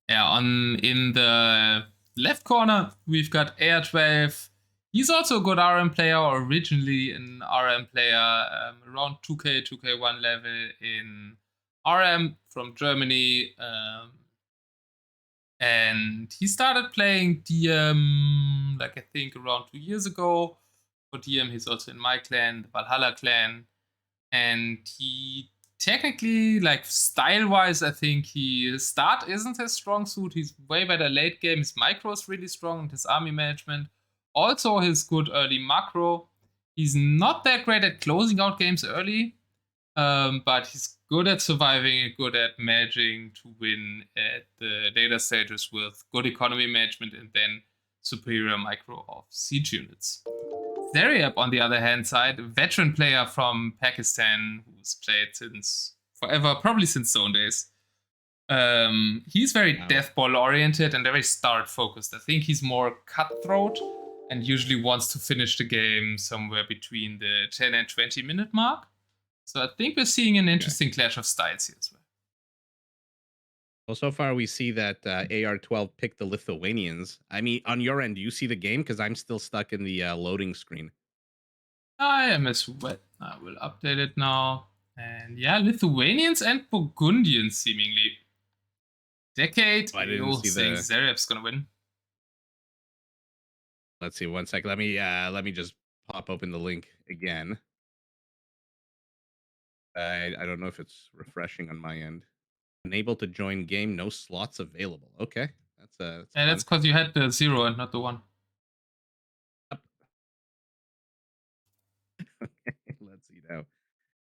Yeah, in the left corner, we've got AR12. He's also a good RM player, originally an RM player, around 2K, 2K1 level in RM from Germany. And he started playing DM, like I think around 2 years ago. For DM, he's also in my clan, the Valhalla clan. And he technically, like style-wise, I think his start isn't his strong suit. He's way better late game. His micro is really strong, and his army management. Also, his good early macro. He's not that great at closing out games early, but he's good at surviving and good at managing to win at the later stages with good economy management and then superior micro of siege units. Zaryab, on the other hand side, a veteran player from Pakistan who's played since forever, probably since Zone days. He's very death ball oriented and very start focused. I think he's more cutthroat and usually wants to finish the game somewhere between the 10 and 20-minute mark. So I think we're seeing an interesting clash of styles here as well. Well, so far we see that AR12 picked the Lithuanians. I mean, on your end, do you see the game? Because I'm still stuck in the loading screen. I am as well. I will update it now. And yeah, Lithuanians and Burgundians seemingly. Decade. I didn't see saying the. Zaryab's gonna win. Let's see. 1 second. Let me just pop open the link again. I don't know if it's refreshing on my end. Unable to join game. No slots available. Okay, that's yeah, that's because you had the 0 and not the 1. Let's see now.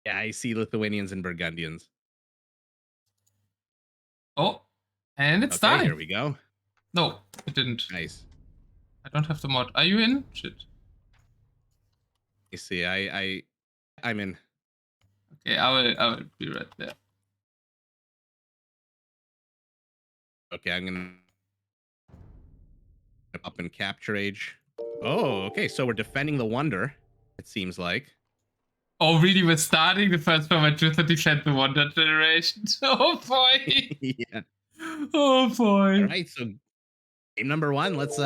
Yeah, I see Lithuanians and Burgundians. Oh, and it's okay, dying. Here we go. No, it didn't. Nice. I don't have the mod. Are you in? Shit. You see, I'm in. Okay, I will be right there. Okay, I'm gonna up in capture age. Oh, okay. So we're defending the wonder. It seems like. Oh, really? We're starting the first format to defend the wonder generation. Oh boy. Yeah. Oh boy. All right. So game number 1. Let's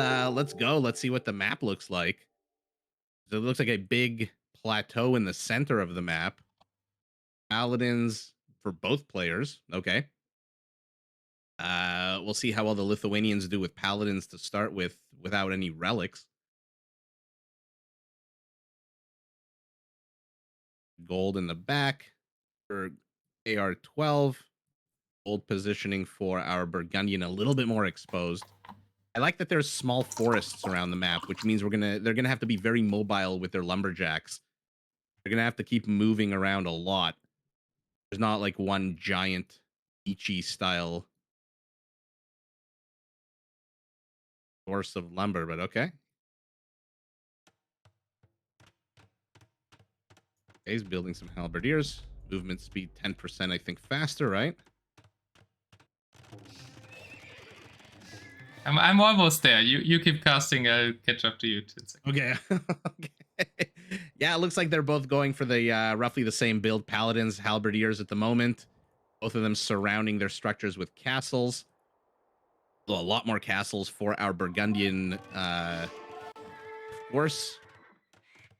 go. Let's see what the map looks like. So it looks like a big plateau in the center of the map. Paladins for both players. Okay. We'll see how well the Lithuanians do with paladins to start with without any relics. Gold in the back for AR12. Gold positioning for our Burgundian a little bit more exposed. I like that there's small forests around the map, which means they're gonna have to be very mobile with their lumberjacks. They're gonna have to keep moving around a lot. There's not like one giant beachy style source of lumber, but okay. Okay, he's building some halberdiers. Movement speed 10%, I think, faster, right? I'm almost there. You keep casting. I'll catch up to you. Okay. Okay. Yeah, it looks like they're both going for the roughly the same build. Paladins, halberdiers at the moment. Both of them surrounding their structures with castles. A lot more castles for our Burgundian force.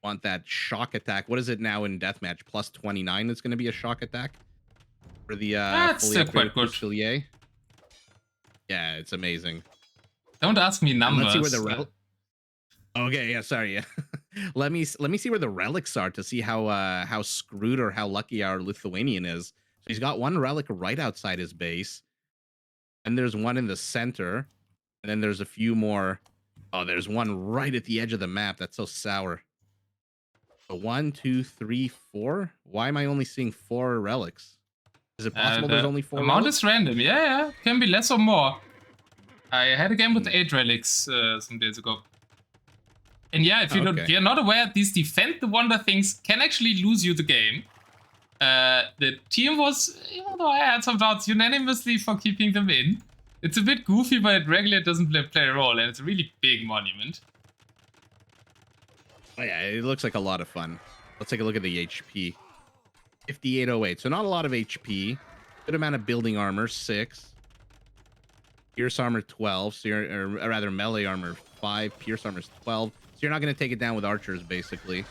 Want that shock attack. What is it now in deathmatch? Plus 29 that's going to be a shock attack for the fully upgraded Fusilier. Yeah, it's amazing. Don't ask me numbers. And let's see where the okay, yeah, sorry. Yeah. let me see where the relics are to see how screwed or how lucky our Lithuanian is. So he's got one relic right outside his base. And there's one in the center. And then there's a few more. Oh, there's one right at the edge of the map. That's so sour. So 1, 2, 3, 4. Why am I only seeing 4 relics? Is it possible there's only 4 amount relics? is random. Yeah. Can be less or more. I had a game with 8 relics some days ago. And yeah, if you're not aware, these defend the wonder things can actually lose you the game. The team was, even though I had some doubts, unanimously for keeping them in. It's a bit goofy, but it regularly doesn't play a role, and it's a really big monument. Oh yeah, it looks like a lot of fun. Let's take a look at the HP. 5808, so not a lot of HP. Good amount of building armor, 6. Pierce armor 12, so or rather melee armor 5, pierce armor 12. So you're not going to take it down with archers, basically.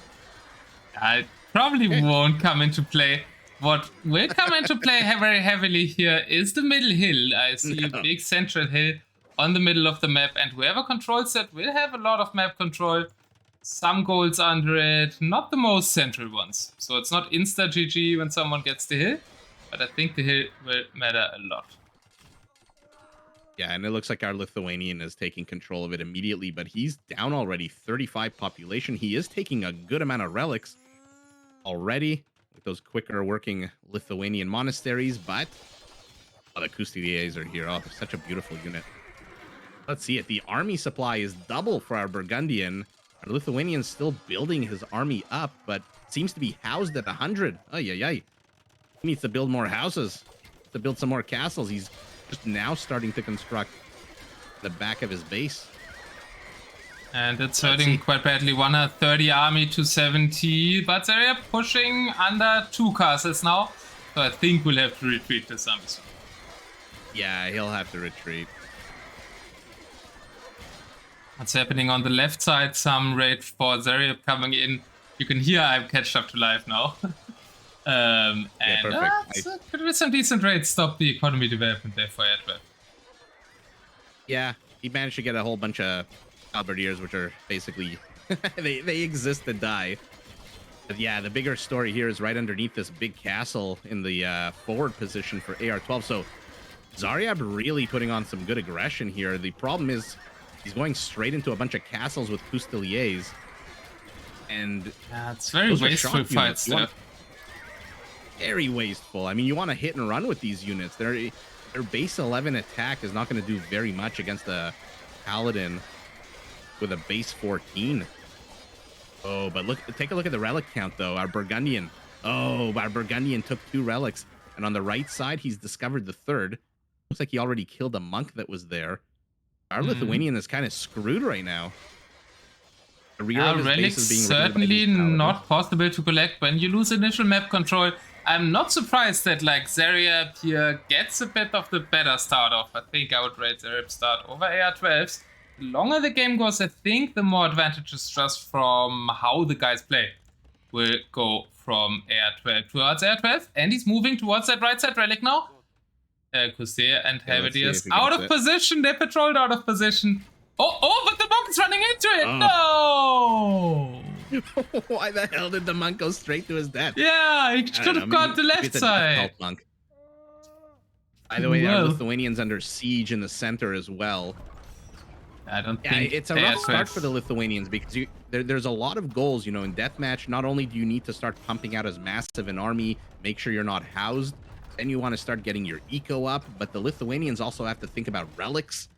I probably won't come into play. What will come into play very heavily here is the middle hill. I see a big central hill on the middle of the map, and whoever controls it will have a lot of map control. Some goals under it, not the most central ones. So it's not insta GG when someone gets the hill, but I think the hill will matter a lot. Yeah, and it looks like our Lithuanian is taking control of it immediately, but he's down already, 35 population. He is taking a good amount of relics already with those quicker working Lithuanian monasteries, but the Custodiers are here. Oh, such a beautiful unit. Let's see it. The army supply is double for our Burgundian. Our Lithuanian's still building his army up, but seems to be housed at 100. Ay, ay, ay. He needs to build more houses, to build some more castles. He's just now starting to construct the back of his base. And it's hurting quite badly. 130 army to 70, but they're pushing under 2 castles now. So I think we'll have to retreat to some. Yeah, he'll have to retreat. What's happening on the left side? Some raid for Zaryab coming in. You can hear I'm catched up to life now. And could be some decent raids. Stop the economy development there for AR12. Yeah, he managed to get a whole bunch of halberdiers, which are basically they exist to die. But yeah, the bigger story here is right underneath this big castle in the forward position for AR12. So Zaryab really putting on some good aggression here. The problem is he's going straight into a bunch of castles with Custodiers. And yeah, it's very wasteful fights there. Very wasteful. I mean, you want to hit and run with these units. Their base 11 attack is not going to do very much against a paladin with a base 14. Oh, but take a look at the relic count though. Our Burgundian. Oh, our Burgundian took 2 relics, and on the right side, he's discovered the 3rd. Looks like he already killed a monk that was there. Our Lithuanian is kind of screwed right now. The rear of his base is being certainly not possible to collect when you lose initial map control. I'm not surprised that like Zaryab here gets a bit of the better start off. I think I would rate Zaryab start over AR12s. The longer the game goes, I think the more advantages just from how the guys play will go from AR12 towards AR12. And he's moving towards that right side relic now. Kusir and Halberdiers out of position. They patrolled out of position. Oh, but the monk is running into it. Oh. No. Why the hell did the monk go straight to his death? Yeah, he should have got the left side. Monk. By the way, our Lithuanians under siege in the center as well. I don't think it's a rough start for the Lithuanians because there's a lot of goals, you know, in deathmatch. Not only do you need to start pumping out as massive an army, make sure you're not housed, then you want to start getting your eco up, but the Lithuanians also have to think about relics.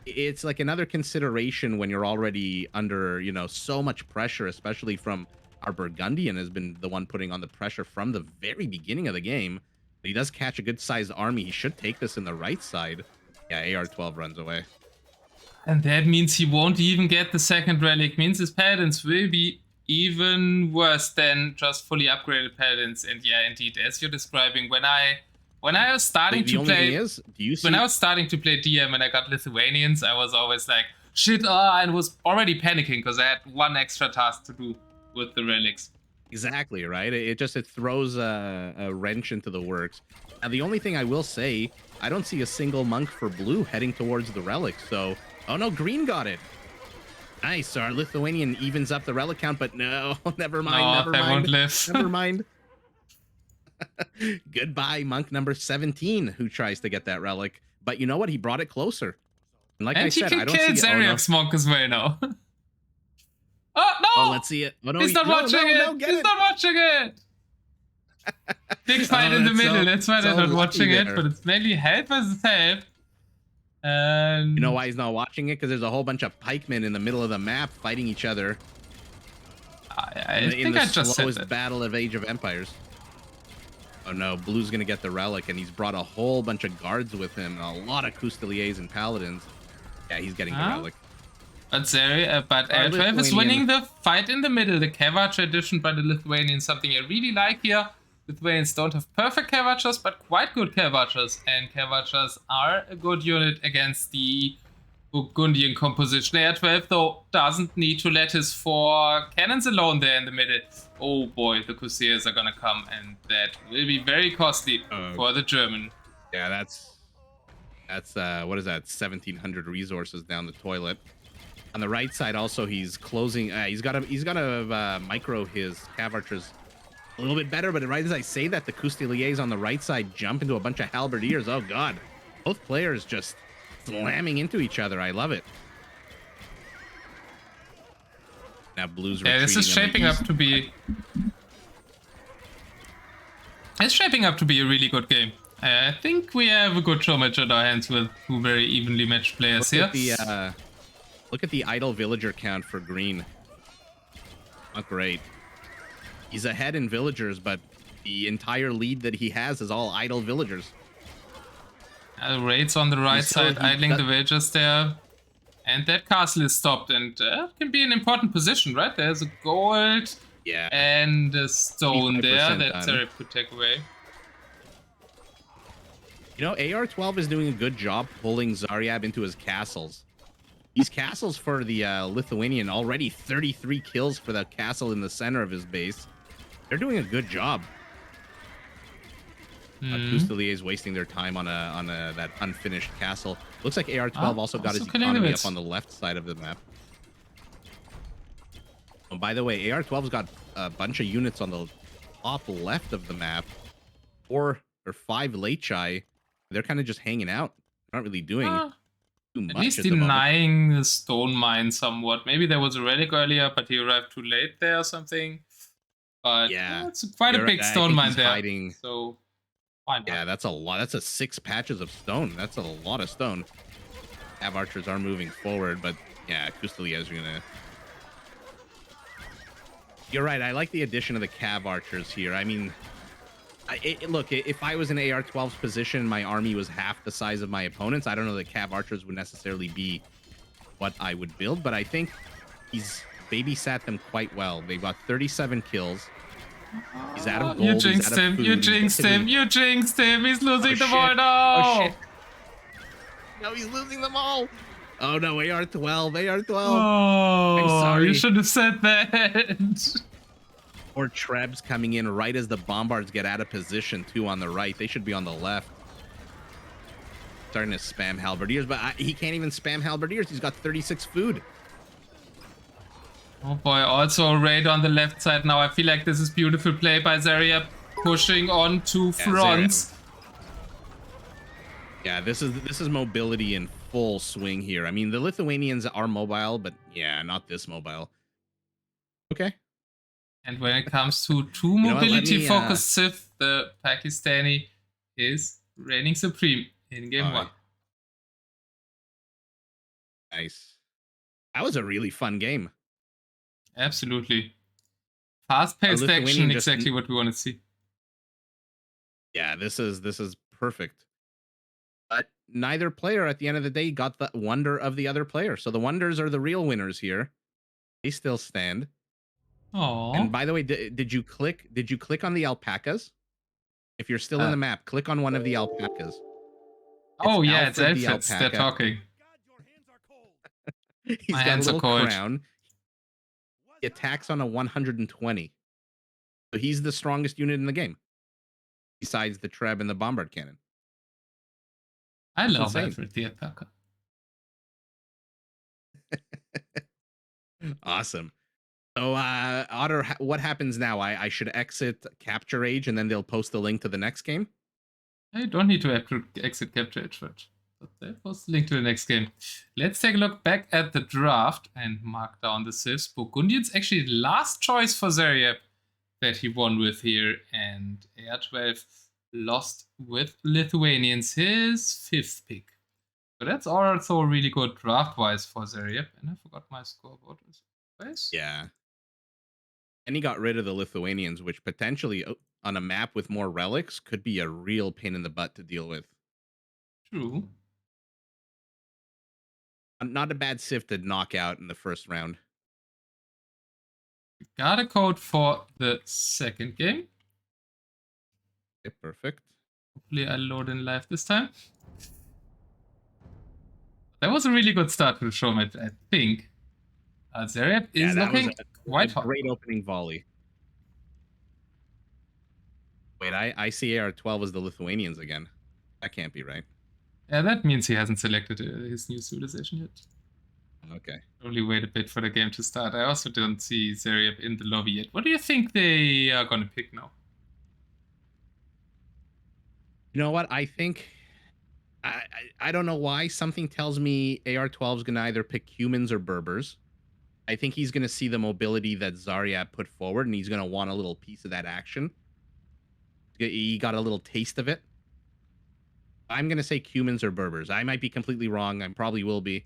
It's like another consideration when you're already under, you know, so much pressure, especially from our Burgundian has been the one putting on the pressure from the very beginning of the game. But he does catch a good sized army. He should take this in the right side. Yeah, AR12 runs away. And that means he won't even get the 2nd relic. Means his paladins will be even worse than just fully upgraded paladins. And yeah, indeed, as you're describing, when I was starting to play, when I was starting to play DM and I got Lithuanians, I was always like, shit, and was already panicking because I had 1 extra task to do with the relics. Exactly, right? It throws a wrench into the works. Now, the only thing I will say, I don't see a single monk for blue heading towards the relic. So, oh no, green got it. Nice. Our Lithuanian evens up the relic count, but no, never mind. Won't live. Never mind. Goodbye, monk number 17, who tries to get that relic. But you know what? He brought it closer. And like I said, I don't see it. Zaryab's monk as well now. Oh, no! Oh, let's see it. Oh, no, he's not watching it. He's not watching it. Big fight in the middle. That's why they're not watching it. But it's mainly help versus help. And you know why he's not watching it? Because there's a whole bunch of pikemen in the middle of the map fighting each other. I think I just said that. Slowest battle of Age of Empires. Oh no, Blue's gonna get the relic, and he's brought a whole bunch of guards with him, and a lot of Custodiers and Paladins. Yeah, he's getting the relic. But AR12 is winning the fight in the middle. The Kelar tradition by the Lithuanians, something I really like here. Lithuanians don't have perfect Cav Archers, but quite good Cav Archers, and Cav Archers are a good unit against the Burgundian composition. AR12, though, doesn't need to let his 4 cannons alone there in the middle. Oh boy, the Corsairs are gonna come, and that will be very costly for the German. Yeah, that's what is that? 1,700 resources down the toilet. On the right side, also, he's closing. He's got to micro his Cav Archers a little bit better. But right as I say that, the Cousteliers on the right side jump into a bunch of halberdiers. Oh god, both players just slamming into each other. I love it. Now Blues. Yeah, this is shaping up to be. It's shaping up to be a really good game. I think we have a good showmatch at our hands with 2 very evenly matched players here. Look at the idle villager count for green. Not great. He's ahead in villagers, but the entire lead that he has is all idle villagers. Raids on the right side, idling the villagers there. And that castle is stopped, and can be an important position, right? There's a gold and a stone there that Zaryab could take away. You know, AR12 is doing a good job pulling Zaryab into his castles. These castles for the Lithuanian, already 33 kills for the castle in the center of his base. They're doing a good job. Coustelier is wasting their time on that unfinished castle. Looks like AR12 also got his economy up on the left side of the map. Oh, by the way, AR12's got a bunch of units on the top left of the map. 4 or 5 late chai. They're kind of just hanging out. They're not really doing too much. At least denying the stone mine somewhat. Maybe there was a relic earlier, but he arrived too late there or something. But yeah, it's quite a big stone mine there. So yeah, that's a lot. That's 6 patches of stone. That's a lot of stone. Cav Archers are moving forward, but yeah, Cousteliers are gonna. You're right. I like the addition of the Cav Archers here. I mean, look, if I was in AR12's position, my army was half the size of my opponent's. I don't know that Cav Archers would necessarily be what I would build, but I think he's babysat them quite well. They got 37 kills. He's out of gold. You jinxed him. You jinxed him. You jinxed him. He's losing them all. No. Oh, shit. No, he's losing them all. Oh no, AR12. AR12. Oh, I'm sorry. You should have said that. Or Trebs coming in right as the Bombards get out of position, too, on the right. They should be on the left. Starting to spam halberdiers, but he can't even spam halberdiers. He's got 36 food. Oh boy, also a raid on the left side now. I feel like this is beautiful play by Zaryab, pushing on 2 fronts. Yeah, this is mobility in full swing here. I mean, the Lithuanians are mobile, but yeah, not this mobile. Okay. And when it comes to 2 mobility-focused Civ, the Pakistani is reigning supreme in game 1. Nice. That was a really fun game. Absolutely. Fast-paced action, exactly what we want to see. Yeah, this is perfect. But neither player at the end of the day got the wonder of the other player. So the wonders are the real winners here. They still stand. Oh. And by the way, did you click on the alpacas? If you're still in the map, click on one of the alpacas. Oh yeah, it's Alfred's. They're talking. He's got a little crown. He attacks on a 120. So he's the strongest unit in the game. Besides the Treb and the Bombard Cannon. I love Alfred the alpaca. Awesome. So, Otter, what happens now? I should exit Capture Age, and then they'll post the link to the next game? I don't need to exit Capture Age, but they'll post the link to the next game. Let's take a look back at the draft and mark down the civs. Burgundians actually last choice for Zaryab that he won with here, and AR12 lost with Lithuanians, his 5th pick. So that's also really good draft-wise for Zaryab. And I forgot my scoreboard. Yeah. And he got rid of the Lithuanians, which potentially on a map with more relics could be a real pain in the butt to deal with. True. Not a bad Civ to knock out in the first round. We got a code for the second game. Okay, perfect. Hopefully I load in live this time. That was a really good start to the show match, I think. Zaryab is that was looking a quite hot. great opening volley. Wait, I see AR12 as the Lithuanians again. That can't be right. Yeah, that means he hasn't selected his new civilization yet. Okay. Only wait a bit for the game to start. I also don't see Zaryab in the lobby yet. What do you think they are gonna pick now? You know what? I think I don't know why. Something tells me AR12 is gonna either pick humans or Berbers. I think he's gonna see the mobility that Zaryab put forward, and he's gonna want a little piece of that action. He got a little taste of it. I'm gonna say humans or Berbers. I might be completely wrong. I probably will be.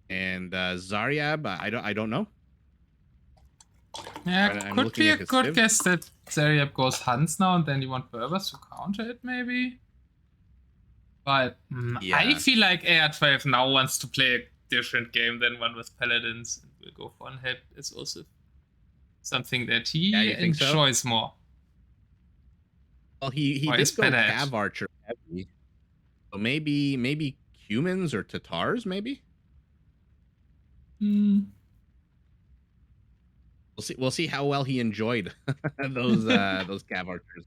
And Zaryab, I don't know. Yeah, I'm could looking be a at his good civ. guess that Zaryab goes Hans now and then you want Berbers to counter it, maybe? But Yeah. I feel like AR12 now wants to play a different game than one with Paladins and will go for unhelp. Is also something that he enjoys more. Well, he did go Cav Archer heavy. So maybe humans or Tatars, maybe? We'll see how well he enjoyed those Cav Archers.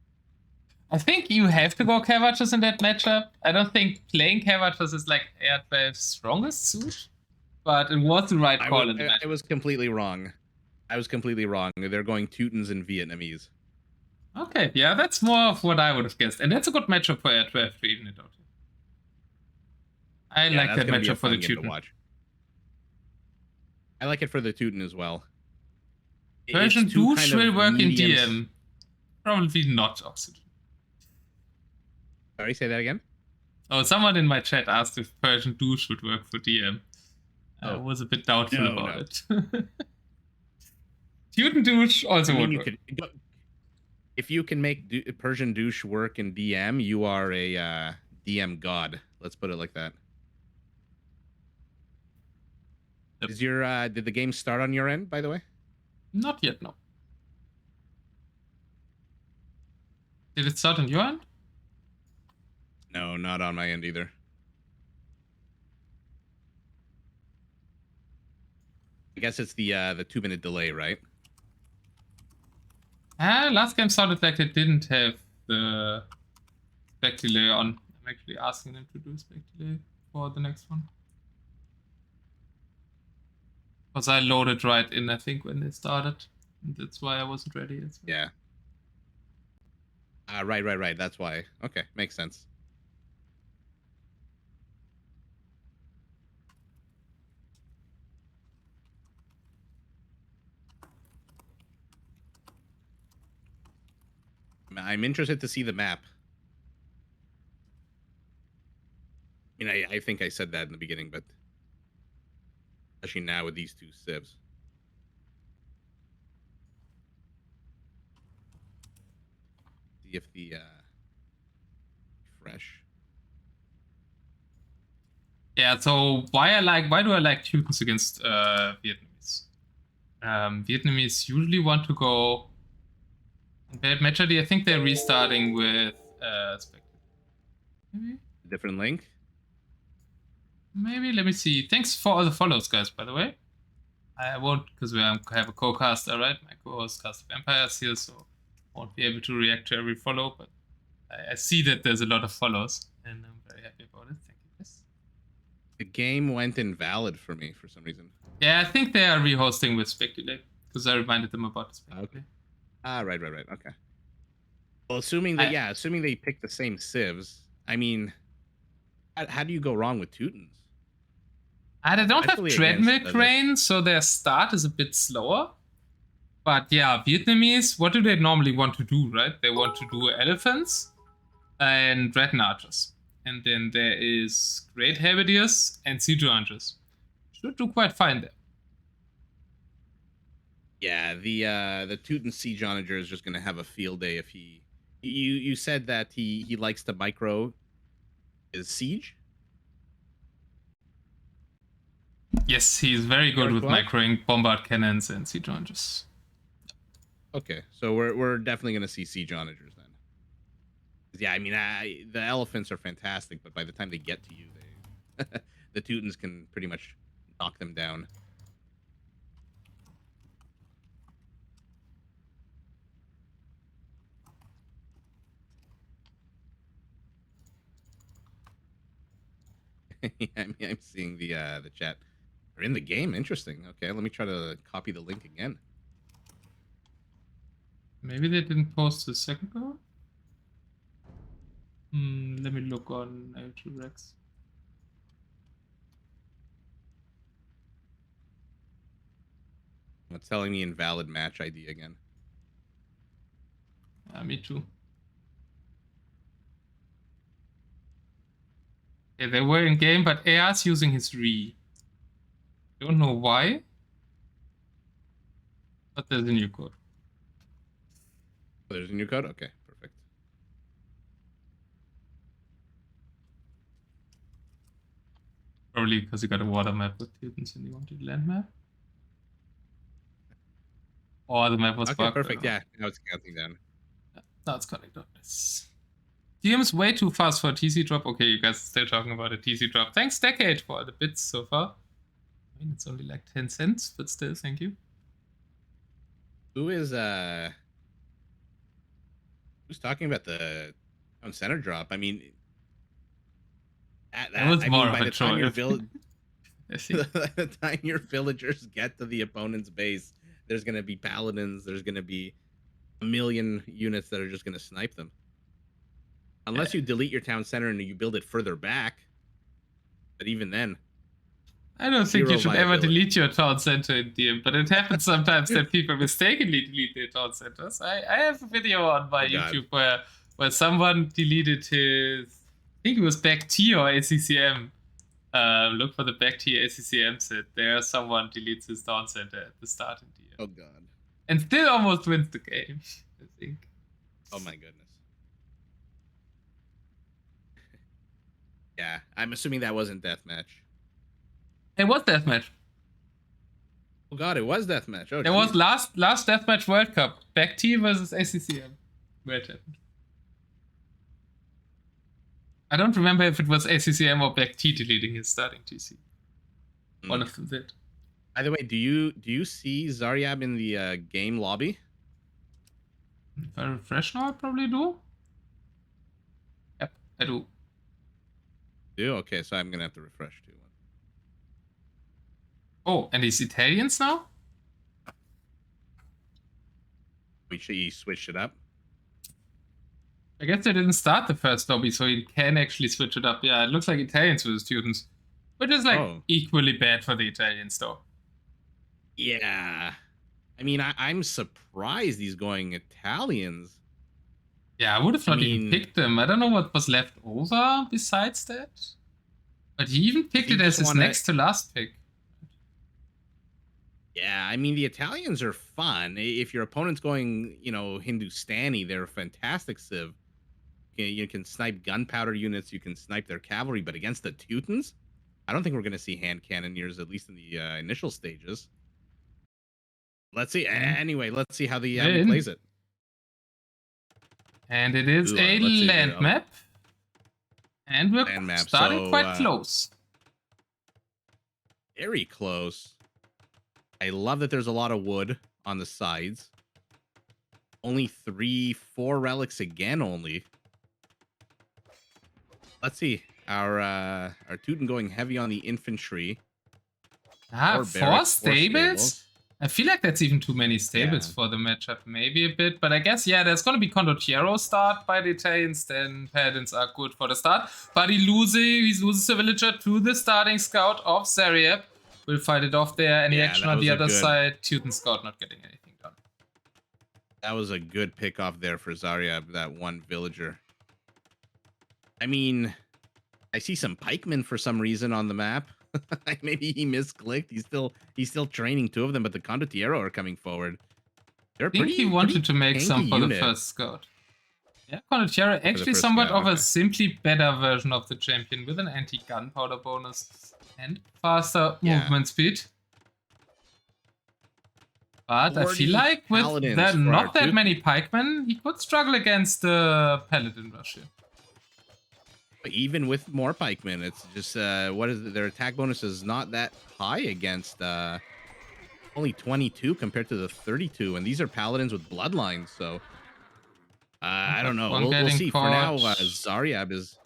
I think you have to go Cav Archers in that matchup. I don't think playing Cav Archers is like AR12's strongest suit, but it was the right call in the match. I was completely wrong. I was completely wrong. They're going Teutons and Vietnamese. Okay, yeah, that's more of what I would have guessed. And that's a good matchup for AR12 to even it out. I like that matchup for the Teuton. I like it for the Teuton as well. Persian douche will work in DM. Probably not Oxygen. Sorry, say that again? Oh, someone in my chat asked if Persian douche would work for DM. I was a bit doubtful about it. Teuton douche also would work. If you can make Persian douche work in DM, you are a DM god. Let's put it like that. Yep. Is your did the game start on your end, by the way? Not yet, no. Did it start on your end? No, not on my end either. I guess it's the 2-minute delay, right? Last game sounded like they didn't have the spec delay on. I'm actually asking them to do spec delay for the next one. Because I loaded right in, I think, when they started. And that's why I wasn't ready. Yeah. Right. That's why. Okay, makes sense. I'm interested to see the map. I mean, I think I said that in the beginning, but especially now with these two civs. See if the fresh. Yeah, so why do I like Teutons against Vietnamese? Vietnamese usually want to go bad match ID. I think they're restarting with maybe? Different link? Maybe, let me see. Thanks for all the follows, guys, by the way. I won't, because we have a co-caster, right? My co-host Cast of Empires here, so I won't be able to react to every follow, but I see that there's a lot of follows, and I'm very happy about it. Thank you, guys. The game went invalid for me for some reason. Yeah, I think they are rehosting with spec delay, because I reminded them about the spec delay. Right. Okay. Well, assuming they pick the same civs, I mean, how do you go wrong with Teutons? They don't have treadmill crane, so their start is a bit slower. But yeah, Vietnamese, what do they normally want to do, right? They want to do elephants and red archers. And then there is great halberdiers and siege archers. Should do quite fine there. Yeah, the Teuton siege onager is just gonna have a field day if he. You said that he likes to micro his siege. Yes, he's very good with microing bombard cannons and siege archers. Okay, so we're definitely gonna see siege onagers then. Yeah, I mean, the elephants are fantastic, but by the time they get to you, they the Teutons can pretty much knock them down. Yeah, I mean, I'm seeing the chat. They're in the game. Interesting. Okay, let me try to copy the link again. Maybe they didn't post the second goal? Let me look on AR2 It's telling me invalid match ID again. Yeah, me too. Yeah, they were in game, but AR's using his re. Don't know why. But there's a new code. Oh, there's a new code? Okay, perfect. Probably because you got a water map with Teutons and you wanted a land map. Or the map was Okay, bugged. perfect. Yeah, now it's counting down. Now it's connected. DM's way too fast for a TC drop. Okay, you guys are still talking about a TC drop. Thanks, Decade, for all the bits so far. I mean, it's only like 10 cents, but still, thank you. Who's talking about the town center drop? I mean, That was more of by a the time your troll. by the time your villagers get to the opponent's base, there's gonna be paladins. There's gonna be a million units that are just gonna snipe them. Unless you delete your town center and you build it further back. But even then, I don't think you should ever viability. delete your town center in DM, but it happens sometimes that people mistakenly delete their town centers. I have a video on my YouTube where someone deleted his, I think it was back T or ACCM. Look for the back T ACCM set. There, someone deletes his town center at the start in DM. Oh god. And still almost wins the game, I think. Oh my goodness. Yeah, I'm assuming that wasn't deathmatch. It was deathmatch. Oh god, it was deathmatch. Oh, it was last deathmatch World Cup. Back T versus ACCM. Where it happened. I don't remember if it was ACCM or Back T deleting his starting TC. One of them did. By the way, do you see Zaryab in the game lobby? If I refresh now, I probably do. Yep, I do. Do? Okay, so I'm gonna have to refresh too. Oh, and he's Italians now? He switched it up. I guess they didn't start the first lobby, so he can actually switch it up. Yeah, it looks like Italians for the students. Which is like equally bad for the Italians though. Yeah. I mean, I'm surprised he's going Italians. Yeah, I would have not even picked them. I don't know what was left over besides that. But he even picked it as his next to last pick. Yeah, I mean, the Italians are fun. If your opponent's going, Hindustani, they're a fantastic civ. You can snipe gunpowder units, you can snipe their cavalry, but against the Teutons, I don't think we're going to see hand cannoneers, at least in the initial stages. Let's see. Anyway, let's see how the he plays it. And it is a land map. And we're starting quite close. Very close. I love that there's a lot of wood on the sides. Only 3-4 relics again only. Let's see. Our Teuton going heavy on the infantry. 4 stables? I feel like that's even too many stables for the matchup. Maybe a bit, but I guess, yeah, there's going to be Condottiero start by the Italians. Then Paladins are good for the start. But he loses a villager to the starting scout of Zaryab. Will fight it off there. Any action on the other side? Teuton scout not getting anything done. That was a good pick off there for Zaryab, that one villager. I mean, I see some pikemen for some reason on the map. Maybe he misclicked. He's still training 2 of them, but the Condottiero are coming forward. I think he wanted to make some for the first scout. Yeah, Condottiero actually somewhat of a simply better version of the champion with an anti-gunpowder bonus and faster movement speed. But I 40 feel like with paladins for not our that many Teuton. pikemen, he could struggle against the paladin rush here. Even with more pikemen, it's just what is it? Their attack bonus is not that high against only 22 compared to the 32, and these are paladins with bloodlines, so I don't know. One We'll getting see. For now, caught. Zaryab is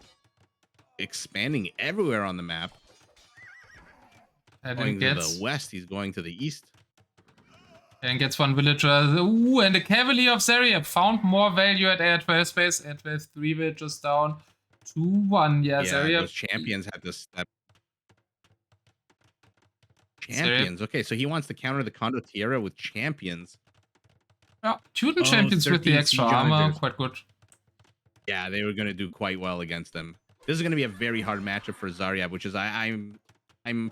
expanding everywhere on the map. Going to the west, he's going to the east. And gets one villager. Ooh, and the Cavalier of Zaryab found more value at AR12 space. AR12 3 villagers down. 2-1. Yeah, Zaryab. Those champions had to step. Champions. Okay, so he wants to counter the Condottiera with champions. Yeah, Teuton champions with the extra armor. Quite good. Yeah, they were going to do quite well against them. This is going to be a very hard matchup for Zaryab, which is I'm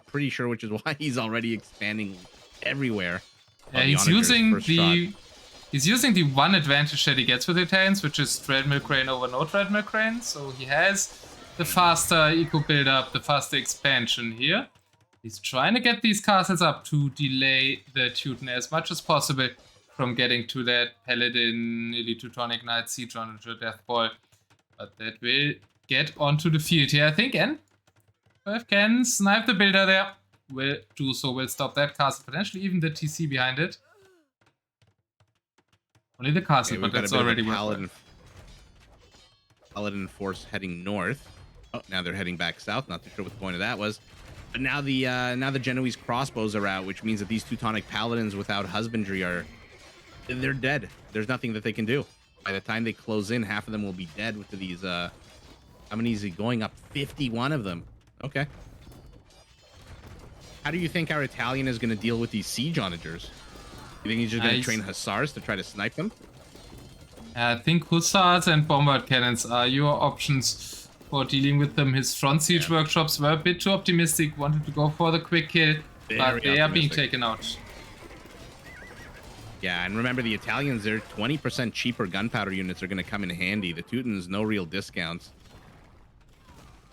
pretty sure, which is why he's already expanding everywhere. Yeah, he's using the one advantage that he gets with Italians, which is treadmill crane over no treadmill crane. So he has the faster eco build-up, the faster expansion here. He's trying to get these castles up to delay the Teuton as much as possible from getting to that Paladin, Elite Teutonic Knight, Siege Onager, Death Boy. But that will get onto the field here, I think, and if can snipe the builder there. Will do so, will stop that castle, potentially even the TC behind it. Only the castle, but that's already Paladin force heading north. Oh, now they're heading back south. Not too sure what the point of that was. But now the Genoese crossbows are out, which means that these Teutonic paladins without husbandry they're dead. There's nothing that they can do. By the time they close in, half of them will be dead with these how many is he going up? 51 of them. Okay. How do you think our Italian is going to deal with these siege onagers? You think he's just going to train hussars to try to snipe them? I think hussars and bombard cannons are your options for dealing with them. His front siege workshops were a bit too optimistic, wanted to go for the quick kill, but they are being taken out. Yeah, and remember the Italians, their 20% cheaper gunpowder units are going to come in handy. The Teutons, no real discounts.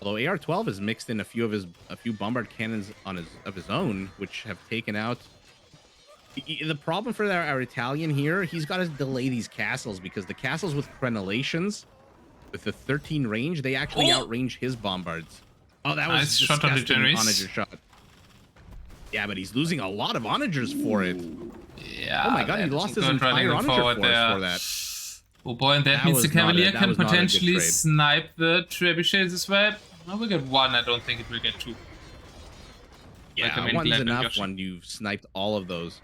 Although AR12 has mixed in a few bombard cannons of his own, which have taken out. The problem for our Italian here, he's got to delay these castles because the castles with crenellations, with the 13 range, they actually outrange his bombards. Oh, that was nice shot on the onager shot. Yeah, but he's losing a lot of onagers for it. Yeah. Oh my god, he lost his entire onager force for that. Oh boy, and that means the Cavalier can potentially snipe the trebuchets as well. Well, we'll get one. I don't think it will get two. Yeah, one's enough when you've sniped all of those.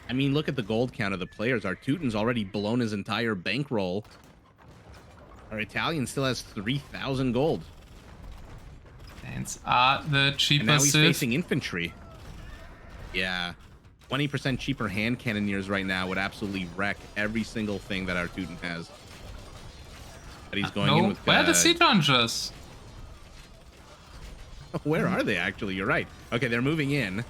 I mean, look at the gold count of the players. Our Teuton's already blown his entire bankroll. Our Italian still has 3,000 gold. Lands are the cheapest. And now he's facing infantry. Yeah. 20% cheaper hand cannoneers right now would absolutely wreck every single thing that our Teuton has. But he's going in with... Where are the siege onagers? Where are they, actually? You're right. Okay, they're moving in.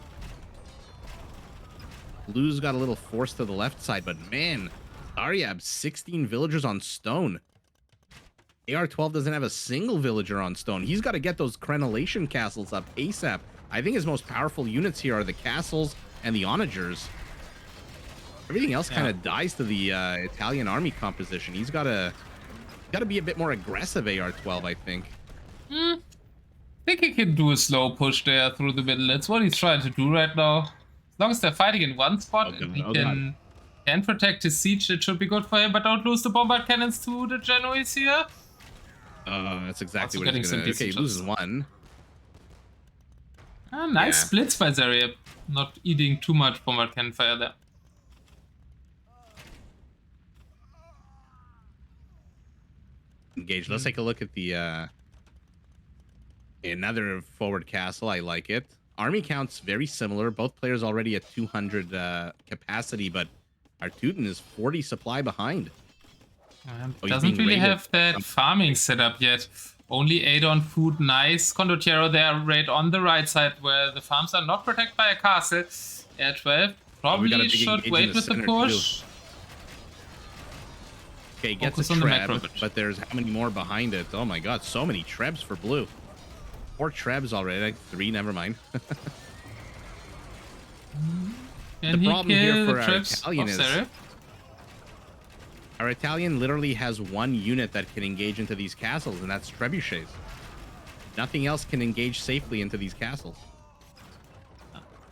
Blue's got a little force to the left side, but man, Zaryab, 16 villagers on stone. AR12 doesn't have a single villager on stone. He's got to get those crenellation castles up ASAP. I think his most powerful units here are the castles and the onagers. Everything else kind of dies to the Italian army composition. He's got to be a bit more aggressive, AR12, I think. I think he can do a slow push there through the middle. That's what he's trying to do right now. As long as they're fighting in one spot and he can protect his siege, it should be good for him. But don't lose the bombard cannons to the Genoese here. That's exactly what he's going to do. Okay, he loses one. Nice splits by Zaryab. Not eating too much bombard cannon fire there. Engage. Let's take a look at the another forward castle. I like it. Army count's very similar. Both players already at 200 capacity, but our Teuton is 40 supply behind. Doesn't really have that farming set up yet. Only 8 on food. Nice Condottiero there right on the right side where the farms are not protected by a castle. AR12 probably should wait with the push. Okay, he gets a treb, but there's how many more behind it? Oh my god, so many trebs for blue. 4 trebs already. Like 3, never mind. Can The he problem here kill for the our traps Italian of is Zaryab? our Italian literally has one unit that can engage into these castles, and that's trebuchets. Nothing else can engage safely into these castles.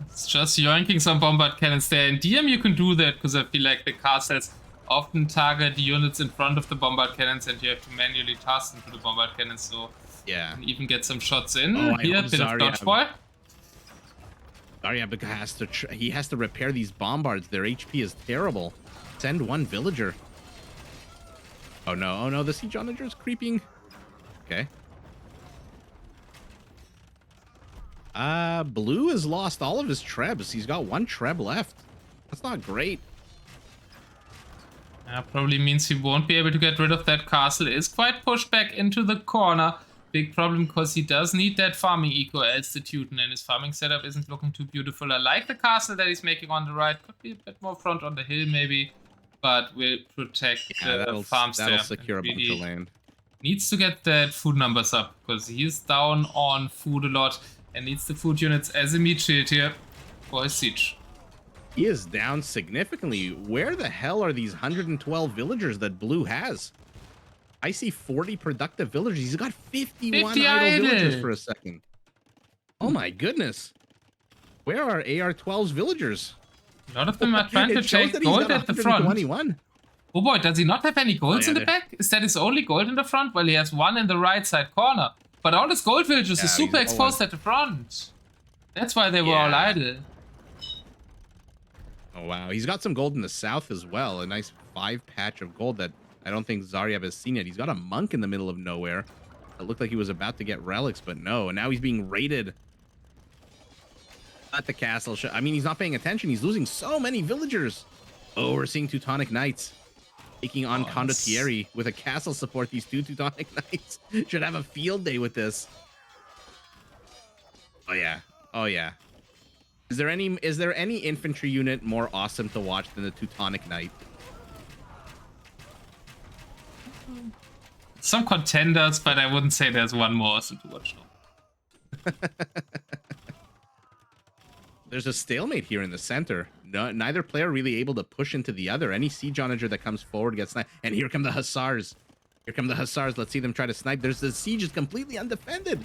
It's just yoinking some bombard cannons there. In DM you can do that because I feel like the castles often target the units in front of the bombard cannons and you have to manually task them to the bombard cannons, so Yeah. you can even get some shots in. Oh, I Here, a hope bit of dodgeball. Zaryab has to repair these bombards. Their HP is terrible. Send one villager. Oh no, the siege onager is creeping. Okay. Blue has lost all of his trebs. He's got one treb left. That's not great. Probably means he won't be able to get rid of that castle. Is quite pushed back into the corner. Big problem because he does need that farming eco else the Teuton, and his farming setup isn't looking too beautiful. I like the castle that he's making on the right. Could be a bit more front on the hill maybe, but will protect the farms there. That'll secure a bunch of land. Needs to get that food numbers up because he's down on food a lot and needs the food units as a meat shield here for his siege. He is down significantly. Where the hell are these 112 villagers that Blue has? I see 40 productive villagers. He's got 51 idle villagers for a second. Oh my goodness. Where are AR12's villagers? A lot of them are trying to take gold at the front. Oh boy, does he not have any golds in the back? Is that his only gold in the front? Well, he has one in the right side corner. But all his gold villagers are super exposed at the front. That's why they were all idle. Oh wow, he's got some gold in the south as well. A nice 5 patch of gold that I don't think Zaryab has seen yet. He's got a monk in the middle of nowhere. It looked like he was about to get relics, but no. And now he's being raided at the castle. I mean, he's not paying attention. He's losing so many villagers. Oh, we're seeing Teutonic Knights taking on Condottieri with a castle support. These two Teutonic Knights should have a field day with this. Oh yeah. Oh yeah. Is there any infantry unit more awesome to watch than the Teutonic Knight? Some contenders, but I wouldn't say there's one more awesome to watch now. There's a stalemate here in the center. Neither player really able to push into the other. Any siege onager that comes forward gets sniped. And here come the hussars. Here come the hussars. Let's see them try to snipe. The siege is completely undefended.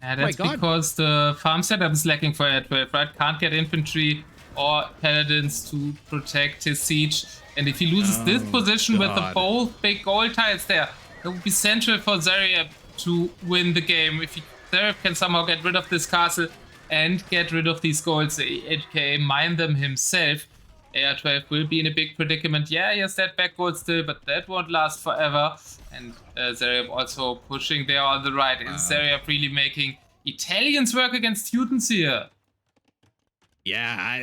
Yeah, that's because the farm setup is lacking for AR12, right? Can't get infantry or paladins to protect his siege. And if he loses this position with the both big gold tiles there, it would be central for Zaryab to win the game. If Zaryab can somehow get rid of this castle and get rid of these golds, aka mine them himself, AR12 will be in a big predicament. Yeah, he has that back gold still, but that won't last forever. And Zaryab also pushing there on the right. Is Zaryab really making Italians work against Teutons here? Yeah,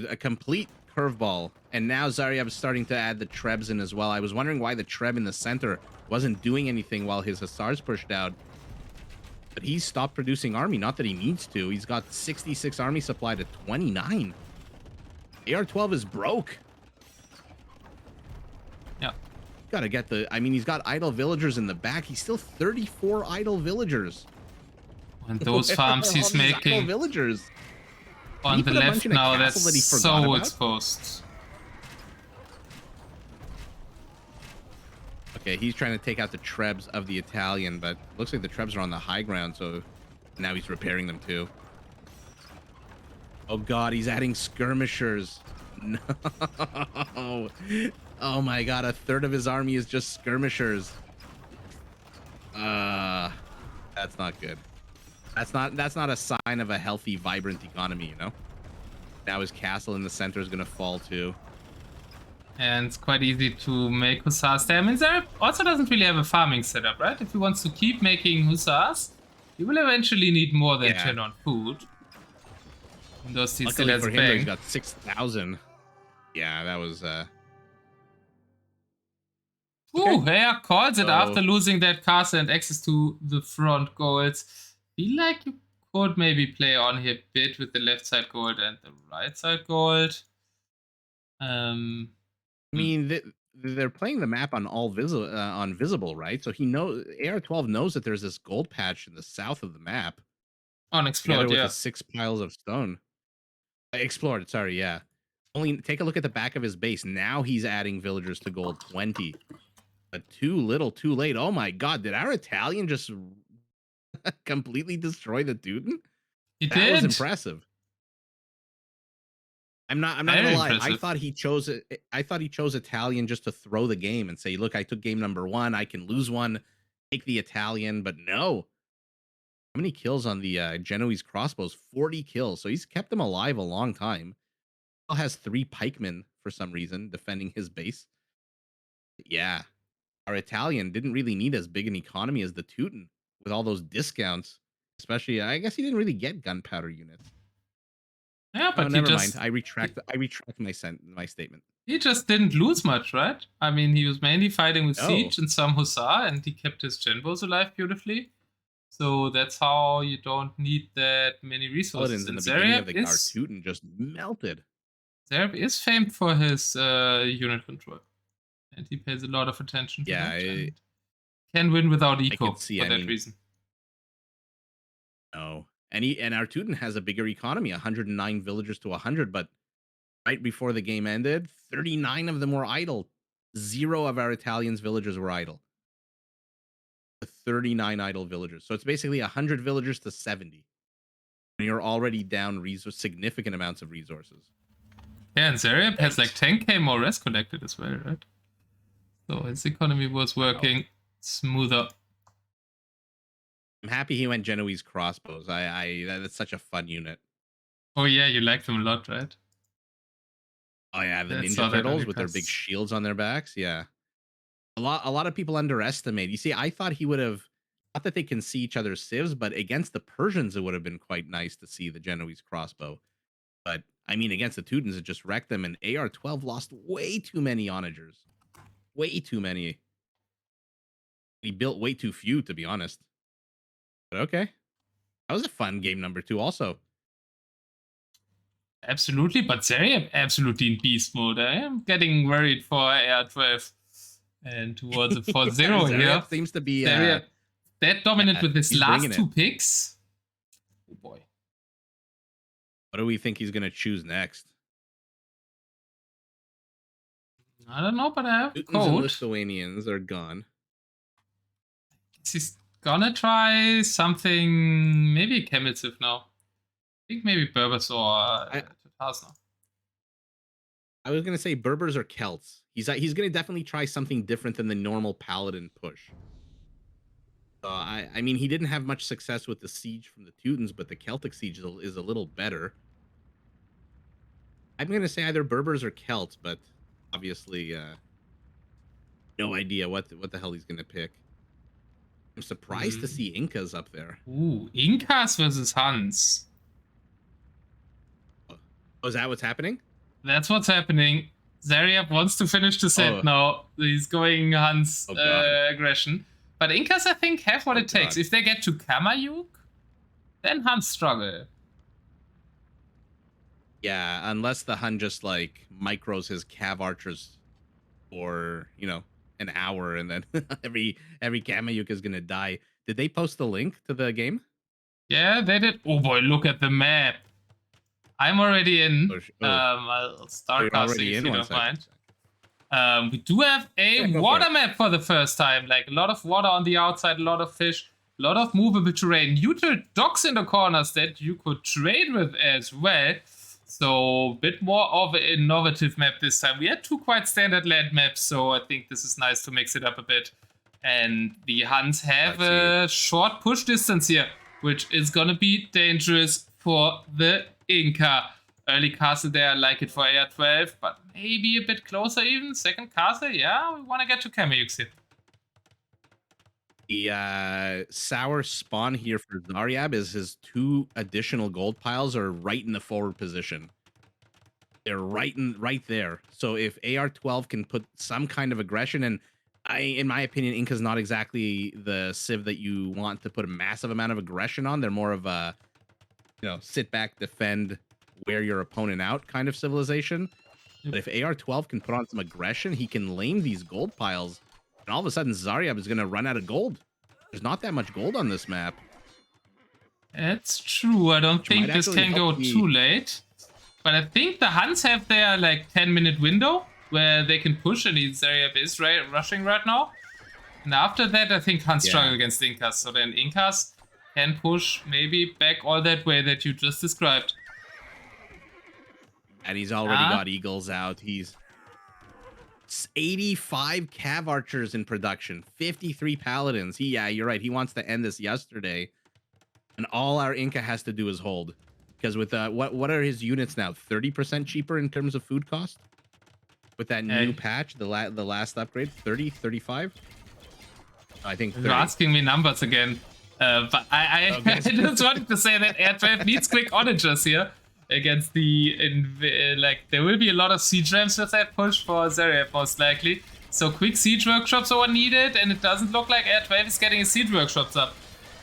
a complete curveball. And now Zaryab is starting to add the trebs in as well. I was wondering why the treb in the center wasn't doing anything while his hussars pushed out. But he's stopped producing army. Not that he needs to. He's got 66 army supply to 29. AR12 is broke. Yeah. Gotta get the... I mean, he's got idle villagers in the back. He's still 34 idle villagers. And those farms he's making... Idle villagers. On the left now, that's so exposed. Okay, he's trying to take out the trebs of the Italian, but looks like the trebs are on the high ground, so now he's repairing them too. Oh god, he's adding skirmishers. No. Oh my god, a third of his army is just skirmishers. That's not good. That's not a sign of a healthy, vibrant economy, you know? Now his castle in the center is gonna fall too. And it's quite easy to make hussars there. I mean, Zaryab also doesn't really have a farming setup, right? If he wants to keep making hussars, he will eventually need more than 10 on food. And those he still has bang. He's got 6,000. Yeah, that was Ooh, yeah, calls it after losing that castle and access to the front goals. Feel like you could maybe play on here a bit with the left side gold and the right side gold. I mean, they're playing the map on on visible, right? So he knows AR12 knows that there's this gold patch in the south of the map. Unexplored, with the 6 piles of stone. Explored, sorry, yeah. Only take a look at the back of his base. Now he's adding villagers to gold 20. But too little, too late. Oh my god, did our Italian just completely destroy the Teuton? He That was did. impressive. I'm not Very gonna lie. I impressive. thought he chose it. I thought he chose Italian just to throw the game and say, look, I took game number 1. I can lose one, take the Italian, but no. How many kills on the Genoese crossbows? 40 kills. So he's kept them alive a long time. Still has 3 pikemen for some reason defending his base. Yeah. Our Italian didn't really need as big an economy as the Teuton with all those discounts. Especially, I guess he didn't really get gunpowder units. Yeah, Oh, but he never mind. just I retract my statement. he just didn't lose much, right? I mean, he was mainly fighting with Oh, siege and some hussar, and he kept his genbows alive beautifully. So that's how you don't need that many resources. paladins in And the beginning of our Teuton just melted. Zaryab is famed for his unit control, and he pays a lot of attention to Yeah, that, and can win without I could eco see. for I that mean, reason. no, and our Teuton has a bigger economy, 109 villagers to 100, but right before the game ended, 39 of them were idle. 0 of our Italians' villagers were idle. 39 idle villagers. So it's basically 100 villagers to 70. And you're already down significant amounts of resources. Yeah, and Zaryab has like Yikes. 10k more res collected as well, right? So his economy was working smoother. I'm happy he went Genoese crossbows. That's such a fun unit. Oh yeah, you liked them a lot, right? Oh yeah, the I Ninja saw that on Turtles your with their big tests. shields on their backs. Yeah. A lot of people underestimate. You see, I thought he would have, not that they can see each other's civs, but against the Persians it would have been quite nice to see the Genoese crossbow. But I mean, against the Teutons, it just wrecked them, and AR12 lost way too many onagers. Way too many. He built way too few, to be honest. But okay. That was a fun game number 2 also. Absolutely, but Zaryab absolutely in beast mode. I am getting worried for AR12 and towards a 4-0 here. Zaryab seems to be Zaryab that dominant with his he's bringing last 2 it. picks. Oh boy. What do we think he's gonna choose next? I don't know, but I have Teutons and code. Lithuanians are gone. He's gonna try something, maybe Chemisiv now. I think maybe Berbers or Tatasna. I was gonna say Berbers or Celts. He's gonna definitely try something different than the normal Paladin push. I mean, he didn't have much success with the siege from the Teutons, but the Celtic siege is a little better. I'm gonna say either Berbers or Celts, but obviously, no idea what the hell he's gonna pick. I'm surprised to see Incas up there. Ooh, Incas versus Huns. Oh, is that what's happening? That's what's happening. Zaryab wants to finish the set now. He's going Huns aggression. But Incas, I think, have what it takes. If they get to Kamayuk, then Huns struggle. Yeah, unless the Hun just like micros his cav archers for, you know, an hour, and then every Kamayuk is gonna die. Did they post the link to the game? Yeah, they did. Oh boy, look at the map. I'm already in. I'll start casting if you don't mind. We do have a water map for the first time. Like a lot of water on the outside, a lot of fish, a lot of movable terrain, neutral docks in the corners that you could trade with as well. So a bit more of an innovative map this time. We had 2 quite standard land maps, so I think this is nice to mix it up a bit. And the Huns have a short push distance here, which is gonna be dangerous for the Inca. Early castle there, I like it for AR12, but maybe a bit closer even. Second castle, yeah, we want to get to Kamayuk here. The sour spawn here for Zaryab is his 2 additional gold piles are right in the forward position. They're right there. So if AR12 can put some kind of aggression, and in my opinion, Inca's not exactly the civ that you want to put a massive amount of aggression on. They're more of a, you know, sit back, defend, wear your opponent out kind of civilization. But if AR12 can put on some aggression, he can lame these gold piles, and all of a sudden Zaryab is going to run out of gold. There's not that much gold on this map. It's true. I don't think this can go too late. But I think the Huns have their like 10-minute window where they can push, and Zaryab is rushing right now. And after that, I think Huns struggle against Incas. So then Incas can push maybe back all that way that you just described. And he's already got Eagles out. He's 85 Cav Archers in production, 53 Paladins. Yeah, you're right. He wants to end this yesterday. And all our Inca has to do is hold. Because with what are his units now? 30% cheaper in terms of food cost? With that new patch, the last upgrade, 30, 35? I think 30. You're asking me numbers again. But I just wanted to say that AR12 needs quick onagers here against the like there will be a lot of siege ramps with that push for Zaryab most likely. So quick siege workshops are needed, and it doesn't look like AR12 is getting his siege workshops up.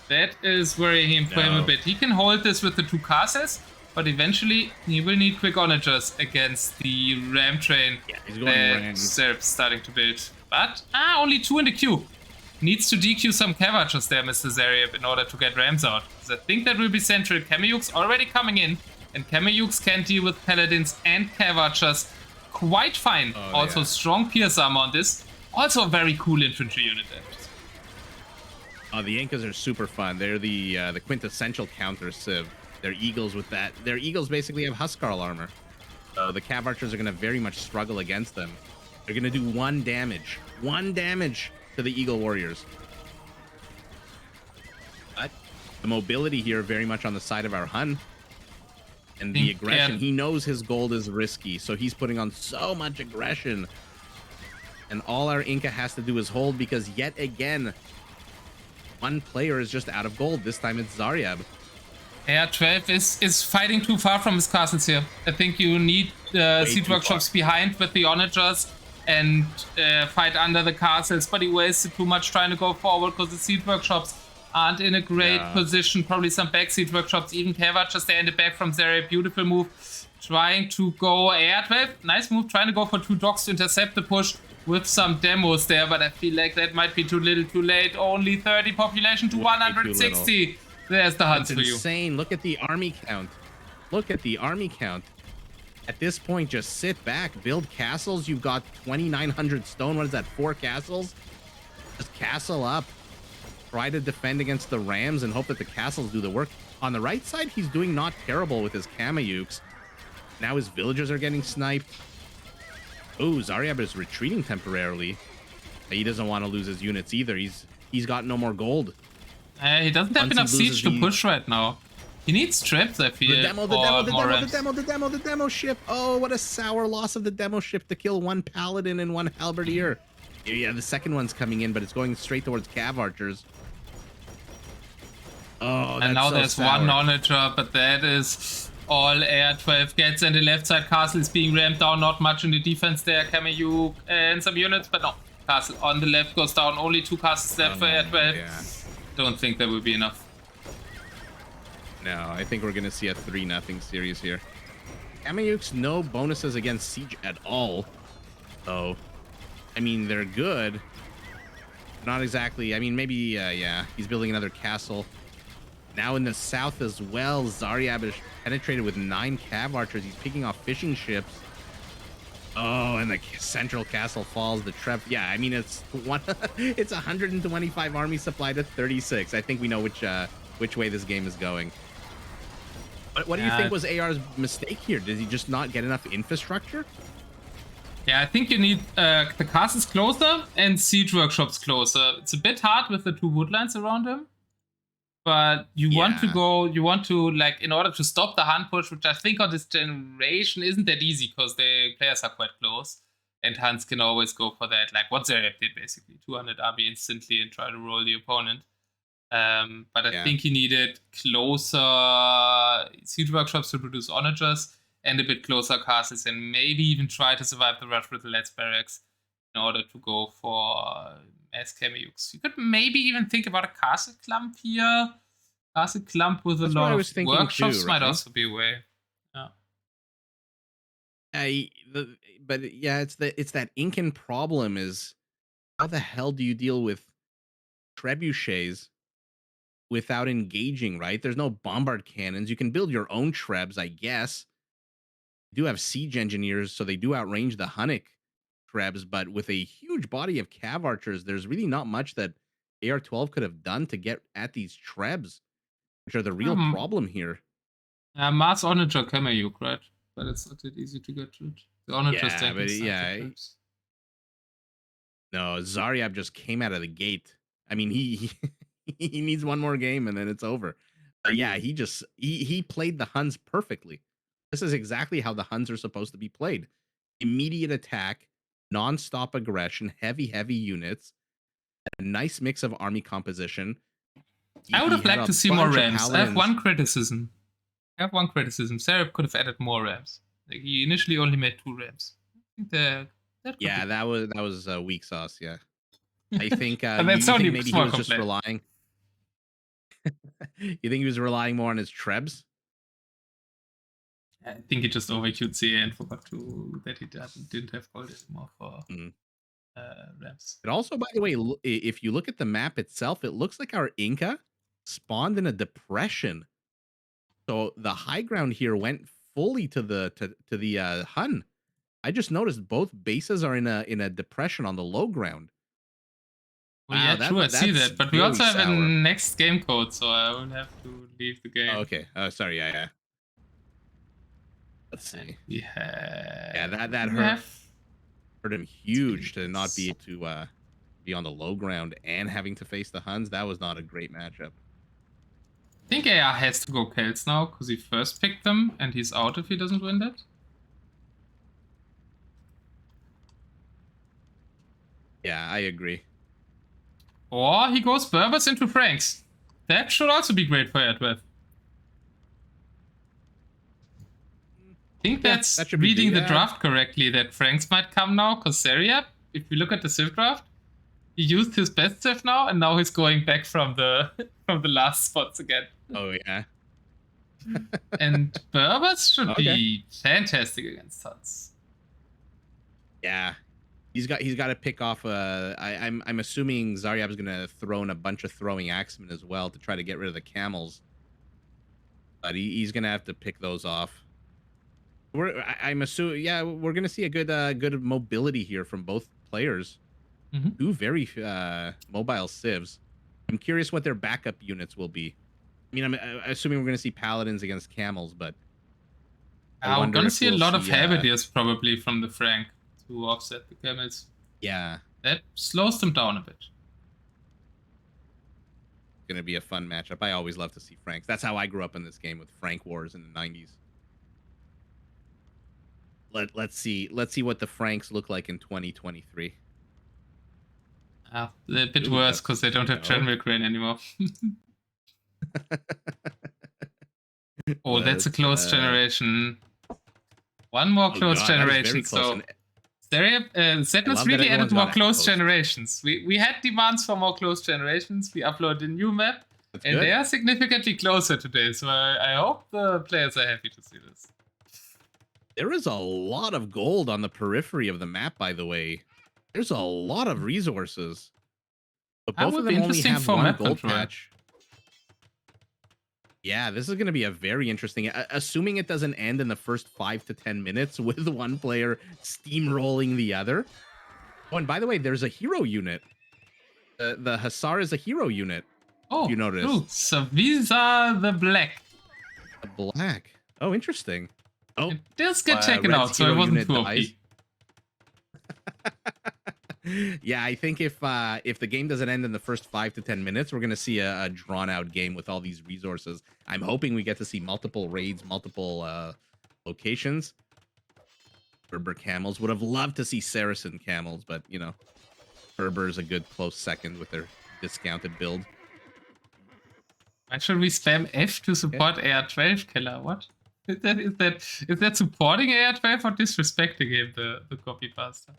That is worrying him for him a bit. He can hold this with the 2 castles, but eventually he will need quick onagers against the ram train that Zaryab's starting to build. But only 2 in the queue. Needs to DQ some Cav Archers there, Mr. Zaryab, in order to get Rams out. So I think that will be central. Kameyuks already coming in, and Kameyuks can deal with Paladins and Cav Archers quite fine. Also, strong Pierce armor on this. Also, a very cool infantry unit there. The Incas are super fun. They're the quintessential counter civ. They're Eagles with that. Their Eagles basically have Huskarl armor. So the Cav Archers are going to very much struggle against them. They're going to do 1 damage. 1 damage to the Eagle Warriors. But the mobility here very much on the side of our Hun. And the aggression. He knows his gold is risky, so he's putting on so much aggression. And all our Inca has to do is hold, because yet again, one player is just out of gold. This time it's Zaryab. AR12 is fighting too far from his castles here. I think you need siege workshops behind with the onagers and fight under the castles, but he wasted too much trying to go forward because the siege workshops aren't in a great position. Probably some back siege workshops, even Cav Archers there in the back from Zaryab. Beautiful move. Trying to go AR12. Nice move. Trying to go for 2 dogs to intercept the push with some demos there, but I feel like that might be too little too late. Only 30 population to 160. There's the Huns for you. Insane. Look at the army count. Look at the army count. At this point, just sit back, build castles. You've got 2,900 stone. What is that, 4 castles? Just castle up. Try to defend against the Rams and hope that the castles do the work. On the right side, he's doing not terrible with his Kameyuks. Now his villagers are getting sniped. Oh, Zaryab is retreating temporarily. He doesn't want to lose his units either. He's got no more gold. He doesn't have enough siege to push right now. He needs traps, I feel. The demo ship. Oh, what a sour loss of the demo ship to kill 1 paladin and 1 halberdier. Yeah, the second one's coming in, but it's going straight towards Cav Archers. Oh, and now there's sour. 1 onager, but that is all AR12 gets, and the left side castle is being ramped down. Not much in the defense there. Kameyuk and some units, but no. Castle on the left goes down. Only 2 castles left for AR12. Yeah. Don't think that will be enough. No, I think we're going to see a 3-0 series here. Kameyuk's no bonuses against siege at all. So, I mean, they're good. Not exactly. I mean, maybe, yeah, he's building another castle. Now in the south as well, Zaryab is penetrated with 9 Cav Archers. He's picking off fishing ships. Oh, and the central castle falls. The trap. Yeah, I mean, it's 125 army supply to 36. I think we know which way this game is going. What do you think was AR's mistake here? Did he just not get enough infrastructure? Yeah, I think you need the castles closer and siege workshops closer. It's a bit hard with the 2 woodlands around him. But you want to, like, in order to stop the Hun push, which I think on this generation isn't that easy because the players are quite close. And Huns can always go for that, like what Zaryab did basically. 200 army instantly and try to roll the opponent. But I think he needed closer siege workshops to produce onagers and a bit closer castles, and maybe even try to survive the rush with the Let's Barracks in order to go for mass Kameyuks. You could maybe even think about a castle clump here. Castle clump with a lot of workshops might also be a way. But yeah, it's that Incan problem is how the hell do you deal with trebuchets without engaging, right? There's no bombard cannons. You can build your own trebs, I guess. do have siege engineers, so they do outrange the Hunnic Krebs, but with a huge body of Cav archers, there's really not much that AR12 could have done to get at these Trebs, which are the real problem here. Mars Onager cameo, right? But it's not that easy to get to it. The Onager tank inside. No, Zaryab just came out of the gate. I mean, he he needs one more game and then it's over. But yeah, he played the Huns perfectly. This is exactly how the Huns are supposed to be played. Immediate attack, non-stop aggression, heavy units, a nice mix of army composition. I would have liked to see more Rams. I have one criticism. Zaryab could have added more Rams. Like, he initially only made 2 Rams. I think that was weak sauce. Yeah, I think. You think maybe he was just relying. You think he was relying more on his Trebs? I think he just overqueued CA and forgot that he didn't have gold anymore for Rams. And also, by the way, if you look at the map itself, it looks like our Inca spawned in a depression. So the high ground here went fully to the Hun. I just noticed both bases are in a depression on the low ground. Well, wow, yeah, true, I see that. But we also have a next game code, so I will have to leave the game. Oh, okay. Oh, sorry. Yeah. Let's see. We have... Yeah, that hurt him huge to not be able to be on the low ground and having to face the Huns. That was not a great matchup. I think AR has to go Celts now, because he first picked them, and he's out if he doesn't win that. Yeah, I agree. Or he goes Berbers into Franks. That should also be great for AR12. I think that's reading the draft correctly, that Franks might come now, because Zaryab, if we look at the Civ draft, he used his best Civ now, and now he's going back from the last spots again. Oh, yeah. And Berbers should be fantastic against Huns. Yeah. He's got to pick off I'm assuming Zaryab's gonna throw in a bunch of throwing axemen as well to try to get rid of the camels. But he's gonna have to pick those off. I'm assuming, yeah, we're gonna see a good mobility here from both players. Mm-hmm. 2 very mobile civs. I'm curious what their backup units will be. I mean, I'm assuming we're gonna see paladins against camels, but we're gonna see a lot of halberdiers probably from the Frank to offset the camels. Yeah, that slows them down a bit. Gonna be a fun matchup. I always love to see Franks. That's how I grew up in this game, with Frank Wars in the 90s. Let's see what the Franks look like in 2023. They're a bit worse because they don't have General Crane anymore. Oh, that's a close generation. One more close generation. So Zetnus really added more close generations. We had demands for more close generations. We uploaded a new map, and they are significantly closer today. So I hope the players are happy to see this. There is a lot of gold on the periphery of the map, by the way. There's a lot of resources. But both of them only have one gold patch. Yeah, this is going to be a very interesting... Assuming it doesn't end in the first 5 to 10 minutes with one player steamrolling the other. Oh, and by the way, there's a hero unit. The Hussar is a hero unit. Oh, you noticed. True. So these are the black. The black. Oh, interesting. Oh, it does get taken out, so it wasn't too OP. Yeah, I think if the game doesn't end in the first 5 to 10 minutes, we're gonna see a drawn out game with all these resources. I'm hoping we get to see multiple raids, multiple locations. Berber camels. Would have loved to see Saracen camels, but you know, Berber's a good close second with their discounted build. Why should we spam F to support AR12, Kelar? What? Is that supporting AR12 or disrespecting him, the copy pasta?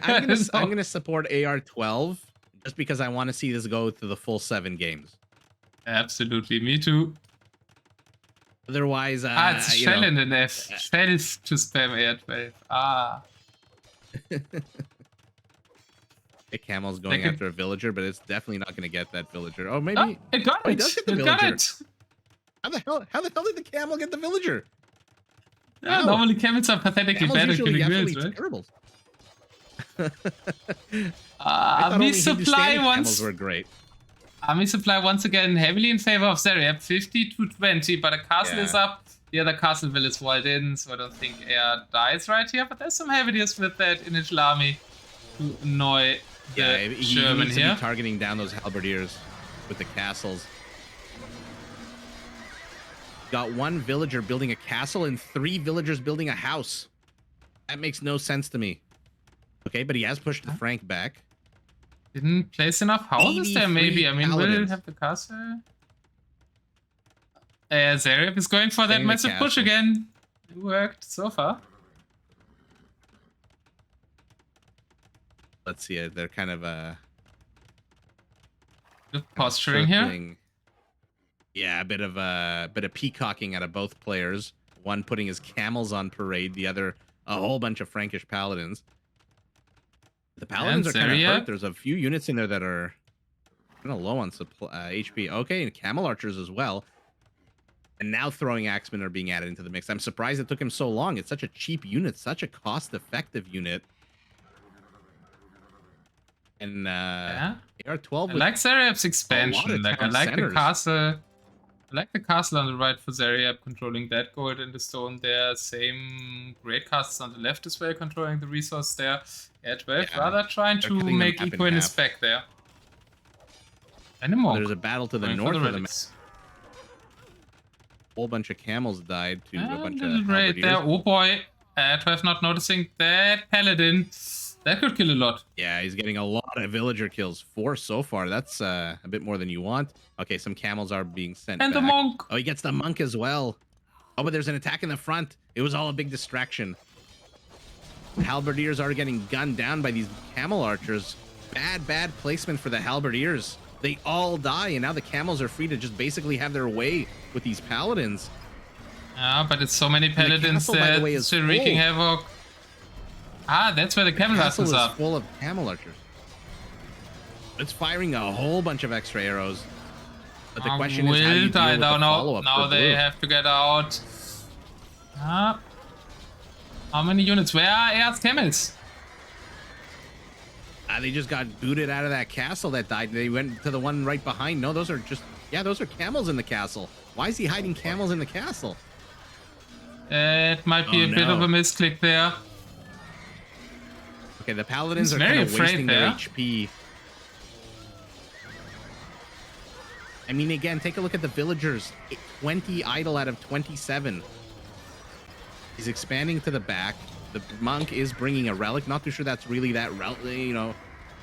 I'm gonna support AR12 just because I want to see this go to the full 7 games. Absolutely, me too. Otherwise, it's Shell in an F. Shell to spam AR12. A camel's going after a villager, but it's definitely not going to get that villager. Oh, maybe it got it. It does get the villager. How the hell did the camel get the villager? Yeah, Wow. normally camels are pathetically Camels bad at usually killing absolutely wheels, right? terrible. I thought Army only supply Hindustani camels once. were great. Army supply once again heavily in favor of Zaryab, 50 to 20, but a castle is up. The other castle will is walled in, so I don't think AR dies right here. But there's some heavy deals with that initial army to annoy the He German needs to here. be targeting down those halberdiers with the castles. Got one villager building a castle and 3 villagers building a house. That makes no sense to me. Okay, but he has pushed the Frank back. Didn't place enough houses there, maybe. I mean, paladins. will have the castle. Zaryab is going for that Getting the massive push castle. again. It worked so far. Let's see. They're kind of Posturing here. Yeah, a bit of peacocking out of both players. One putting his camels on parade, the other a whole bunch of Frankish paladins. The paladins are kind of hurt. There's a few units in there that are kind of low on HP. Okay, and camel archers as well. And now throwing axemen are being added into the mix. I'm surprised it took him so long. It's such a cheap unit, such a cost-effective unit. And AR12. I like Zaryab's expansion. Like I like the castle. I like the castle on the right for Zaryab controlling that gold in the stone there. Same great castles on the left as well controlling the resource there. AR12 rather trying to make equal in his back there. And a monk. There's a battle to the north of the map. Whole bunch of camels died to a bunch of raid there. Oh boy, AR12 not noticing that paladin. That could kill a lot. Yeah, he's getting a lot of villager kills. 4 so far. That's a bit more than you want. Okay, some camels are being sent and back. The monk. Oh, he gets the monk as well. Oh, but there's an attack in the front. It was all a big distraction. Halberdiers are getting gunned down by these camel archers. Bad placement for the halberdiers. They all die, and now the camels are free to just basically have their way with these paladins. Yeah, but it's so many paladins that it's still wreaking havoc. Ah, that's where the camel archers are. Is full of camel archers. It's firing a whole bunch of extra arrows. But the question is, how do you deal with the follow-up? Now they have to get out. How many units? Where are AR's camels? They just got booted out of that castle that died. They went to the one right behind. No, those are just... Yeah, those are camels in the castle. Why is he hiding camels in the castle? It might be a bit of a misclick there. Okay, the paladins are kind of wasting their HP. I mean, again, take a look at the villagers. 20 idle out of 27. He's expanding to the back. The monk is bringing a relic. Not too sure that's really that relic. You know,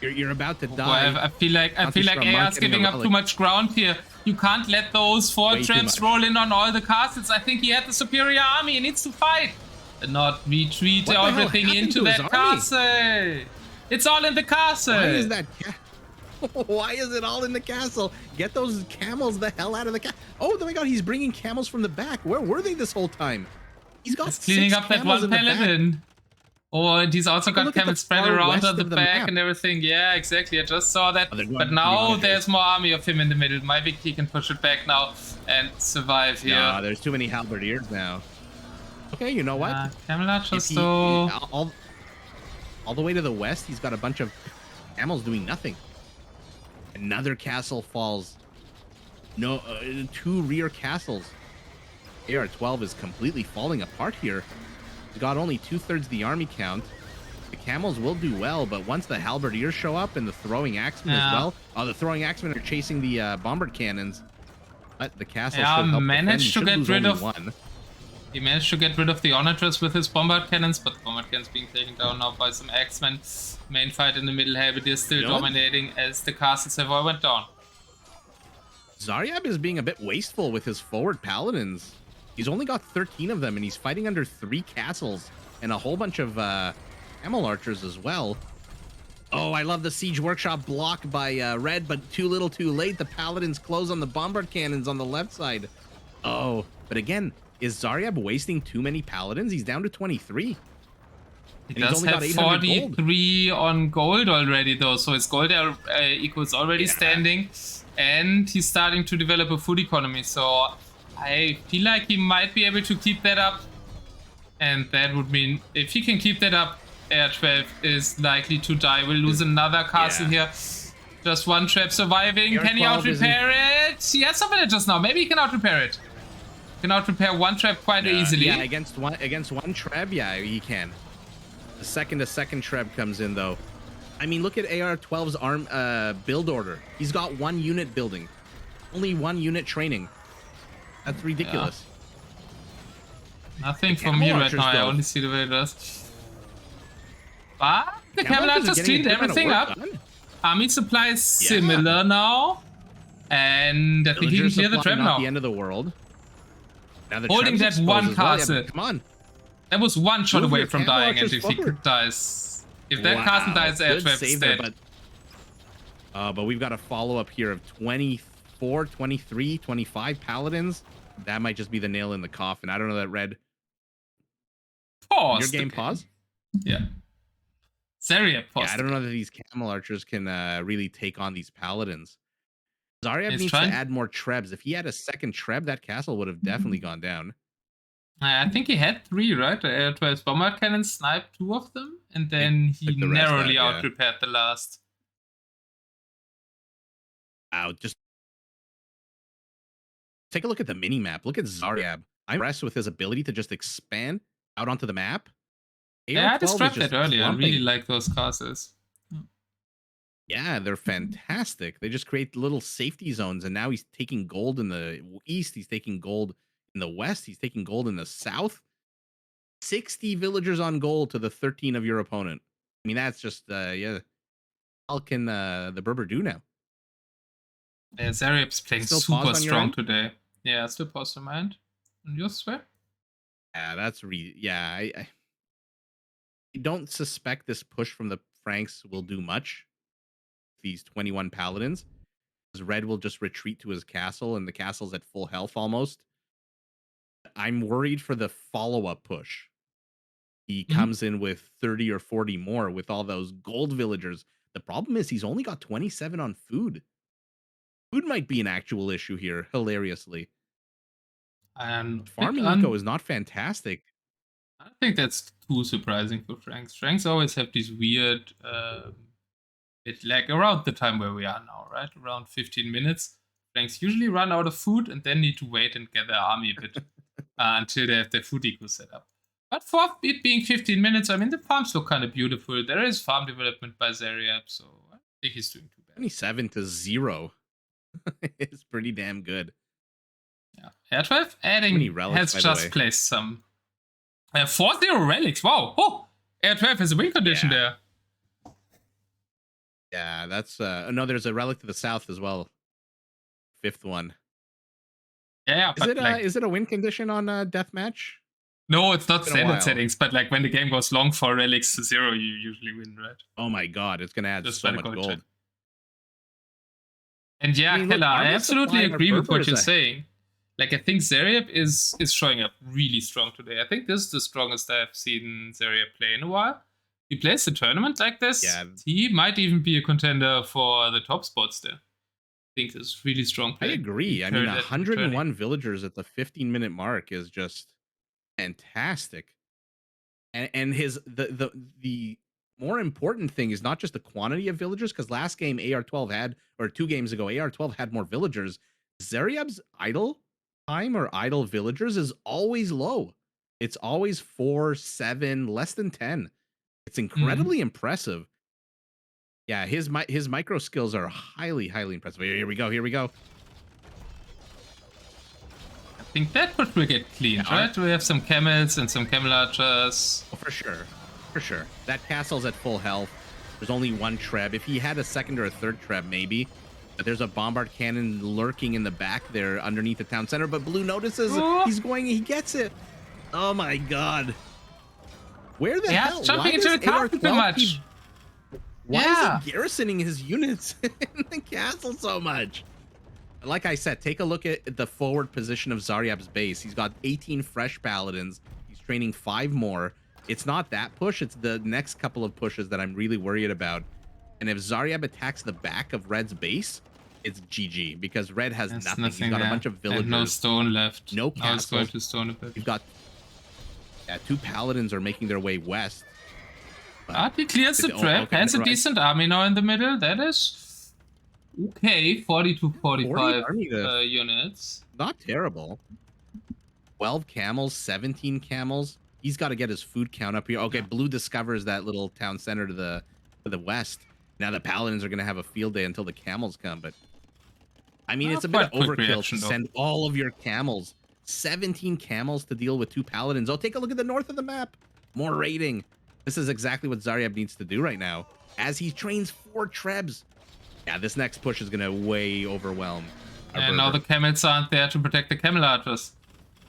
you're about to die. I feel like AR's giving up too much ground here. You can't let those 4 traps roll in on all the castles. I think he had the superior army. He needs to fight. And not retreat everything into that castle. It's all in the castle. Why is that? Why is it all in the castle? Get those camels the hell out of the castle. Oh my god, he's bringing camels from the back. Where were they this whole time? He's got cleaning up that one paladin. Oh, and he's also got camels spread around on the back and everything. Yeah, exactly. I just saw that. But now there's more army of him in the middle. Maybe he can push it back now and survive here. No, there's too many halberdiers now. Okay, you know what? Camel archers though. All the way to the west, he's got a bunch of camels doing nothing. Another castle falls. No, 2 rear castles. AR12 is completely falling apart here. He's got only 2/3 the army count. The camels will do well, but once the halberdiers show up and the throwing axemen as well. Oh, the throwing axemen are chasing the bombard cannons. But the castle should help managed to get rid of one. He managed to get rid of the onagers with his bombard cannons, but the bombard cannons being taken down now by some axemen. Main fight in the middle, halberdiers still dominating as the castles have all went down. Zaryab is being a bit wasteful with his forward paladins. He's only got 13 of them, and he's fighting under 3 castles and a whole bunch of camel archers as well. Oh, I love the siege workshop block by Red, but too little too late. The paladins close on the bombard cannons on the left side. Oh, but again, is Zaryab wasting too many paladins? He's down to 23. He does have 43 on gold already, though, so his gold equals already standing, and he's starting to develop a food economy, so I feel like he might be able to keep that up. And that would mean if he can keep that up, AR12 is likely to die. We'll lose another castle here. Just one trap surviving. Can he out-repair it? He has some villagers now. Maybe he can out-repair it. Can out-repair one trap quite easily. Yeah, against one trap, yeah, he can. The second trap comes in, though. I mean, look at AR12's arm build order. He's got 1 unit building. Only 1 unit training. That's ridiculous. Yeah. Nothing for me right now. I only see the villagers. But the camel archers cleaned everything up. Army supply is similar now. And I think he can clear the trap now. The end of the world. Now holding that one castle. Well. Yeah, come on. That was one shot away from dying, and if he dies, if that castle dies, AR12 is dead. But we've got a follow-up here of 24, 23, 25 paladins. That might just be the nail in the coffin. I don't know that Red. Pause. Your game pause? Yeah. Zaryab pause. Yeah, I don't know that these camel archers can really take on these paladins. Zaryab needs to add more trebs. If he had a second treb, that castle would have definitely gone down. I think he had 3, right? The AR12 bomber cannon sniped 2 of them, and then he narrowly out-repaired the last. Wow, just take a look at the mini-map. Look at Zaryab. I'm impressed with his ability to just expand out onto the map. Yeah, I described that earlier. I really like those castles. Yeah, they're fantastic. They just create little safety zones, and now he's taking gold in the east. He's taking gold in the west. He's taking gold in the south. 60 villagers on gold to the 13 of your opponent. I mean, that's just, how can the Berber do now? Yeah, Zaryab's playing super strong today. Yeah, still pause your mind. On your swear? Yeah, that's I don't suspect this push from the Franks will do much. These 21 paladins, because Red will just retreat to his castle, and the castle's at full health almost. I'm worried for the follow-up push. He comes in with 30 or 40 more with all those gold villagers. The problem is he's only got 27 on food. Food might be an actual issue here, hilariously. Farming eco is not fantastic. I don't think that's too surprising for Franks. Franks always have these weird bit lag around the time where we are now, right? Around 15 minutes. Franks usually run out of food and then need to wait and get their army a bit until they have their food eco set up. But for it being 15 minutes, I mean, the farms look kind of beautiful. There is farm development by Zaryab, so I don't think he's doing too bad. 27 to 0. It's pretty damn good. Yeah, AR12 adding relics, has just placed some 4-0 relics. Wow. Oh, AR12 has a win condition there. Yeah, that's no. There's a relic to the south as well. 5th one. Yeah, is it is it a win condition on deathmatch? No, it's not standard settings, but like when the game goes long for relics to 0, you usually win, right? Oh my god, it's gonna add just so much gold. And yeah, I mean, Kelar, I absolutely agree with what you're saying. Like, I think Zaryab is showing up really strong today. I think this is the strongest I've seen Zaryab play in a while. He plays the tournament like this. Yeah. He might even be a contender for the top spots there. I think this is really strong play. I agree. I mean, 101 villagers at the 15-minute mark is just fantastic. And his the more important thing is not just the quantity of villagers, because last game AR12 had, or 2 games ago, AR12 had more villagers. Zaryab's idle time or idle villagers is always low. It's always 4, 7, less than 10. It's incredibly impressive. Yeah, his micro skills are highly impressive. Here we go. I think that push will get cleaned, right? We have some camels and some camel archers. Oh, for sure. That castle's at full health. There's only 1 treb. If he had a second or a third treb, maybe. But there's a bombard cannon lurking in the back there underneath the town center. But Blue notices he's going. He gets it. Oh my god. Where the hell? Jumping into the castle too much. Why is he garrisoning his units in the castle so much? Like I said, take a look at the forward position of Zaryab's base. He's got 18 fresh paladins. He's training 5 more. It's not that push. It's the next couple of pushes that I'm really worried about. And if Zaryab attacks the back of Red's base, it's GG, because Red has nothing. He's got a bunch of villagers. And no stone left. No castle. Going to stone a bit. You've got Yeah, 2 paladins are making their way west. But he clears the trap, okay, has a never mind. decent army now in the middle. That is okay. 40 to 45 units. Not terrible. 12 camels, 17 camels. He's got to get his food count up here. Okay, Blue discovers that little town center to the west. Now the paladins are going to have a field day until the camels come, but I mean, it's a bit of overkill to send all of your camels. 17 camels to deal with 2 paladins. Oh, take a look at the north of the map. More raiding. This is exactly what Zaryab needs to do right now, as he trains 4 trebs. Yeah, this next push is going to way overwhelm. And now the camels aren't there to protect the camel archers.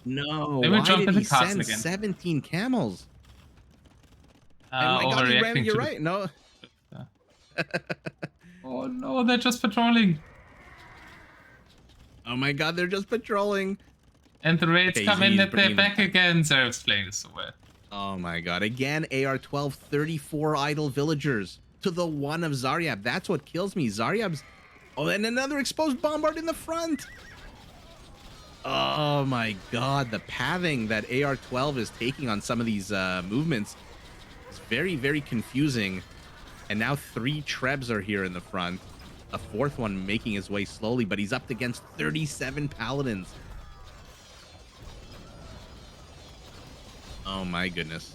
No, they will jump in the castle again. 17 camels? Oh my God, you're right. No. Oh no, they're just patrolling. Oh my God, they're just patrolling. And the raids come in that they're back again. Zaryab's playing this so well. Oh my God, again, AR12, 34 idle villagers to the 1 of Zaryab. That's what kills me. Zaryab's... Oh, and another exposed bombard in the front. Oh my God, the pathing that AR12 is taking on some of these movements is very, very confusing. And now 3 trebs are here in the front. A 4th one making his way slowly, but he's up against 37 paladins. Oh my goodness.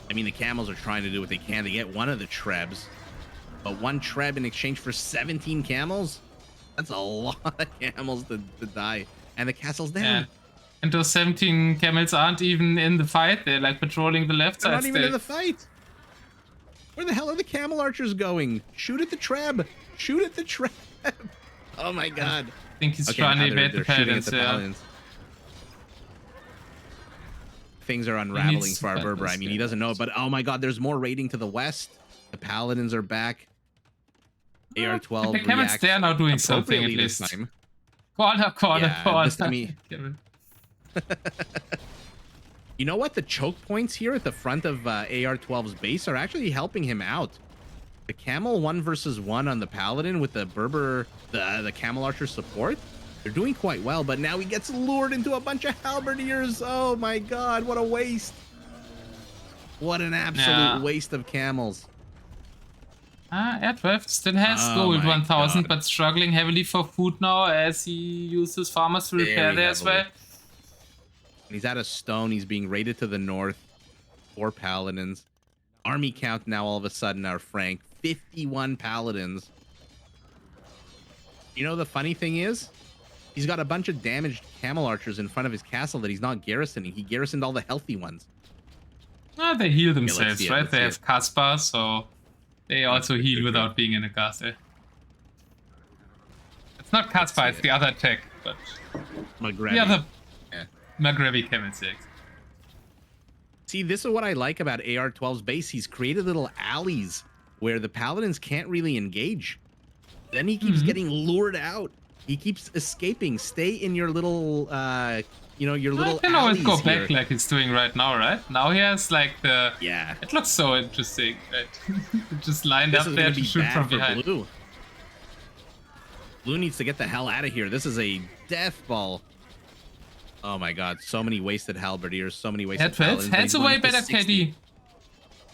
I mean, the camels are trying to do what they can to get one of the trebs, but 1 treb in exchange for 17 camels? That's a lot of camels to die. And the castle's down. Yeah. And those 17 camels aren't even in the fight. They're like patrolling the left side. They're not even in the fight. Where the hell are the camel archers going? Shoot at the treb. Shoot at the treb. Oh my God. I think he's trying to evade the paladins. Things are unraveling for our Berber. I mean, he doesn't know, but oh my God, there's more raiding to the west. The paladins are back. AR12. The camels there now doing something at least. Corner. I mean, you know what? The choke points here at the front of AR12's base are actually helping him out. The camel 1 versus 1 on the paladin with the Berber, the camel archer support. They're doing quite well, but now he gets lured into a bunch of halberdiers. Oh my God, what a waste. What an absolute waste of camels. AR12 still has gold 1000, but struggling heavily for food now as he uses farmers to repair there as well. He's out of stone. He's being raided to the north. 4 paladins. Army count now all of a sudden are frank. 51 paladins. You know the funny thing is? He's got a bunch of damaged camel archers in front of his castle that he's not garrisoning. He garrisoned all the healthy ones. They heal themselves, right? They have Kaspar, so they also heal without being in a castle. It's not Kaspar, it's the other tech, but the other Maghrebi camels. See, this is what I like about AR12's base. He's created little alleys where the paladins can't really engage. Then he keeps getting lured out. He keeps escaping. Stay in your little, your little. I can always go back like he's doing right now, right? Now he has like the. Yeah. It looks so interesting, right? Just lined up there to shoot from behind. Blue needs to get the hell out of here. This is a death ball. Oh my God! So many wasted halberdiers. So many wasted. Heads away better KD.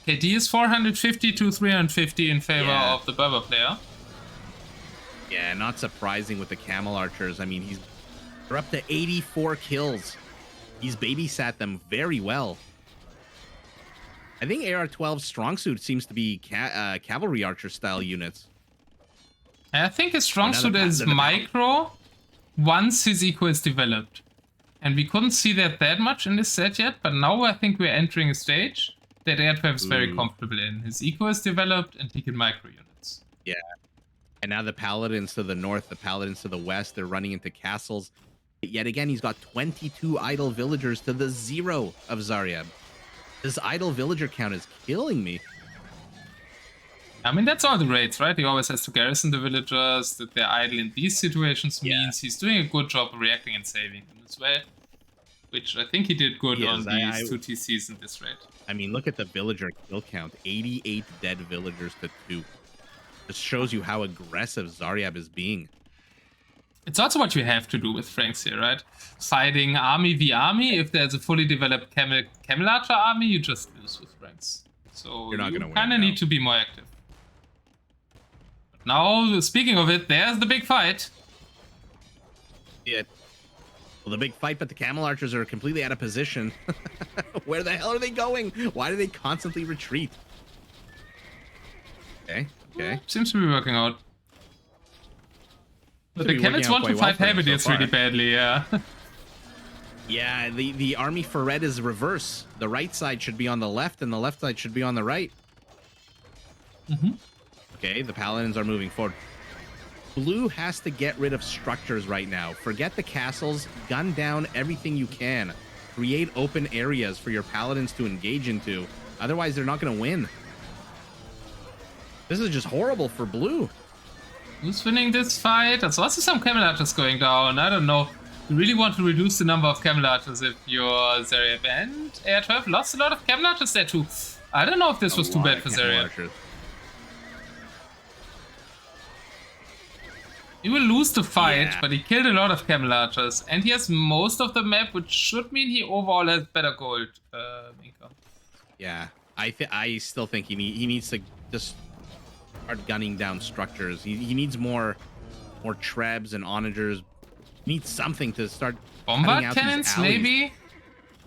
KD is 450 to 350 in favor of the Berber player. Yeah, not surprising with the camel archers. I mean, they're up to 84 kills. He's babysat them very well. I think AR12's strong suit seems to be cavalry archer style units. I think his strong suit is micro once his eco is developed. And we couldn't see that much in this set yet, but now I think we're entering a stage that AR12 is very comfortable in. His eco is developed and he can micro units. Yeah. And now the paladins to the north, the paladins to the west, they're running into castles. Yet again, he's got 22 idle villagers to the 0 of Zaryab. This idle villager count is killing me. I mean, that's all the raids, right? He always has to garrison the villagers. That they're idle in these situations means he's doing a good job of reacting and saving them as well. Which I think he did good on these 2 TCs in this raid. I mean, look at the villager kill count. 88 dead villagers to 2. This shows you how aggressive Zaryab is being. It's also what you have to do with Franks here, right? Fighting army v army. If there's a fully developed camel archer army, you just lose with Franks. So You're not gonna win, kind of need to be more active. But now, speaking of it, there's the big fight. Yeah. Well, the big fight, but the camel archers are completely out of position. Where the hell are they going? Why do they constantly retreat? Okay, okay. Seems to be working out. But the camels want to fight Halberdiers really badly, yeah. Yeah, the army for red is reverse. The right side should be on the left, and the left side should be on the right. Okay, the paladins are moving forward. Blue has to get rid of structures right now. Forget the castles. Gun down everything you can. Create open areas for your paladins to engage into. Otherwise, they're not going to win. This is just horrible for blue. Who's winning this fight? There's also some camel archers going down. I don't know. You really want to reduce the number of camel archers if you're Zaryab. And AR12 lost a lot of camel archers there too. I don't know if this was too bad for Zaryab. He will lose the fight, but he killed a lot of camel archers. And he has most of the map, which should mean he overall has better gold income. Yeah, I still think he needs to just start gunning down structures. He needs more trebs and onagers. He needs something to start. Bombard cannons, maybe?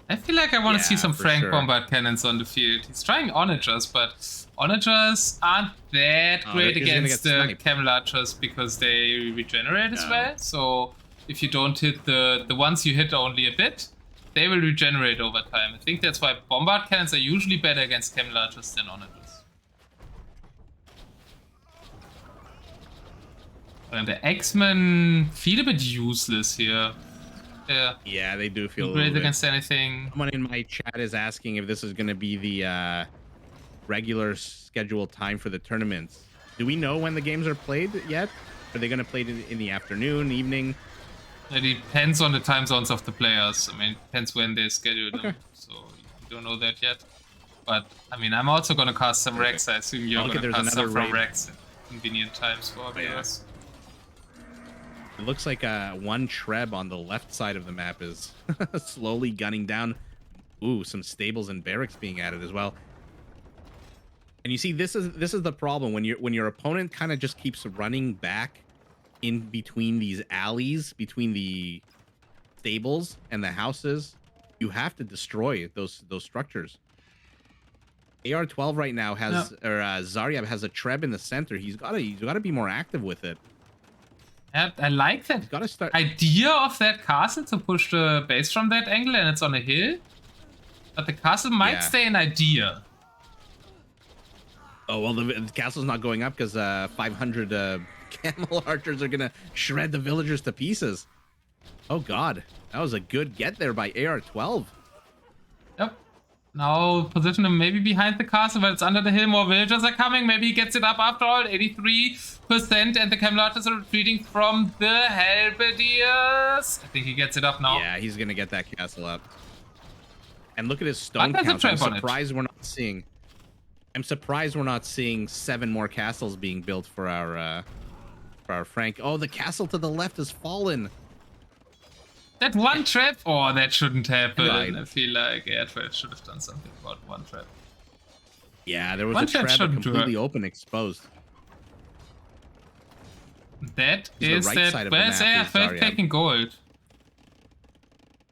I feel like I want to see some Frank bombard cannons on the field. He's trying onagers, but onagers aren't that great against the camel archers because they regenerate as well. So if you don't hit the ones you hit only a bit, they will regenerate over time. I think that's why bombard cannons are usually better against camel archers than onagers. And the X-Men feel a bit useless here. Yeah, they do feel great against anything. Someone in my chat is asking if this is going to be the regular scheduled time for the tournaments. Do we know when the games are played yet? Are they going to play it in the afternoon, evening? It depends on the time zones of the players. I mean, it depends when they schedule them. So you don't know that yet. But I mean, I'm also going to cast some Rex. I assume you're going to cast some from Rex at convenient times for viewers. It looks like one Treb on the left side of the map is slowly gunning down. Ooh, some stables and barracks being added as well. And you see, this is the problem when your opponent kind of just keeps running back in between these alleys, between the stables and the houses. You have to destroy those structures. AR12 right now has, or Zaryab has a Treb in the center. He's got to be more active with it. I like that idea of that castle to push the base from that angle, and it's on a hill. But the castle might stay an idea. Oh, well, the castle's not going up because 500 camel archers are going to shred the villagers to pieces. Oh, God. That was a good get there by AR12. Yep. Now position him maybe behind the castle, but it's under the hill. More villagers are coming. Maybe he gets it up after all. 83%, and the camel archers are retreating from the halberdiers. I think he gets it up now. Yeah, he's gonna get that castle up. And look at his stone count. I'm surprised we're not seeing. I'm surprised we're not seeing 7 more castles being built for our Frank. Oh, the castle to the left has fallen. That one trap? Oh, that shouldn't happen. Right. I feel like AR12 should have done something about one trap. Yeah, there was a trap completely open, exposed. That is that. Where's AR12 taking gold?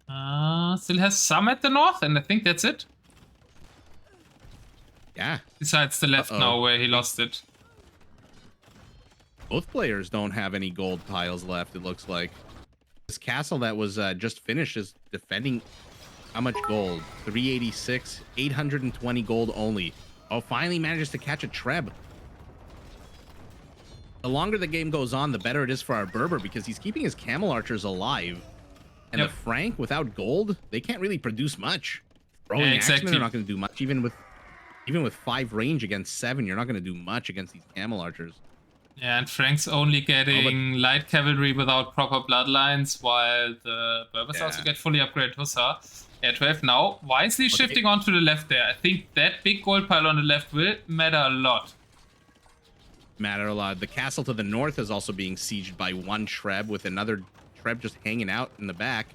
Still has some at the north, and I think that's it. Yeah. Besides the left now, where he lost it. Both players don't have any gold tiles left, it looks like. This castle that was just finished is defending how much gold? 386, 820 gold only. Oh, finally manages to catch a Treb. The longer the game goes on, the better it is for our Berber because he's keeping his camel archers alive. And the Frank, without gold, they can't really produce much. Throwing axemen are not going to do much. Even with 5 range against 7, you're not going to do much against these camel archers. Yeah, and Frank's only getting light cavalry without proper bloodlines, while the Berbers also get fully upgraded Hussar. AR12 now wisely shifting onto the left there. I think that big gold pile on the left will matter a lot. matter a lot. The castle to the north is also being sieged by one Treb, with another Treb just hanging out in the back.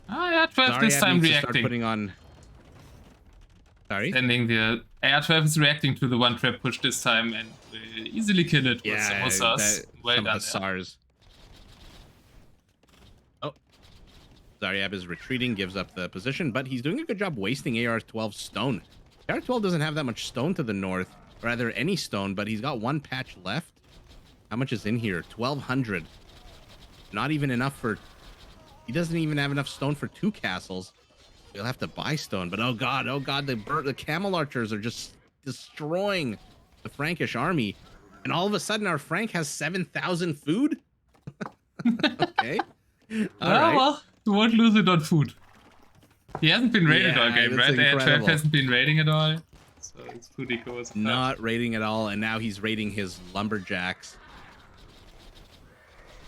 Oh yeah, 12 this Zaryab time needs to start reacting. putting on. Sorry? Sending the AR12 is reacting to the one trap push this time and will easily kill it with some hussars. Well done. Hussars. Oh. Zaryab is retreating, gives up the position, but he's doing a good job wasting AR12 stone. AR12 doesn't have that much stone to the north, or rather any stone, but he's got one patch left. How much is in here? 1,200. Not even enough for... He doesn't even have enough stone for 2 castles. He'll have to buy stone, but oh god, the camel archers are just destroying the Frankish army, and all of a sudden our Frank has 7,000 food. Okay. Well, you won't lose it on food. He hasn't been raided all game, right? AR12 hasn't been raiding at all, so it's food eco was not raiding at all, and now he's raiding his lumberjacks.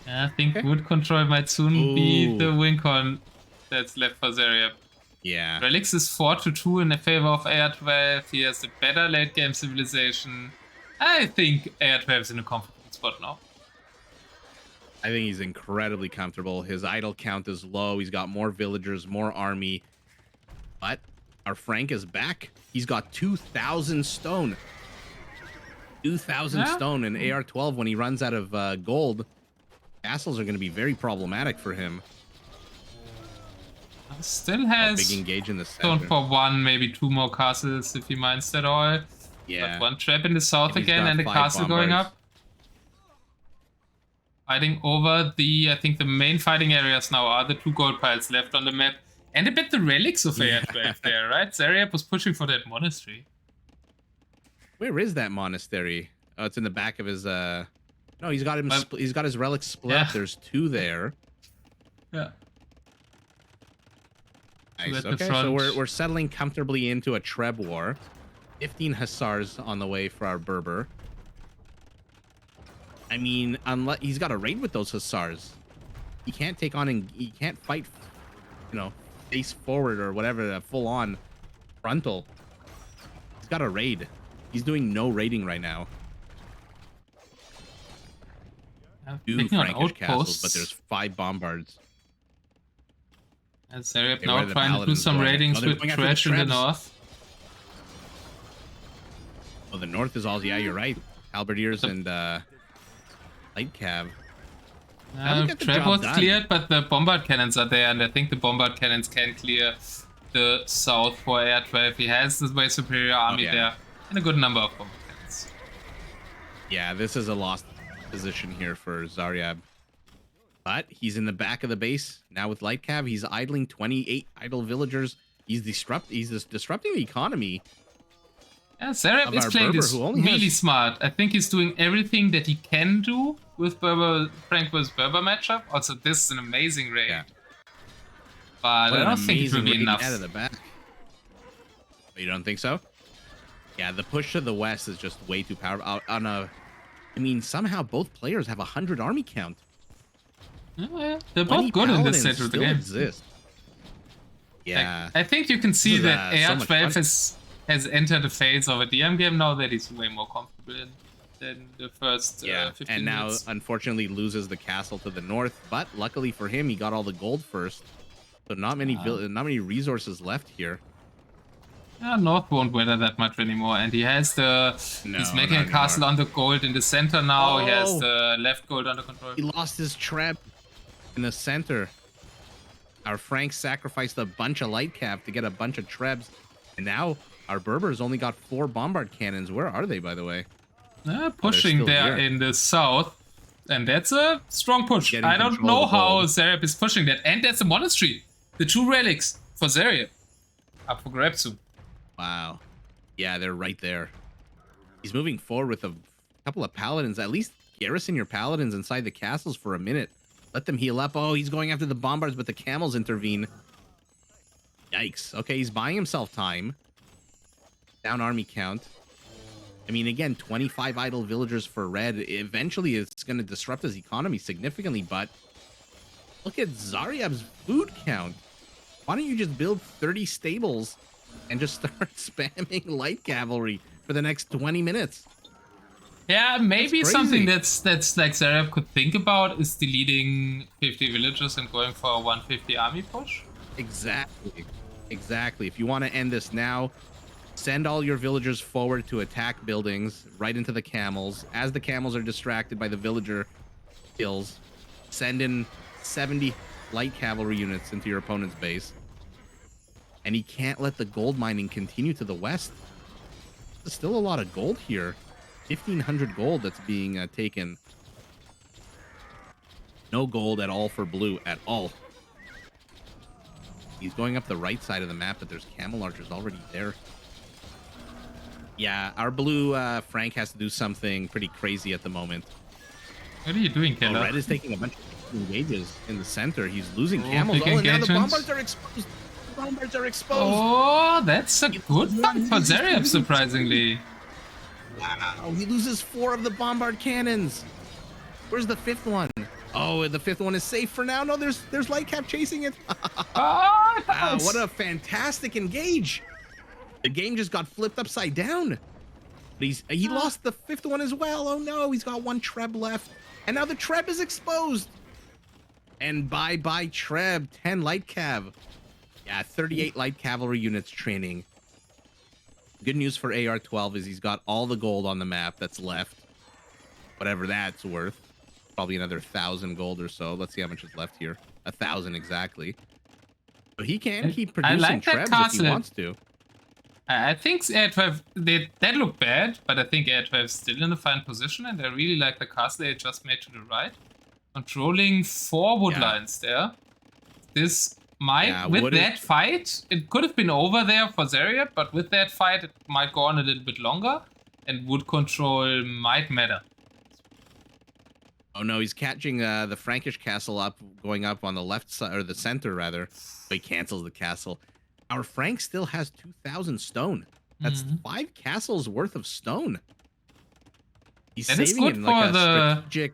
Yeah, I think wood control might soon be the win con that's left for Zaryab. Yeah. Relix is 4-2 in the favor of AR12. He has a better late game civilization. I think AR12 is in a comfortable spot now. I think he's incredibly comfortable. His idle count is low. He's got more villagers, more army. But our Frank is back. He's got 2,000 stone. 2,000 stone, and AR12, when he runs out of gold, castles are going to be very problematic for him. Still has big engage in the stone for 1, maybe 2 more castles if he minds that all. Yeah. But 1 trap in the south again and the castle going up. Fighting over the, I think the main fighting areas now are the 2 gold piles left on the map. And a bit the relics of AR12 there, right? Zaryab was pushing for that monastery. Where is that monastery? Oh, it's in the back of his, no, he's got him, he's got his relics split up. There's 2 there. Yeah. Nice. Okay, so we're settling comfortably into a Treb war. 15 hussars on the way for our Berber. I mean, unless he's got a raid with those hussars, he can't take on and he can't fight, you know, face forward or whatever, full on frontal. He's got a raid. He's doing no raiding right now. 2 Frankish castles, but there's 5 bombards. And Zaryab now trying to do some raidings with trash in the north. Oh, the north is all, yeah, you're right. Halberdiers and light cav. Trap was cleared, but the bombard cannons are there, and I think the bombard cannons can clear the south for AR12. He has this way superior army there, and a good number of bombard cannons. Yeah, this is a lost position here for Zaryab. But he's in the back of the base now with light cav. He's idling 28 idle villagers. He's disrupting the economy. Yeah, Zaryab is playing this really smart. I think he's doing everything that he can do with Frank vs. Berber matchup. Also, this is an amazing raid. Yeah. But I don't think it will be enough. Out of the back. You don't think so? Yeah, the push to the west is just way too powerful. I mean, somehow both players have 100 army count. Yeah, they're both good in this set of the game. Exist. Yeah. Like, I think you can see that AR12 has entered a phase of a DM game now that he's way more comfortable in than the first 15 and now, minutes. Unfortunately, loses the castle to the north. But luckily for him, he got all the gold first. So not many resources left here. Yeah, north won't weather that much anymore, and he has he's making a castle under gold in the center now. He has the left gold under control. He lost his trap in the center. Our Frank sacrificed a bunch of light cav to get a bunch of trebs, and now our Berbers only got 4 bombard cannons. Where are they, by the way? Pushing there in the south, and that's a strong push. I don't know how Zaryab is pushing that, and there's a monastery. The 2 relics for Zaryab up for grabs soon. Wow. Yeah, they're right there. He's moving forward with a couple of paladins. At least garrison your paladins inside the castles for a minute. Let them heal up. Oh, he's going after the bombards, but the camels intervene. Yikes. Okay, he's buying himself time. Down army count. I mean, again, 25 idle villagers for red. Eventually, it's going to disrupt his economy significantly, but look at Zaryab's food count. Why don't you just build 30 stables and just start spamming light cavalry for the next 20 minutes? Yeah, maybe That's something crazy. that's like Zaryab could think about is deleting 50 villagers and going for a 150 army push. Exactly. Exactly. If you want to end this now, send all your villagers forward to attack buildings right into the camels. As the camels are distracted by the villager kills, send in 70 light cavalry units into your opponent's base. And he can't let the gold mining continue to the west. There's still a lot of gold here. 1,500 gold that's being taken. No gold at all for blue at all. He's going up the right side of the map, but there's camel archers already there. Yeah, our blue Frank has to do something pretty crazy at the moment. What are you doing, Oh, Kelar? Red is taking a bunch of engages in the center. He's losing Oh, camels. big Oh, and now the engagement. bombards are exposed. The bombards are exposed. Oh, that's a good fight for Zaryab, surprisingly. Wow, he loses 4 of the bombard cannons. Where's the 5th one? Oh, the 5th one is safe for now. No, there's Lightcap chasing it. Oh, Wow, what a fantastic engage. The game just got flipped upside down. But he lost the 5th one as well. Oh no, he's got 1 Treb left. And now the Treb is exposed. And bye-bye Treb, 10 light cav. Yeah, 38 light cavalry units training. Good news for AR12 is he's got all the gold on the map that's left. Whatever that's worth. Probably another 1,000 gold or so. Let's see how much is left here. 1,000 exactly. But he can keep producing like that Trebs castle. if he wants to. I think AR12, that looked bad, but I think AR12 is still in a fine position, and I really like the castle they just made to the right. Controlling 4 wood lines there. This might, with that fight, it could have been over there for Zaryab, but with that fight, it might go on a little bit longer, and wood control might matter. Oh no, he's catching the Frankish castle up, going up on the left side, or the center rather. He cancels the castle. Our Frank still has 2,000 stone. That's 5 castles worth of stone. He's saving it in like a strategic.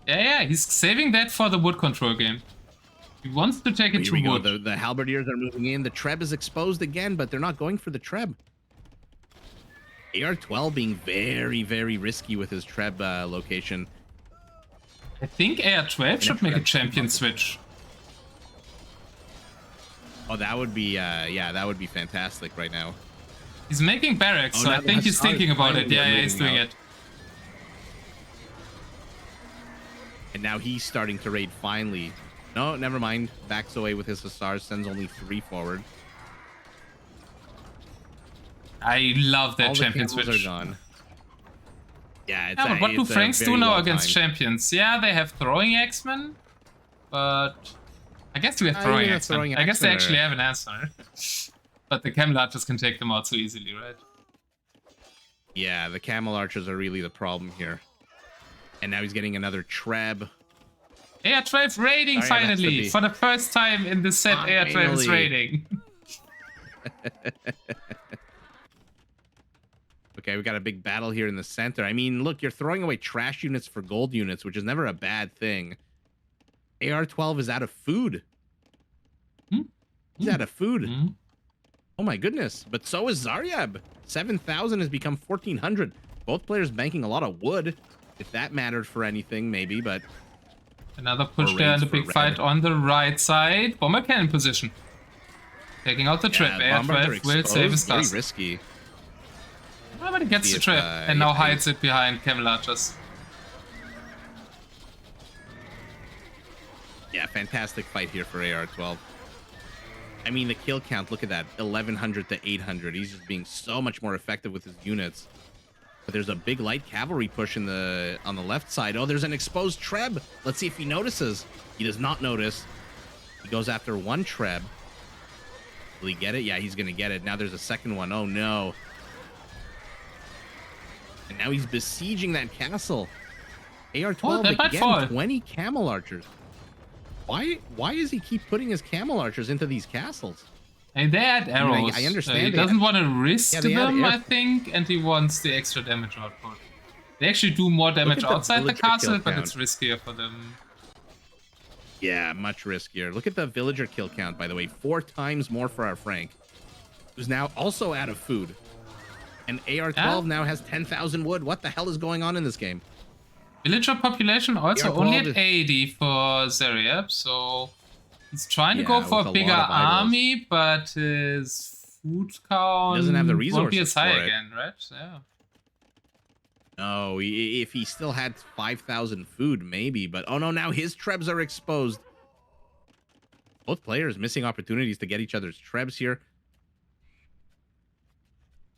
Yeah, he's saving that for the wood control game. He wants to take it to wood. The halberdiers are moving in. The Treb is exposed again, but they're not going for the Treb. AR12 being very, very risky with his Treb location. I think AR12 should make a champion switch. Oh, that would be, yeah, that would be fantastic right now. He's making barracks, so I think he's thinking about it. Yeah, he's doing it. And now he's starting to raid finally. No, never mind. Backs away with his Hussars, sends only 3 forward. I love that all champion switch. All switch. are gone. Yeah, it's but what do Franks do now against champions? Yeah, they have throwing X-Men, but I guess we have throwing X-Men. I guess they actually have an answer. But the camel archers can take them out so easily, right? Yeah, the camel archers are really the problem here. And now he's getting another Treb. AR12 raiding finally! For the first time in this set, AR12 is raiding. Okay, we got a big battle here in the center. I mean, look, you're throwing away trash units for gold units, which is never a bad thing. AR12 is out of food. He's out of food. Oh my goodness. But so is Zaryab. 7,000 has become 1,400. Both players banking a lot of wood. If that mattered for anything, maybe, but... Another push there and a big fight on the right side. Bomber cannon position. Taking out the trip. AR12 will save his class. Very risky. Nobody gets the trip and now hides it behind camel archers. Yeah, fantastic fight here for AR12. I mean, the kill count, look at that. 1,100 to 800. He's just being so much more effective with his units. But there's a big light cavalry push on the left side. Oh, there's an exposed Treb. Let's see if he notices. He does not notice. He goes after 1 Treb. Will he get it? Yeah, he's going to get it. Now there's a second one. Oh, no. And now he's besieging that castle. AR12 again, 20 camel archers. Why does he keep putting his camel archers into these castles? And they add arrows. I understand. He doesn't want to risk them, I think, and he wants the extra damage output. They actually do more damage outside the castle, but it's riskier for them. Yeah, much riskier. Look at the villager kill count, by the way. 4 times more for our Frank, who's now also out of food. And AR12 now has 10,000 wood. What the hell is going on in this game? Villager population also AR12 only at is- 80 for Zaryab, so he's trying to go for with a a bigger lot of idols. army, but his food count Doesn't have the won't be resources as high for it. again, right? Yeah. No, if he still had 5,000 food, maybe. But oh no, now his trebs are exposed. Both players missing opportunities to get each other's trebs here.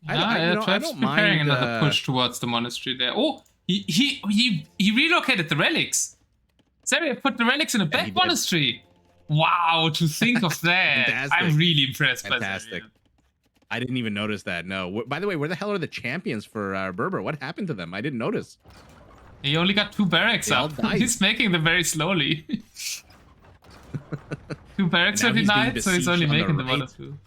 I don't preparing mind another push towards the monastery there. Oh, he relocated the relics. Zaryab put the relics in a back monastery. Wow, to think of that. I'm really impressed by Zaryab. I didn't even notice that. No. By the way, where the hell are the champions for Berber? What happened to them? I didn't notice. He only got 2 barracks up. He's making them very slowly. 2 barracks are denied, so he's only making them out of 2.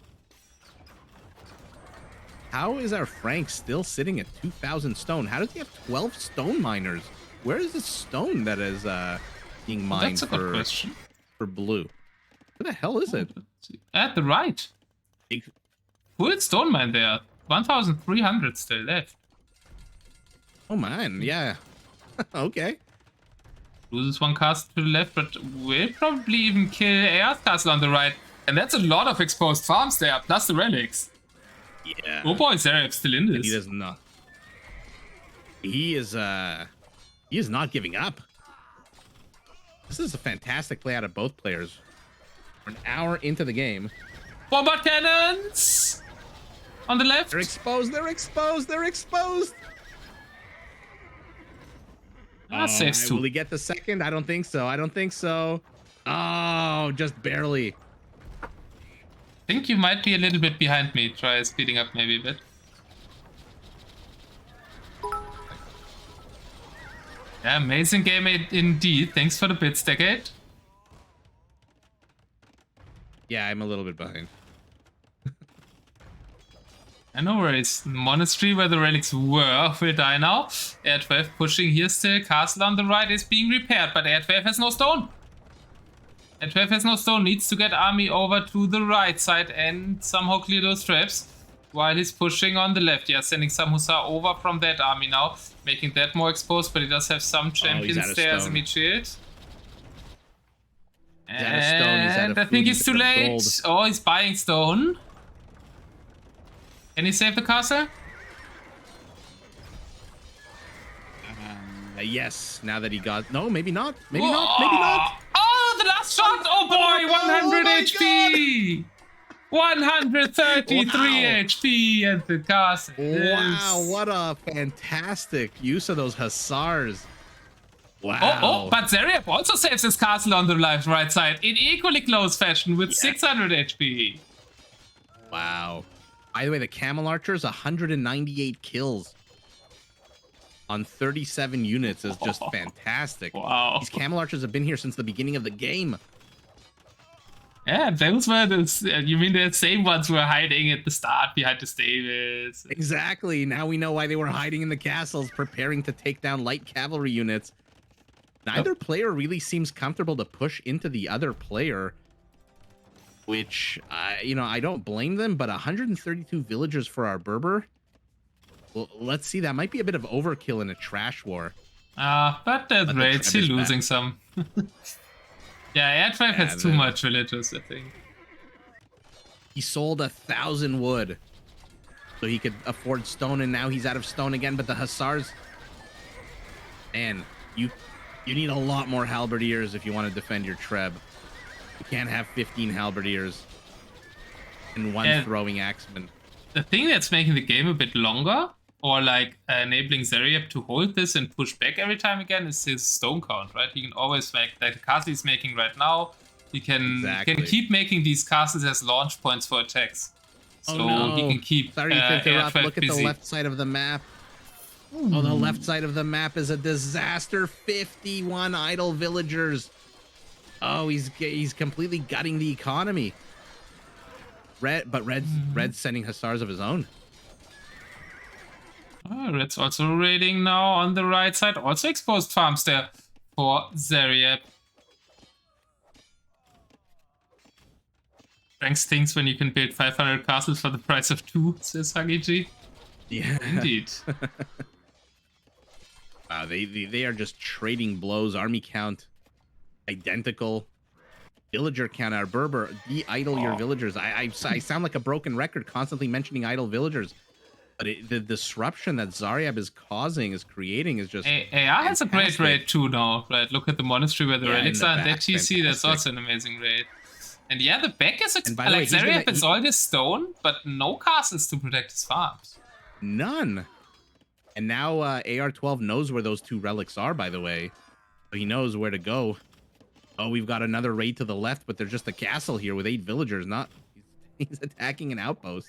How is our Frank still sitting at 2,000 stone? How does he have 12 stone miners? Where is the stone that is being mined That's a good question. For blue? Where the hell is it? At the right. Full stone mine there. 1,300 still left. Oh man, yeah. Okay. Loses 1 castle to the left, but will probably even kill AR's castle on the right. And that's a lot of exposed farms there, plus the relics. Yeah. Oh boy, Zaryab's still in this. He does not. He is not giving up. This is a fantastic play out of both players. We're an hour into the game. Bombard cannons! On the left. They're exposed, they're exposed, they're exposed! Saves 2. Will he get the second? I don't think so. I don't think so. Oh, just barely. I think you might be a little bit behind me. Try speeding up maybe a bit. Yeah, amazing game indeed. Thanks for the bits, Decade. Yeah, I'm a little bit behind. No worries. Monastery where the relics were will die now. AR12 pushing here still. Castle on the right is being repaired, but AR12 has no stone. AR12 has no stone. Needs to get army over to the right side and somehow clear those traps. While he's pushing on the left. Yeah, sending some Hussar over from that army now. Making that more exposed, but he does have some champions there as a mid shield. And I think he's too late. Oh, he's buying stone. Can he save the castle? Yes, now that he got... No, maybe not. Maybe not. Maybe not. Oh, the last shot. Oh, boy. 100 HP. 133 HP at the castle. Wow, what a fantastic use of those Hussars. Wow. Oh, but Zaryab also saves his castle on the right side in equally close fashion with 600 HP. Wow. By the way, the Camel Archers, 198 kills on 37 units is just fantastic. Wow. These Camel Archers have been here since the beginning of the game. Yeah, those were the... You mean the same ones who were hiding at the start behind the stables? Exactly. Now we know why they were hiding in the castles, preparing to take down light cavalry units. Neither player really seems comfortable to push into the other player. Which, I don't blame them, but 132 villagers for our Berber. Well, let's see. That might be a bit of overkill in a trash war. But that raid's still losing some. Yeah, AR12 has too much villagers, I think. He sold 1,000 wood. So he could afford stone, and now he's out of stone again. But the Hussars... Man, you need a lot more halberdiers if you want to defend your Treb. You can't have 15 halberdiers and one throwing axeman. The thing that's making the game a bit longer, or like enabling Zaryab to hold this and push back every time again, is his stone count, right? He can always make, like the castle he's making right now, he can keep making these castles as launch points for attacks. So he can keep Sorry to interrupt. Look at busy. the left side of the map. Oh, the left side of the map is a disaster. 51 idle villagers. Oh, he's completely gutting the economy. Red's sending Hussars of his own. Red's also raiding now on the right side. Also exposed farms there for Zaryab. Franks thinks when you can build 500 castles for the price of 2, says Huggie G. Yeah. Indeed. They are just trading blows. Army count identical. Villager count. Our Berber, de-idle your villagers. I sound like a broken record, constantly mentioning idle villagers. But the disruption that Zaryab is creating is just AR has a great raid too now, right? Look at the monastery where the relics are, and that TC, that's also an amazing raid. And yeah, the back is like Zaryab has all this stone, but no castles to protect his farms. None. And now AR12 knows where those 2 relics are, by the way. So he knows where to go. Oh, we've got another raid to the left, but there's just a castle here with 8 villagers. He's attacking an outpost.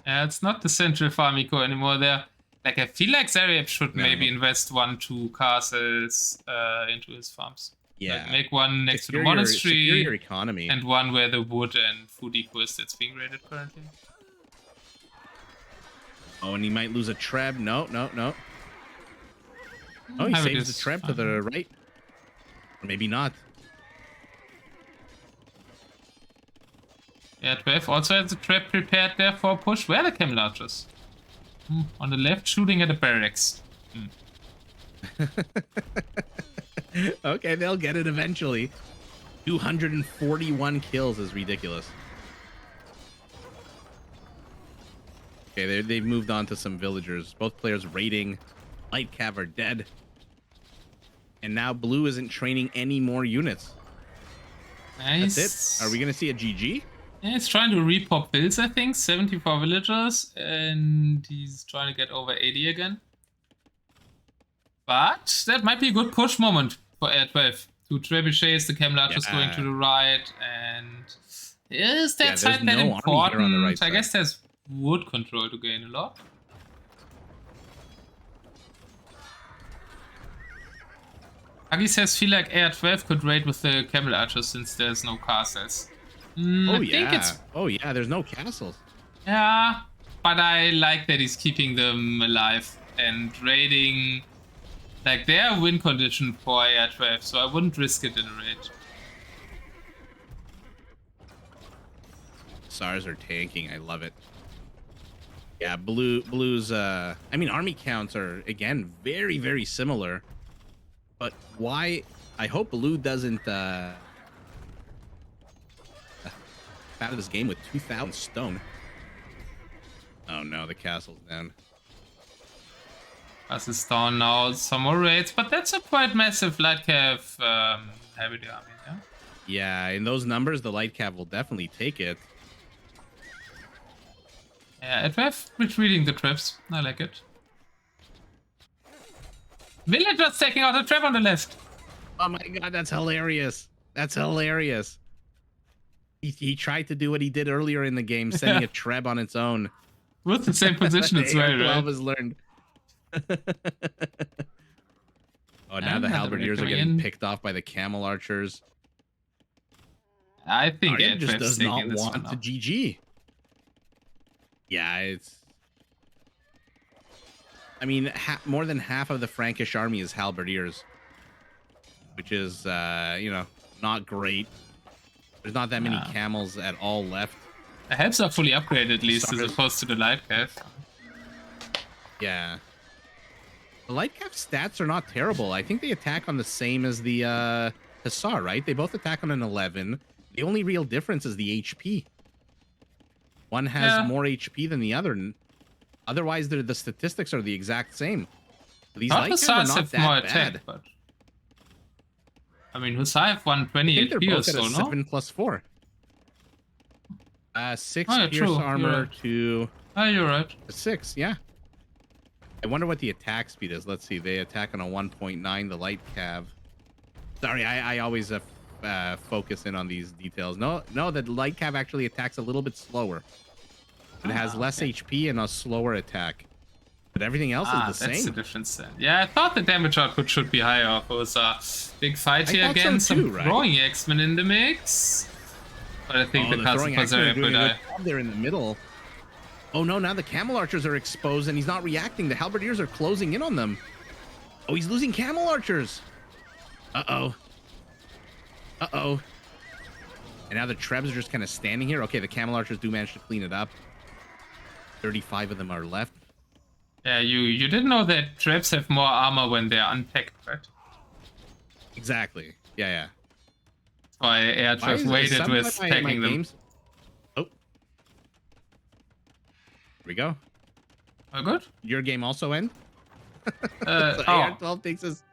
Yeah, it's not the central farm eco anymore there. Like, I feel like Zaryab should maybe invest 1-2 castles into his farms. Yeah. Like, make one next to the monastery economy, and one where the wood and food eco is that's being raided currently. Oh, and he might lose a treb. No. Oh, he saves the treb to the right. Or maybe not. Yeah, 12 also has the trap prepared there for a push. Where are the camel archers? On the left, shooting at the barracks. Okay, they'll get it eventually. 241 kills is ridiculous. Okay, they've moved on to some villagers. Both players raiding. Light Cav are dead. And now blue isn't training any more units. Nice. That's it. Are we going to see a GG? Yeah, he's trying to repop builds, I think. 74 villagers. And he's trying to get over 80 again. But that might be a good push moment for AR12. To trebuchets, the camel archers going to the right. And is that side that important? Right I guess there's wood control to gain a lot. Huggie says, feel like AR12 could raid with the camel archers since there's no castles. Oh yeah, there's no castles. Yeah, but I like that he's keeping them alive and raiding. Like, they're win condition for AR12, so I wouldn't risk it in a raid. SARs are tanking, I love it. Yeah, blue's I mean, army counts are again very, very similar. But why? I hope blue doesn't out of this game with 2,000 stone. Oh no, the castle's down. Castle's down now. Some more raids, but that's a quite massive light cav heavy army, yeah? Yeah, in those numbers, the light cav will definitely take it. Yeah, AR12 retreating the traps. I like it. Villagers taking out a trap on the left. Oh my god, that's hilarious. That's hilarious. He tried to do what he did earlier in the game, sending a treb on its own. With the same position as well, right? Has learned. Oh, now the halberdiers are getting picked off by the camel archers. I think it just does not want to GG. Yeah, it's... I mean, more than half of the Frankish army is halberdiers, which is, you know, not great. There's not that many camels at all left. The helps are fully upgraded, at least, as opposed to the light cav. Yeah. The light cav stats are not terrible. I think they attack on the same as the Hussar, right? They both attack on an 11. The only real difference is the HP. One has more HP than the other. Otherwise, the statistics are the exact same. These light cav are not that bad. But... I mean, Hussar have 120 HP or so, no? 7 plus 4. 6 pierce armor to... Oh, you're right. 6, yeah. I wonder what the attack speed is. Let's see. They attack on a 1.9, the light cav. Sorry, I always focus in on these details. No, the light cav actually attacks a little bit slower. It has less HP and a slower attack. But everything else is the same. That's the difference then. Yeah, I thought the damage output should be higher. It was a big fight here again. So some throwing X-Men in the mix. But I think the castle was very good. They're in the middle. Oh no, now the camel archers are exposed and he's not reacting. The halberdiers are closing in on them. Oh, he's losing camel archers. Uh-oh. Uh-oh. And now the trebs are just kind of standing here. Okay, the camel archers do manage to clean it up. 35 of them are left. Yeah, you didn't know that traps have more armor when they're unpacked, right? Exactly. Yeah. Why AR12 waited sometimes with my packing them. games? Oh, here we go. Oh, good. Your game also end? So oh, AR12 takes us.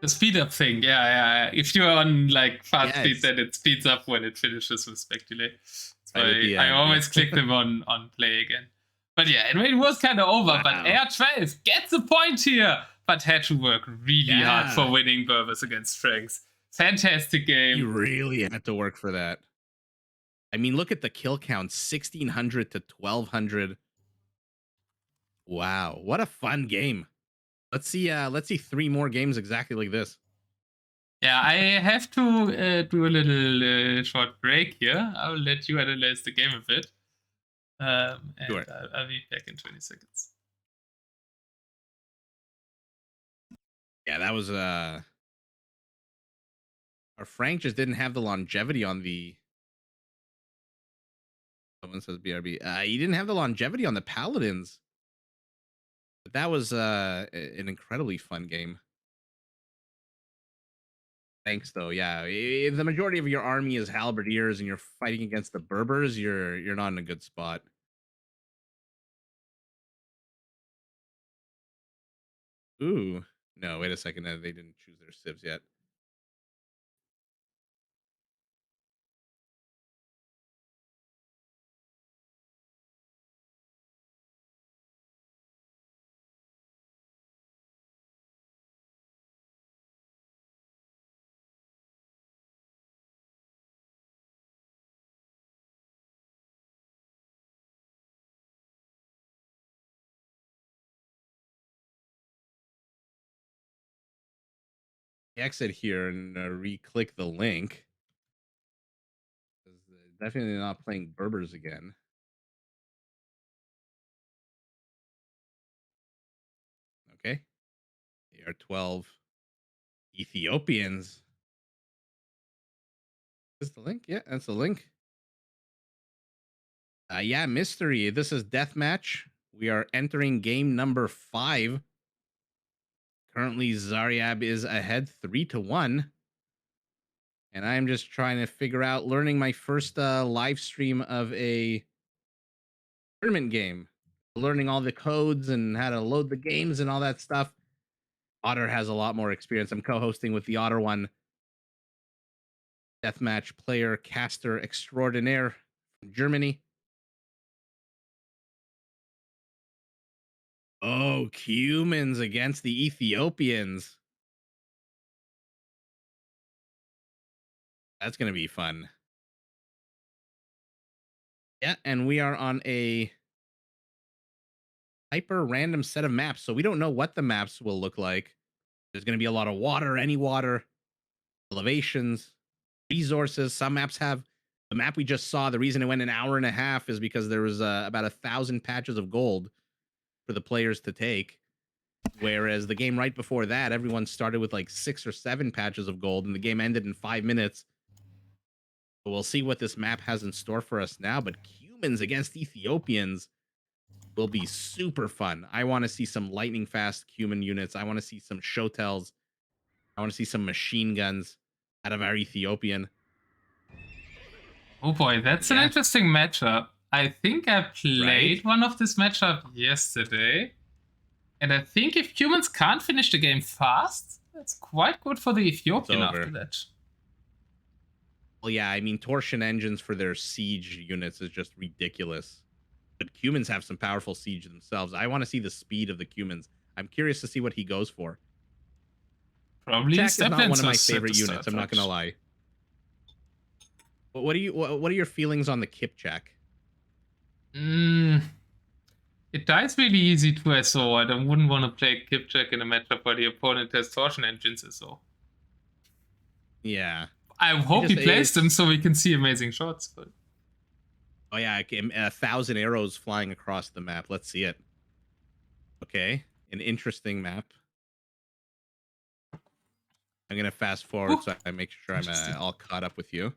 the speed up thing. Yeah. If you're on like fast speed, Yes. then it speeds up when it finishes with spec delay. That's Right at why the I end, always yeah. click them on play again. But yeah, it was kind of over. But Wow. AR12 gets the point here, but had to work really hard Yeah. for winning Berbers against Franks. Fantastic game. You really had to work for that. I mean, look at the kill count, 1,600 to 1,200. Wow, what a fun game. Let's see 3 more games exactly like this. Yeah, I have to do a little short break here. I'll let you analyze the game a bit. And Sure. I'll be back in 20 seconds. Yeah, that was our Frank just didn't have the longevity on the. Someone says BRB. He didn't have the longevity on the Paladins. But that was an incredibly fun game. Thanks, though. Yeah, if the majority of your army is halberdiers and you're fighting against the Berbers, you're not in a good spot. Ooh, no, wait a second. They didn't choose their civs yet. Exit here and re-click the link. Definitely not playing Berbers again. Okay. AR12 Ethiopians. Is this the link? Yeah, that's the link. Yeah, mystery. This is deathmatch. We are entering game number 5. Currently, Zaryab is ahead 3-1. And I'm just trying to figure out learning my first live stream of a tournament game. Learning all the codes and how to load the games and all that stuff. Otter has a lot more experience. I'm co-hosting with the Otter One, deathmatch player, caster extraordinaire from Germany. Oh, Cumans against the Ethiopians. That's going to be fun. Yeah, and we are on a hyper random set of maps, so we don't know what the maps will look like. There's going to be a lot of water, any water, elevations, resources. Some maps have the map we just saw. The reason it went an hour and a half is because there was about 1,000 patches of gold for the players to take. Whereas the game right before that, everyone started with like 6 or 7 patches of gold, and the game ended in 5 minutes. So we'll see what this map has in store for us now. But Cumans against Ethiopians will be super fun. I want to see some lightning fast Cuman units. I want to see some showtells. I want to see some machine guns out of our Ethiopian. Oh boy, that's an interesting matchup. I think I played one of this matchup yesterday. And I think if humans can't finish the game fast, that's quite good for the Ethiopian after that. Well, yeah, I mean, torsion engines for their siege units is just ridiculous. But humans have some powerful siege themselves. I want to see the speed of the humans. I'm curious to see what he goes for. Probably Jack is not one of my favorite units. I'm not gonna lie. But what are your feelings on the Kipchak? It dies really easy to SO. I wouldn't want to play Kipchak in a matchup where the opponent has torsion engines SO. Yeah. I hope he plays them so we can see amazing shots. But oh yeah, 1,000 arrows flying across the map. Let's see it. Okay, an interesting map. I'm gonna fast forward so I make sure I'm all caught up with you.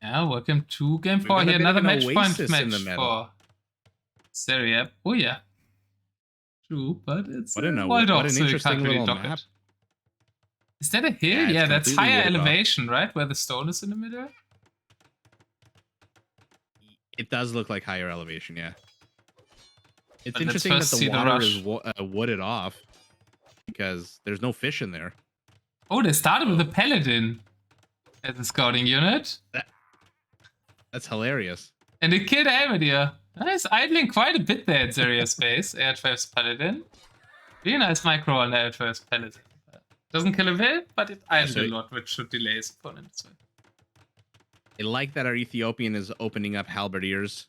Yeah, welcome to game 4 here. Another match point match for Zaryab. Oh yeah. True, but it's What an walled off, what an so you interesting can't really little dock map. it. Is that a hill? Yeah, Yeah, it's that's completely higher wooded off. elevation, right? Where the stone is in the middle? It does look like higher elevation, yeah. It's But let's interesting that first the see the water is rush. wooded off because there's no fish in there. Oh, they started with a paladin as a scouting unit. That's hilarious. And it killed Almedia. Nice, idling quite a bit there at Zaryab's space. AR12's paladin. Really nice micro on AR12's paladin. Doesn't kill a bit, but it idled a lot, which should delay his opponent as well. I like that our Ethiopian is opening up halberdiers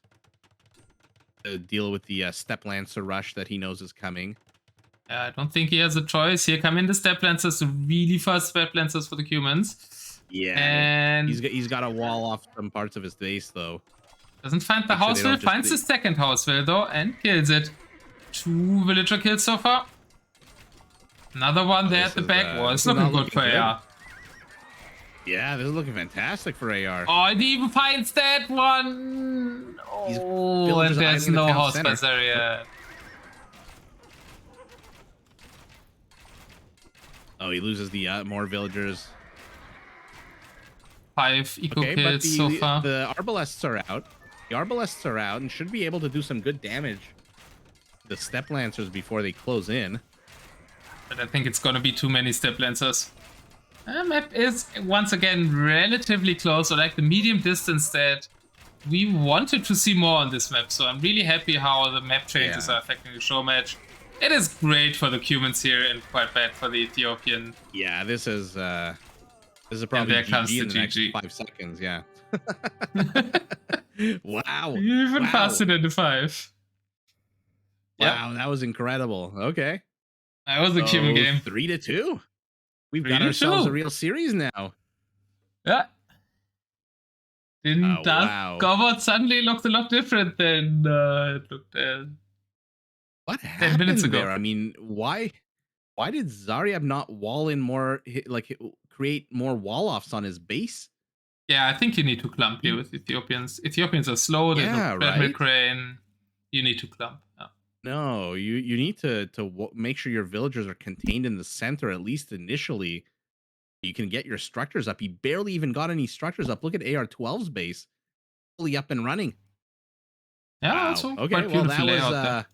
to deal with the step lancer rush that he knows is coming. I don't think he has a choice. Here come in the step lancers, really fast step lancers for the humans. Yeah, and he's got to wall off some parts of his base though. Doesn't find the house will, finds the second house will though, and kills it. 2 villager kills so far. Another one there at the back. Well, it's looking good for AR. Yeah, this is looking fantastic for AR. Oh, and he even finds that one. Oh, and there's no house by Zaryab. Oh, he loses the more villagers. 5 eco kills so far. The arbalests are out. The arbalests are out and should be able to do some good damage to the step lancers before they close in. But I think it's gonna be too many step lancers. The map is once again relatively close, or like the medium distance that we wanted to see more on this map. So I'm really happy how the map changes are affecting the show match. It is great for the humans here and quite bad for the Ethiopian. Yeah, this is probably GG in the next 5 seconds. Yeah. Wow. Even faster than the 5. Wow, that was incredible. Okay. That was a human game. 3-2. We've got ourselves a real series now. Yeah. Didn't that Gobot suddenly looked a lot different than it looked what happened 10 minutes ago? There? I mean, why did Zaryab not wall in more, like create more wall offs on his base? Yeah, I think you need to clump here with Ethiopians. Ethiopians are slow. There's no treadmill crane. You need to clump. Yeah. No, you need to make sure your villagers are contained in the center, at least initially. You can get your structures up. He barely even got any structures up. Look at AR12's base. Fully up and running. Yeah, also quite beautiful layout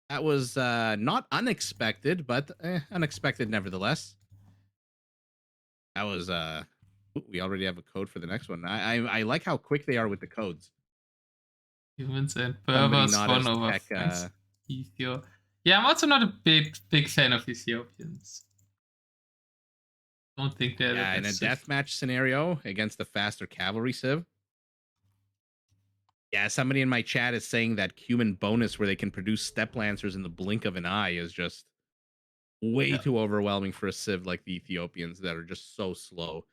that was not unexpected, but unexpected nevertheless. That was we already have a code for the next one. I like how quick they are with the codes. Humans and Berbers won over Ethiopia. Yeah, I'm also not a big fan of Ethiopians. Don't think they're in a deathmatch scenario against the faster cavalry civ. Yeah, somebody in my chat is saying that human bonus where they can produce step lancers in the blink of an eye is just way too overwhelming for a civ like the Ethiopians that are just so slow.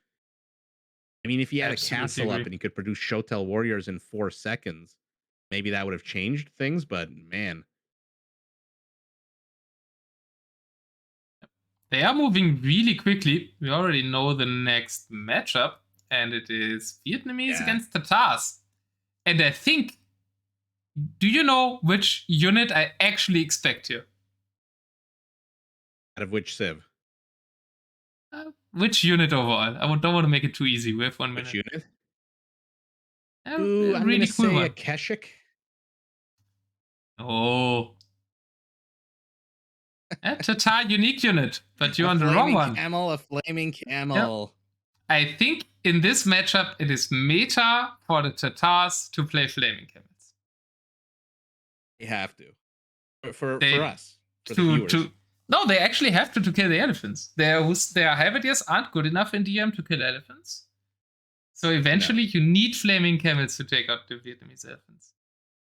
I mean, if he had a castle up and he could produce Shotel warriors in 4 seconds, maybe that would have changed things, but man. They are moving really quickly. We already know the next matchup, and it is Vietnamese against Tatars. And I think, do you know which unit I actually expect here? Out of which civ? Which unit overall? I don't want to make it too easy. We have 1 minute. Which unit? Ooh, I'm really cool say a Keshik. Oh. A Tatar unique unit, but you're on the wrong one. A flaming camel. Yep. I think in this matchup, it is meta for the Tatars to play flaming camels. They have to. For us. For the viewers. No, they actually have to kill the elephants. Their halberdiers aren't good enough in DM to kill elephants. So eventually you need flaming camels to take out the Vietnamese elephants.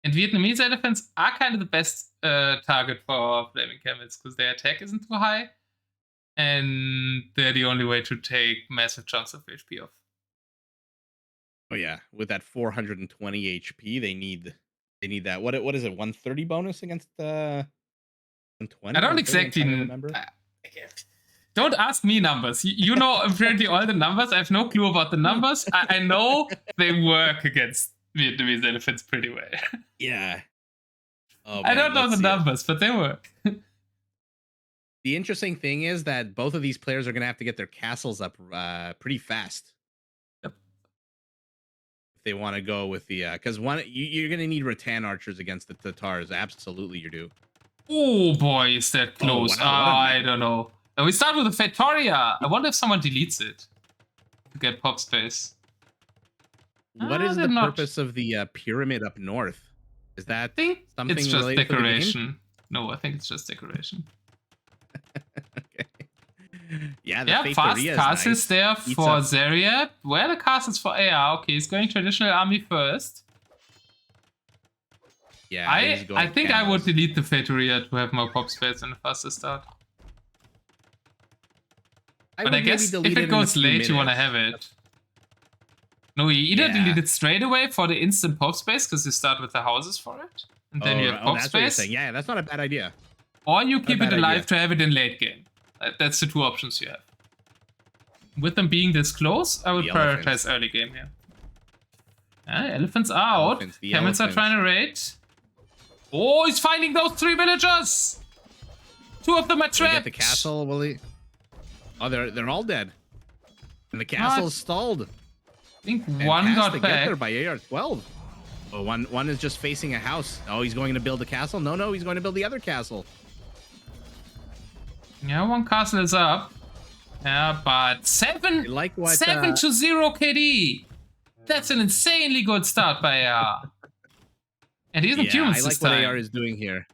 And Vietnamese elephants are kind of the best target for flaming camels because their attack isn't too high. And they're the only way to take massive chunks of HP off. Oh yeah, with that 420 HP, they need that. What is it? 130 bonus against 120? I don't exactly remember. Don't ask me numbers. You know apparently all the numbers. I have no clue about the numbers. I know they work against Vietnamese elephants pretty well. Yeah. Oh, I man, don't know let's the see it. numbers, but they work. The interesting thing is that both of these players are going to have to get their castles up pretty fast. Yep. If they want to go with the because you're going to need rattan archers against the Tatars. Absolutely, you do. Oh boy, is that close. Oh, wow, what a I don't know. And we start with the Fatoria. I wonder if someone deletes it to get pop space. What is they're the not. purpose of the pyramid up north? Is I that think something it's just related decoration. to the game? No, I think it's just decoration. Okay. Yeah, the Yeah, Fatoria fast is castles nice. there Eats for up- Zaryab. Where are the castles for AR? Okay, he's going traditional army first. Yeah, he's going I think I would camels. delete the Fatoria to have more pop space and a faster start. But I would guess maybe if delete it in a goes few late, you want to minutes. have it. No, you either Yeah. delete it straight away for the instant pop space because you start with the houses for it, and then you have pop that's what you're space. saying. Yeah, that's not a bad idea. Or you keep it bad alive idea. to have it in late game. That's the two options you have. With them being this close, I would The prioritize elephants. early game here. Elephants are out. The Camels are elephants. trying to raid. Oh, he's finding those 3 villagers! 2 of them are Will he get trapped. the castle? Will he? Oh, they're all dead. And the castle is stalled. I think one got Get back. there by AR12. Oh, one is just facing a house. Oh, he's going to build a castle? No, he's going to build the other castle. Yeah, one castle is up. Yeah, but 7 Like what, 7 to 0 KD. That's an insanely good start by AR. And he isn't Yeah, humans I like this what time. AR is doing here.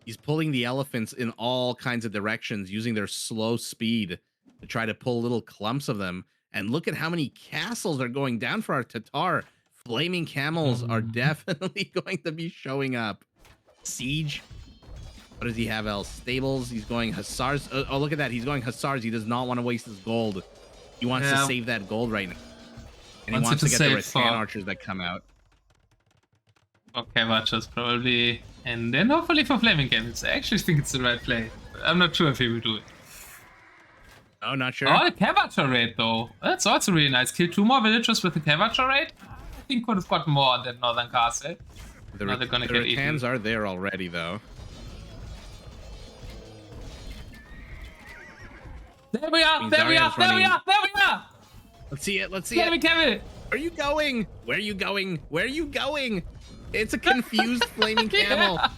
He's pulling the elephants in all kinds of directions, using their slow speed to try to pull little clumps of them. And look at how many castles are going down for our Tatar. Flaming camels are definitely going to be showing up. Siege. What does he have else? Stables. He's going hussars. Oh, look at that. He's going hussars. He does not want to waste his gold. He wants to save that gold right now. And he wants to get the rattan archers that come out. Okay, Watchers probably. And then hopefully for flaming camels. I actually think it's the right play. I'm not sure if he will do it. Oh, not sure. Oh, the Cavator raid though. That's also really nice. Kill 2 more villagers with the Cavator raid. I think could have gotten more on that northern castle. Now they're gonna get eaten. rattans are there already, though. There we are! There we are! There we are! There we are! Let's see it. Let's see Flaming it. camel! Where are you going? Where are you going? Where are you going? It's a confused flaming camel. Yeah.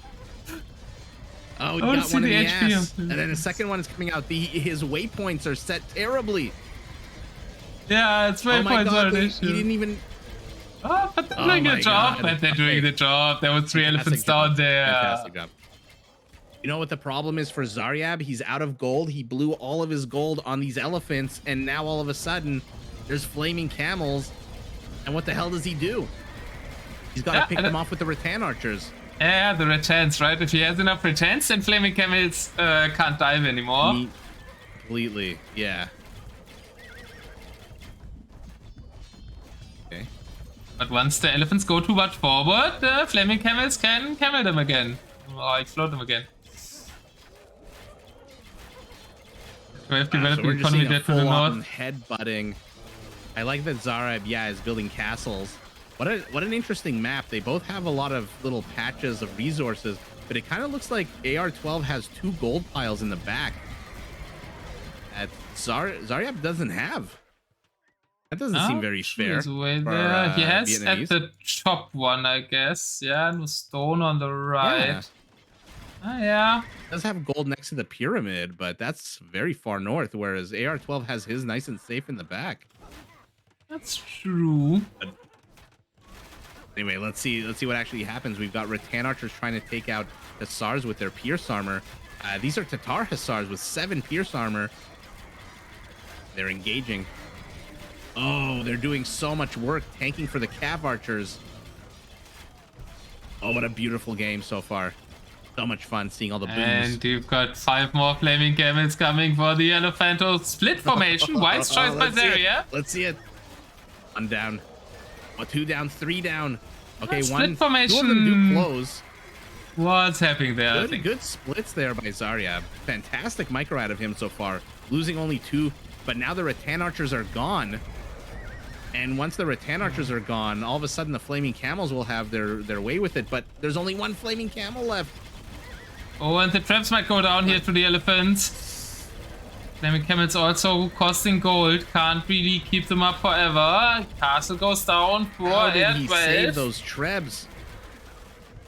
Oh, he I wanna got see one in the the HP ass. of And this. then the second one is coming out. His waypoints are set terribly. Yeah, it's Oh my waypoints are god, an he issue. didn't even... Oh, but they're Oh doing my the job. God. But they're doing the job. There were 3 elephants down there. Fantastic job. You know what the problem is for Zaryab? He's out of gold. He blew all of his gold on these elephants, and now all of a sudden, there's flaming camels. And what the hell does he do? He's got to pick them off with the rattan archers. Yeah, the rattans, right? If he has enough rattans, then flaming camels can't dive anymore. Completely, yeah. Okay. But once the elephants go too much forward, the flaming camels can camel them again. Or explode them again. We have developed So the economy there to the north. Headbutting. I like that Zaryab, is building castles. What an interesting map. They both have a lot of little patches of resources, but it kind of looks like AR12 has 2 gold piles in the back that Zaryab doesn't have. That doesn't seem very fair. There. He has Vietnamese. at the top one, I guess. Yeah, and with stone on the right. Yeah. Yeah. It does have gold next to the pyramid, but that's very far north, whereas AR12 has his nice and safe in the back. That's true. Anyway, let's see what actually happens. We've got rattan archers trying to take out hussars with their pierce armor. These are Tatar hussars with 7 pierce armor. They're engaging. Oh, they're doing so much work tanking for the cav archers. Oh, what a beautiful game so far. So much fun seeing all the booms. And you've got 5 more flaming camels coming for the Elephanto split formation. Wise choice by Zaryab. Let's see it. 1 down. 2 down, 3 down. Okay, split 2 formation. of them do close. What's happening there? I think. Good splits there by Zaryab. Fantastic micro out of him so far. Losing only 2, but now the rattan archers are gone. And once the rattan archers are gone, all of a sudden the flaming camels will have their way with it. But there's only one flaming camel left. Oh, and the traps might go down here to the elephants. Flaming camels also costing gold. Can't really keep them up forever. Castle goes down for How did he AR12. save those trebs?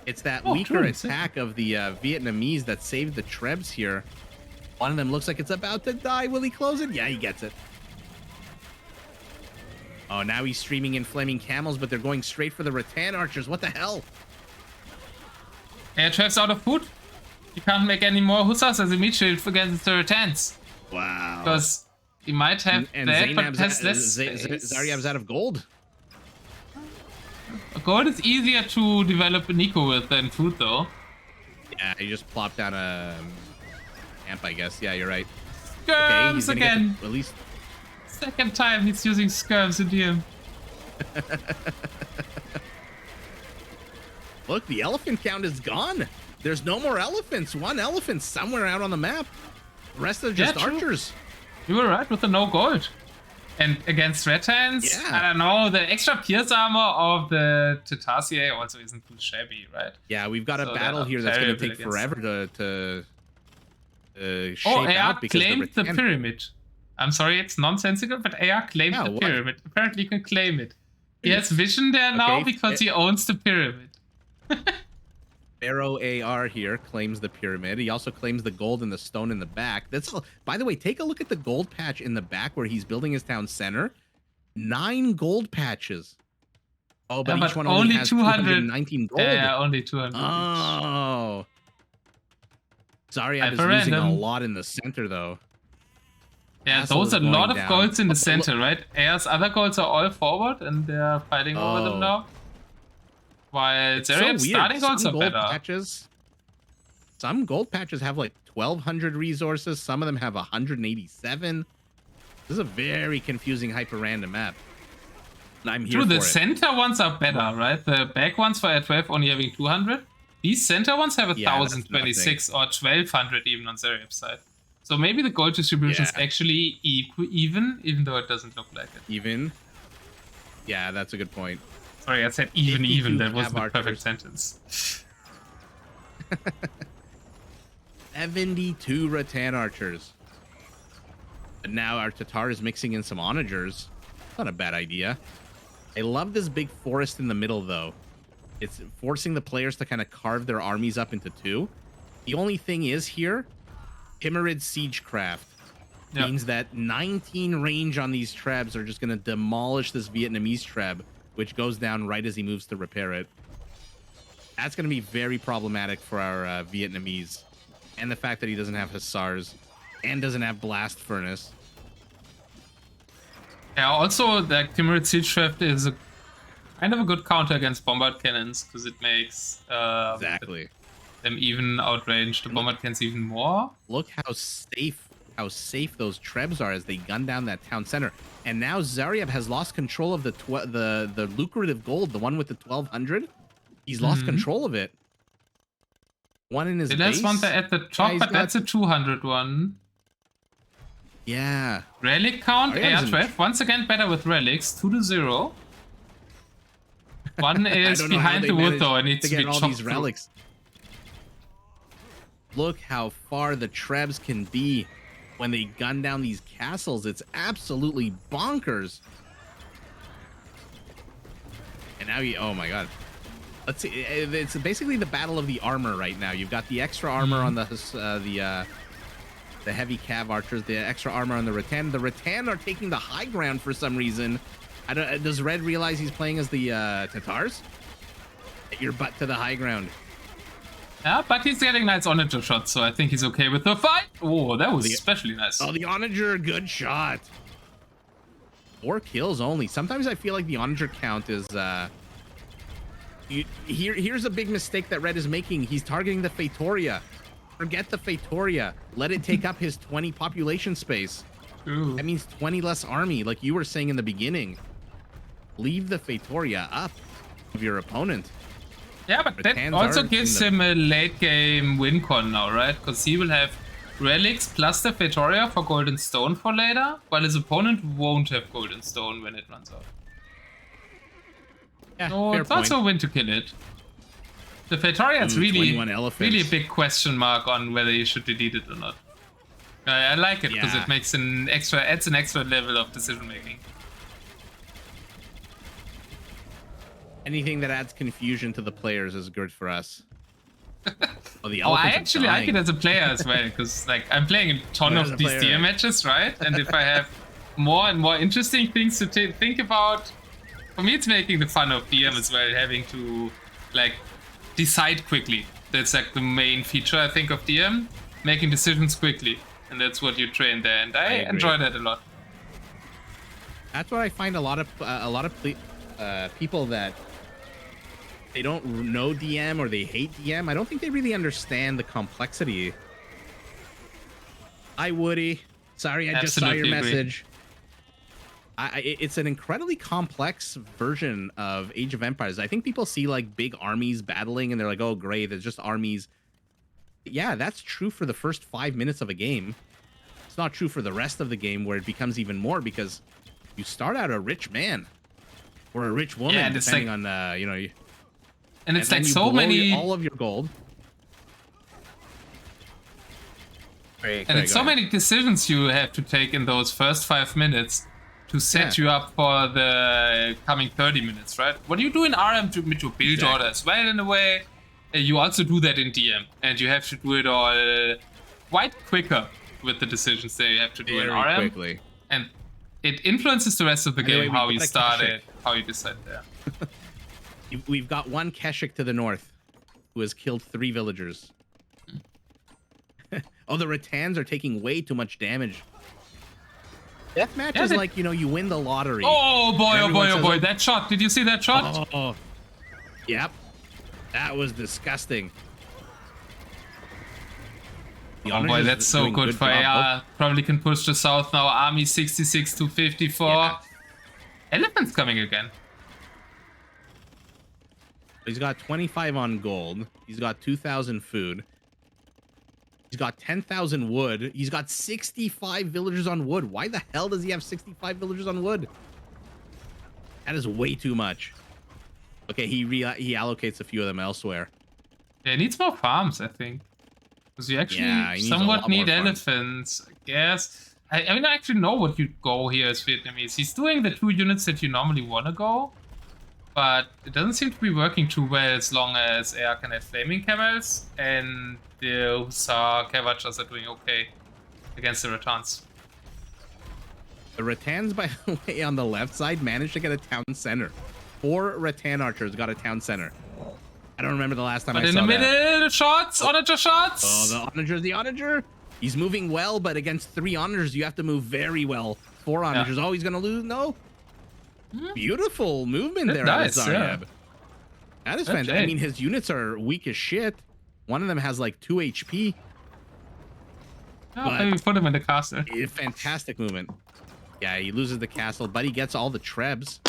It's that weaker attack of the Vietnamese that saved the trebs here. One of them looks like it's about to die. Will he close it? Yeah, he gets it. Oh, now he's streaming in flaming camels, but they're going straight for the rattan archers. What the hell? AR12's out of food. You can't make any more hussars as a meat shield against the rattans. Wow. Because he might have and that, but Zaynab's has less Zaryab's out of gold. Gold is easier to develop an eco with than food, though. Yeah, he just plopped down a amp, I guess. Yeah, you're right. Skirms again. At least second time he's using skirms in DM. Look, the elephant count is gone. There's no more elephants. One elephant somewhere out on the map. The rest are just archers. You were right with the no gold. And against rattans, yeah. I don't know, the extra pierce armor of the Tetaciae also isn't too shabby, right? Yeah, we've got a battle here that's going to take forever to shape out because claimed the pyramid. I'm sorry, it's nonsensical, but AR claimed the pyramid. Apparently, you can claim it. He has vision there now because he owns the pyramid. Pharaoh AR here claims the pyramid. He also claims the gold and the stone in the back. That's all. By the way, take a look at the gold patch in the back where he's building his town center. 9 gold patches. Oh, but each one only has 219 gold. Yeah, only 200. Oh. Zaryab is losing a lot in the center, though. Yeah, those are a lot of golds in the center, right? AR's other golds are all forward, and they're fighting over them now. While Zaryab's starting golds are better. Some gold patches have like 1,200 resources. Some of them have 187. This is a very confusing hyper-random map. And I'm here for it. The center ones are better, right? The back ones for AR12 only having 200. These center ones have 1,026 or 1,200 even on Zaryab's side. So maybe the gold distribution is actually even though it doesn't look like it. Even? Yeah, that's a good point. Sorry, I said even. That was the perfect sentence. 72 rattan archers. And now our Tatar is mixing in some onagers. Not a bad idea. I love this big forest in the middle, though. It's forcing the players to kind of carve their armies up into 2. The only thing is here, Himmerid Siegecraft means that 19 range on these trebs are just going to demolish this Vietnamese treb, which goes down right as he moves to repair it. That's going to be very problematic for our Vietnamese. And the fact that he doesn't have Hussars and doesn't have Blast Furnace. Yeah, also, the Himmerid Siegecraft is kind of a good counter against bombard cannons, because it makes them even outrange the bombard cannons even more. Look how safe those trebs are as they gun down that town center. And now Zaryab has lost control of the lucrative gold, the one with the 1,200. He's lost control of it. One in his base. There's one at the top, but that's a 200 one. Yeah. Relic count, AR12. Once again, better with relics. 2-0. One is behind the wood, though. It needs to be chopped these relics. Look how far the trebs can be when they gun down these castles. It's absolutely bonkers. And now oh my god. Let's see. It's basically the battle of the armor right now. You've got the extra armor on the heavy cav archers, the extra armor on the rattan. The rattan are taking the high ground for some reason. Does Red realize he's playing as the Tatars? Get your butt to the high ground. Yeah, but he's getting nice onager shots, so I think he's okay with the fight. Oh, that was especially nice. Oh, the onager, good shot. 4 kills only. Sometimes I feel like the onager count is... Here's a big mistake that Red is making. He's targeting the Fatoria. Forget the Fatoria. Let it take up his 20 population space. Ooh. That means 20 less army, like you were saying in the beginning. Leave the Fatoria up of your opponent. Yeah, but that also gives him a late game win con now, right? Because he will have relics plus the Fatoria for gold and stone for later, while his opponent won't have gold and stone when it runs out. Yeah, No, fair it's point. also a win to kill it. The Praetorian's really a big question mark on whether you should delete it or not. I like it because it makes adds an extra level of decision making. Anything that adds confusion to the players is good for us. I actually like it as a player as well, because like I'm playing a ton of these DM matches, right? And if I have more and more interesting things to think about, for me it's making the fun of DM as well, having to like decide quickly. That's like the main feature I think of DM, making decisions quickly, and that's what you train there, and I enjoy that a lot. That's what I find a lot of people that they don't know DM or they hate DM. I don't think they really understand the complexity. Hi, Woody. Sorry, I just saw your message. It's an incredibly complex version of Age of Empires. I think people see like big armies battling and they're like, oh, great, there's just armies. Yeah, that's true for the first 5 minutes of a game. It's not true for the rest of the game, where it becomes even more, because you start out a rich man or a rich woman, depending on and it's like so many all of your gold. And it's so many decisions you have to take in those first 5 minutes to set you up for the coming 30 minutes, right? What do you do in RM to build order as well, in a way? You also do that in DM, and you have to do it all quite quicker with the decisions that you have to do in RM. Quickly. And it influences the rest of the game, how you start it, how you decide there. We've got one Keshik to the north who has killed 3 villagers. Oh, the Rattans are taking way too much damage. Deathmatch is like, you win the lottery. Oh boy, oh boy, oh boy. That shot. Did you see that shot? Oh, yep. That was disgusting. Oh boy, that's so good for AR. Probably can push the south now. Army 66 to 54. Yeah. Elephant's coming again. He's got 25 on gold. He's got 2,000 food. He's got 10,000 wood. He's got 65 villagers on wood. Why the hell does he have 65 villagers on wood? That is way too much. Okay, he allocates a few of them elsewhere. Yeah, he needs more farms, I think. Because you actually somewhat need elephants, I guess. I mean, I actually know what you go here as Vietnamese. He's doing the 2 units that you normally want to go. But it doesn't seem to be working too well as long as AR can have flaming camels, and the Hussar Cavachers are doing okay against the Rattans. The Rattans, by the way, on the left side managed to get a town center. 4 Rattan archers got a town center. I don't remember the last time I saw that. But in the middle, shots, onager shots! Oh, the onager. He's moving well, but against 3 onagers, you have to move very well. 4 onagers. Oh, he's going to lose? No. Beautiful movement there out of Zaryab. That is fantastic. I mean, his units are weak as shit. One of them has like 2 HP. Oh, maybe put him in the castle. Fantastic movement. Yeah, he loses the castle, but he gets all the trebs.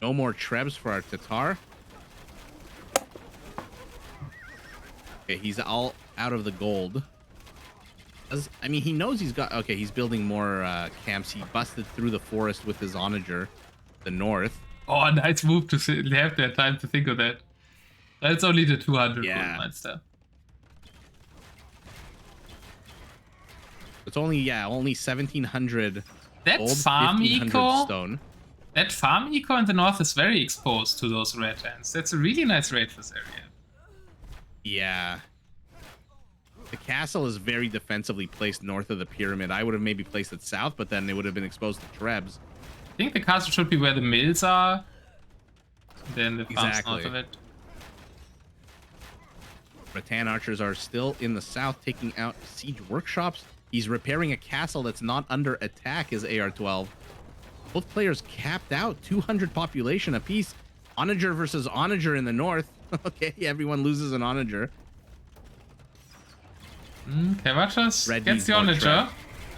No more trebs for our Tatar. Okay, he's all out of the gold. I mean, he knows he's got... Okay, he's building more camps. He busted through the forest with his onager, the north. Oh, nice move to have that time to think of that. That's only the 200 gold mines there. It's only 1,700 that gold, farm 1,500 eco, stone. That farm eco in the north is very exposed to those red hands. That's a really nice raid for Zaryab. Yeah. The castle is very defensively placed north of the pyramid. I would have maybe placed it south, but then they would have been exposed to trebs. I think the castle should be where the mills are. Then the farms north of it. Rattan archers are still in the south taking out siege workshops. He's repairing a castle that's not under attack as AR12. Both players capped out 200 population apiece. Onager versus onager in the north. Okay, everyone loses an onager. Cavachers gets the onager.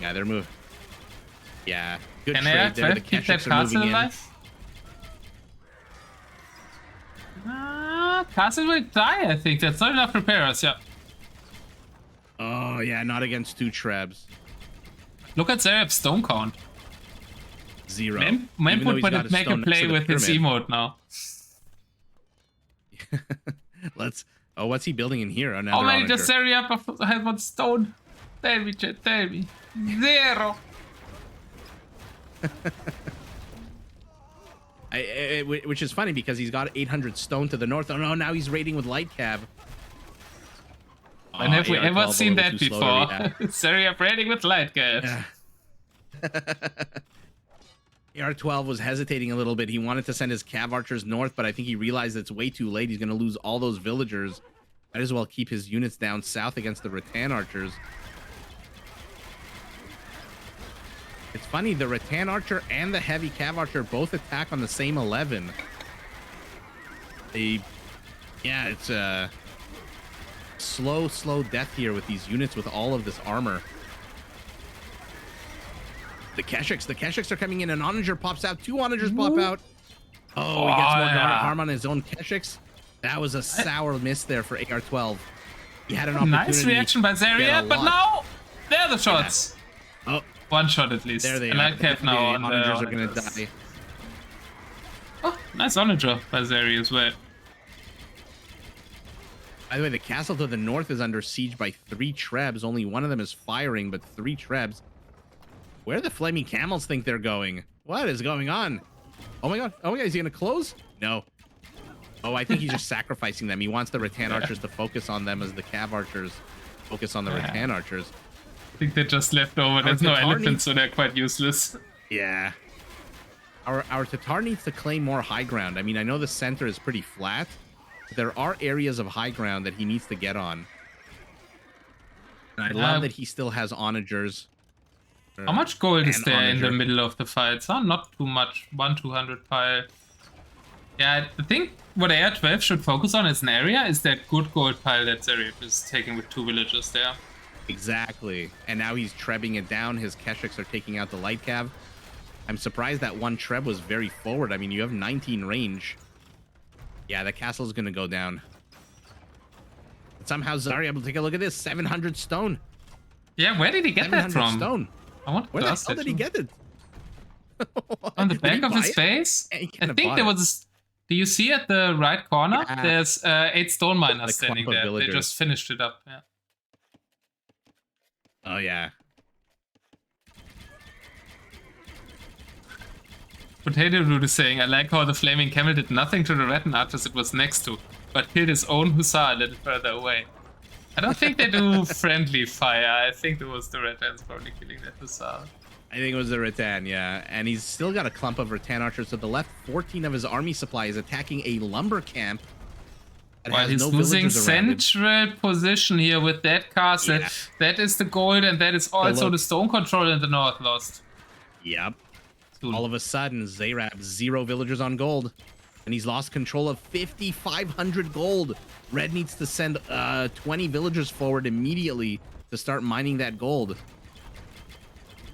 Yeah, they're moving. Yeah, good Can trade there. The keep that castle alive? Castle will die, I think. That's not enough repairers, yeah. Oh, yeah, not against 2 trebs. Look at Zaryab's stone count. Zero. Man Even though would he's put got it, a make a stone next play to the with his pyramid. emote now. Let's. Oh, what's he building in here? Another How many onager. does Zaryab have on stone? Tell me, chat, tell me. 0. Which is funny because he's got 800 stone to the north. Oh no, now he's raiding with light cab. When have we ever AR12 seen a that little too slow before? to react. Zaryab raiding with light gas. AR12 was hesitating a little bit. He wanted to send his cav archers north, but I think he realized it's way too late. He's going to lose all those villagers. Might as well keep his units down south against the rattan archers. It's funny, the rattan archer and the heavy cav archer both attack on the same 11. Yeah, it's a slow death here with these units with all of this armor. The Keshiks are coming in. An onager pops out. 2 onagers pop out. Oh, he gets more harm on his own Keshiks. That was a sour miss there for AR12. He had an opportunity. Nice reaction by Zaryab, but now there are the shots. Yeah. Oh, one shot at least. there they are. Light cap now. The onagers are going to die. Oh, nice onager by Zaryab as well. By the way, the castle to the north is under siege by 3 trebs. Only one of them is firing, but 3 trebs. Where do the flaming camels think they're going? What is going on? Oh my god. Oh my god, is he gonna close? No. Oh, I think he's just sacrificing them. He wants the rattan archers to focus on them as the cav archers focus on the rattan archers. I think they're just left over. There's no elephants, so they're quite useless. Yeah. Our Tatar needs to claim more high ground. I mean, I know the center is pretty flat, but there are areas of high ground that he needs to get on. And I love that he still has onagers. How much gold is there onager in the middle of the fight? So not too much. 200 pile. Yeah, I think what AR12 should focus on as an area is that good gold pile that Zaryab is taking with 2 villagers there. Exactly. And now he's trebbing it down. His Keshiks are taking out the light cav. I'm surprised that 1 treb was very forward. I mean, you have 19 range. Yeah, the castle's going to go down. But somehow Zaryab will take a look at this. 700 stone. Yeah, where did he get that from? Stone. I want to Where the hell did he get it? On the back of his base? I think there was... Do you see at the right corner? Yeah. There's 8 stone miners standing there. Villagers. They just finished it up. Yeah. Oh, yeah. Potato Root is saying, I like how the flaming camel did nothing to the rattan archers it was next to, but killed his own hussar a little further away. I don't think they do friendly fire. I think it was the rattans probably killing that hussar. I think it was the rattan, yeah. And he's still got a clump of rattan archers to the left. 14 of his army supply is attacking a lumber camp. While he's losing central position here with that castle. Yeah. That is the gold, and that is also the stone control in the north lost. Yep. Soon. All of a sudden, Zaryab 0 villagers on gold. And he's lost control of 5,500 gold. Red needs to send 20 villagers forward immediately to start mining that gold.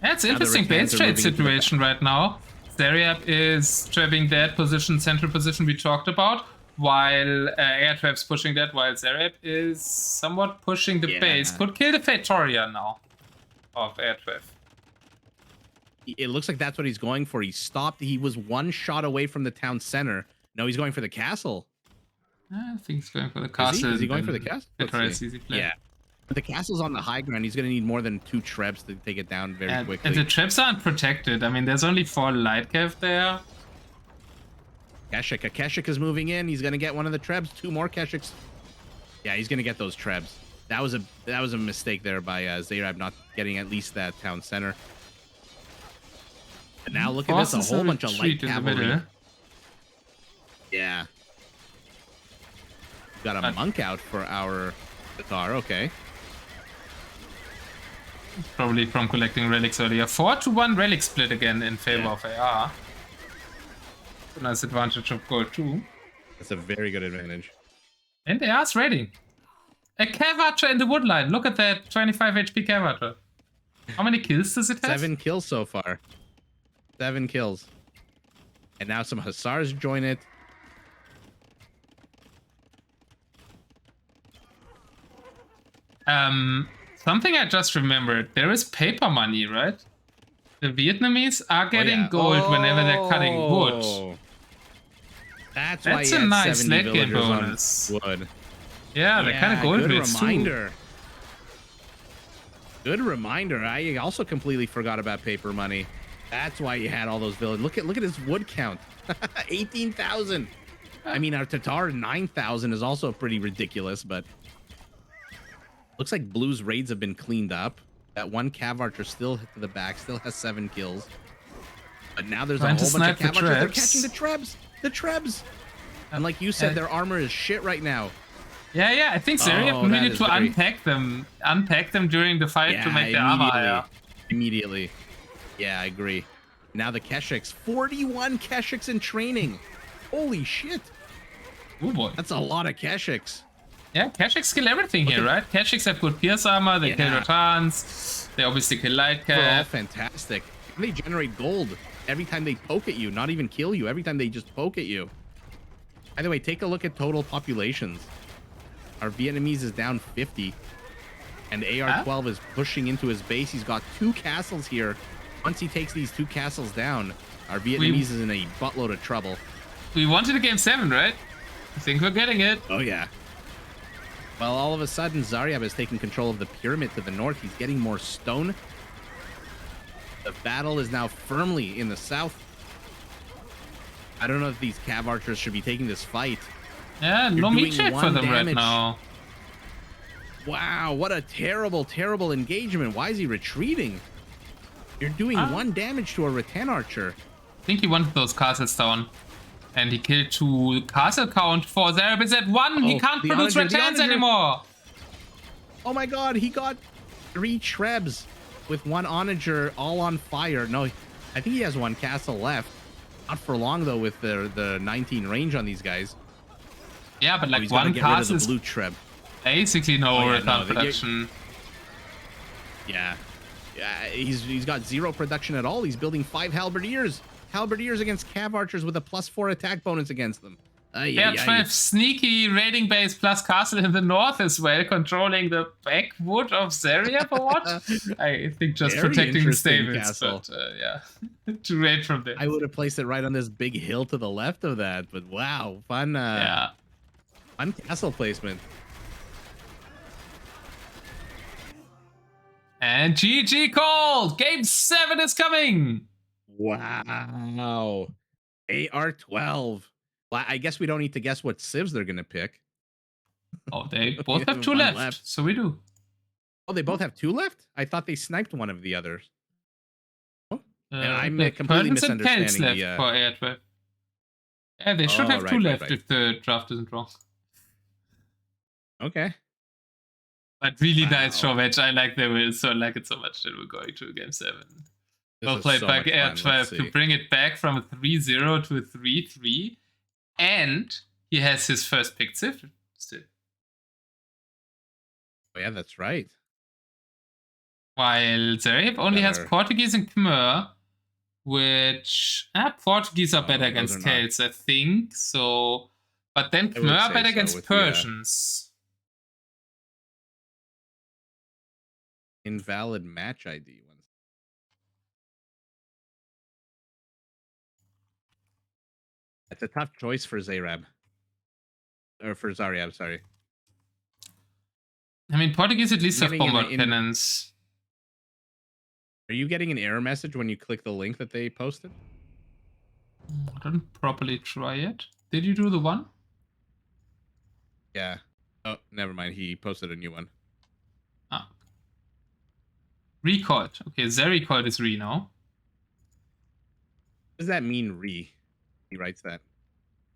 That's an interesting base trade situation right now. Zaryab is trapping that position, central position we talked about, while AR12's pushing that, while Zaryab is somewhat pushing the base. Could kill the Fatoria now of AR12. It looks like that's what he's going for. He stopped. He was 1 shot away from the town center. No, he's going for the castle. I think he's going for the castle. Is he going for the castle? Easy play. Yeah. But the castle's on the high ground. He's going to need more than 2 trebs to take it down very quickly. And the trebs aren't protected. I mean, there's only 4 light cav there. Keshik. A Keshik is moving in. He's going to get one of the trebs. 2 more Keshiks. Yeah, he's going to get those trebs. That was a mistake there by Zaryab not getting at least that town center. And now look at this. A whole bunch of light cavalry. Yeah. Got a monk out for our Tatar. Okay. Probably from collecting relics earlier. 4-1 relic split again in favor of AR. A nice advantage of gold too. That's a very good advantage. And AR's raiding. A cav archer in the woodline. Look at that 25 HP cav archer. How many kills does it have? 7 kills so far. 7 kills. And now some hussars join it. Something I just remembered. There is paper money, right? The Vietnamese are getting gold whenever they're cutting wood. That's That's why a he had nice 70 late game villagers bonus. on wood. Yeah, they're kind of gold good grids reminder. too. Good reminder. I also completely forgot about paper money. That's why you had all those villagers. Look at his wood count. 18,000. I mean, our Tatar 9,000 is also pretty ridiculous, but looks like Blue's raids have been cleaned up. That one Cav Archer still hit to the back, still has 7 kills. But now there's a whole bunch of Cav Archers. They're catching the Trebs. The Trebs. And like you said, their armor is shit right now. Yeah. I think Zaryab needed to unpack them during the fight to make the armor higher. Immediately. Yeah, I agree. Now the Keshiks. 41 Keshiks in training. Holy shit. Oh boy. That's a lot of Keshiks. Yeah, Keshiks kill everything here, right? Keshiks have good pierce armor, they kill Rotans, they obviously kill light cap. They're all fantastic. They generate gold every time they poke at you, not even kill you, every time they just poke at you. By the way, take a look at total populations. Our Vietnamese is down 50, and AR12 is pushing into his base. He's got 2 castles here. Once he takes these 2 castles down, our Vietnamese is in a buttload of trouble. We wanted a game 7, right? I think we're getting it. Oh, yeah. Well, all of a sudden, Zaryab is taking control of the pyramid to the north. He's getting more stone. The battle is now firmly in the south. I don't know if these Cav Archers should be taking this fight. Yeah, no meat check for them right now. Wow, what a terrible, terrible engagement. Why is he retreating? You're doing 1 damage to a Rattan Archer. I think he wanted those castles down. And he killed 2 castle count for Zaryab is at 1. He can't produce Rattans anymore. Oh my god, he got 3 Trebs with 1 onager all on fire. No, I think he has 1 castle left. Not for long though with the 19 range on these guys. Yeah, but like 1 castle is blue Treb. Basically no Rattan production. Yeah. He's got 0 production at all. He's building 5 halberdiers. Halberdiers against Cav Archers with a +4 attack bonus against them. Yeah, 12 sneaky raiding base plus castle in the north as well, controlling the backwood of Zaryab or what? I think just very protecting the stables, but yeah, to raid from there. I would have placed it right on this big hill to the left of that, but wow, fun fun castle placement. And GG called! Game 7 is coming! Wow. AR12. Well, I guess we don't need to guess what civs they're going to pick. Oh, they both have 2 left, so we do. Oh, they both have 2 left? I thought they sniped one of the others. Oh, and I'm completely misunderstanding left for AR12. Yeah, they should have 2 left if the draft isn't wrong. Okay. But really nice Showmatch. I like it so much that we're going to game 7. Well played by AR12 to bring it back from a 3-0 to a 3-3. And he has his first picked civ still. Oh, yeah, that's right. While Zaryab only has Portuguese and Khmer, which Portuguese are better against Celts, I think. So, but then Khmer are better against Persians. Invalid match ID. It's a tough choice for Zaryab. Or for Zaryab, sorry. I mean, Portuguese at least have bombard cannons. Are you getting an error message when you click the link that they posted? I didn't properly try it. Did you do the one? Yeah. Oh, never mind. He posted a new one. Ah. Recalled. Okay, Zaryab is re now. What does that mean, re? He writes that.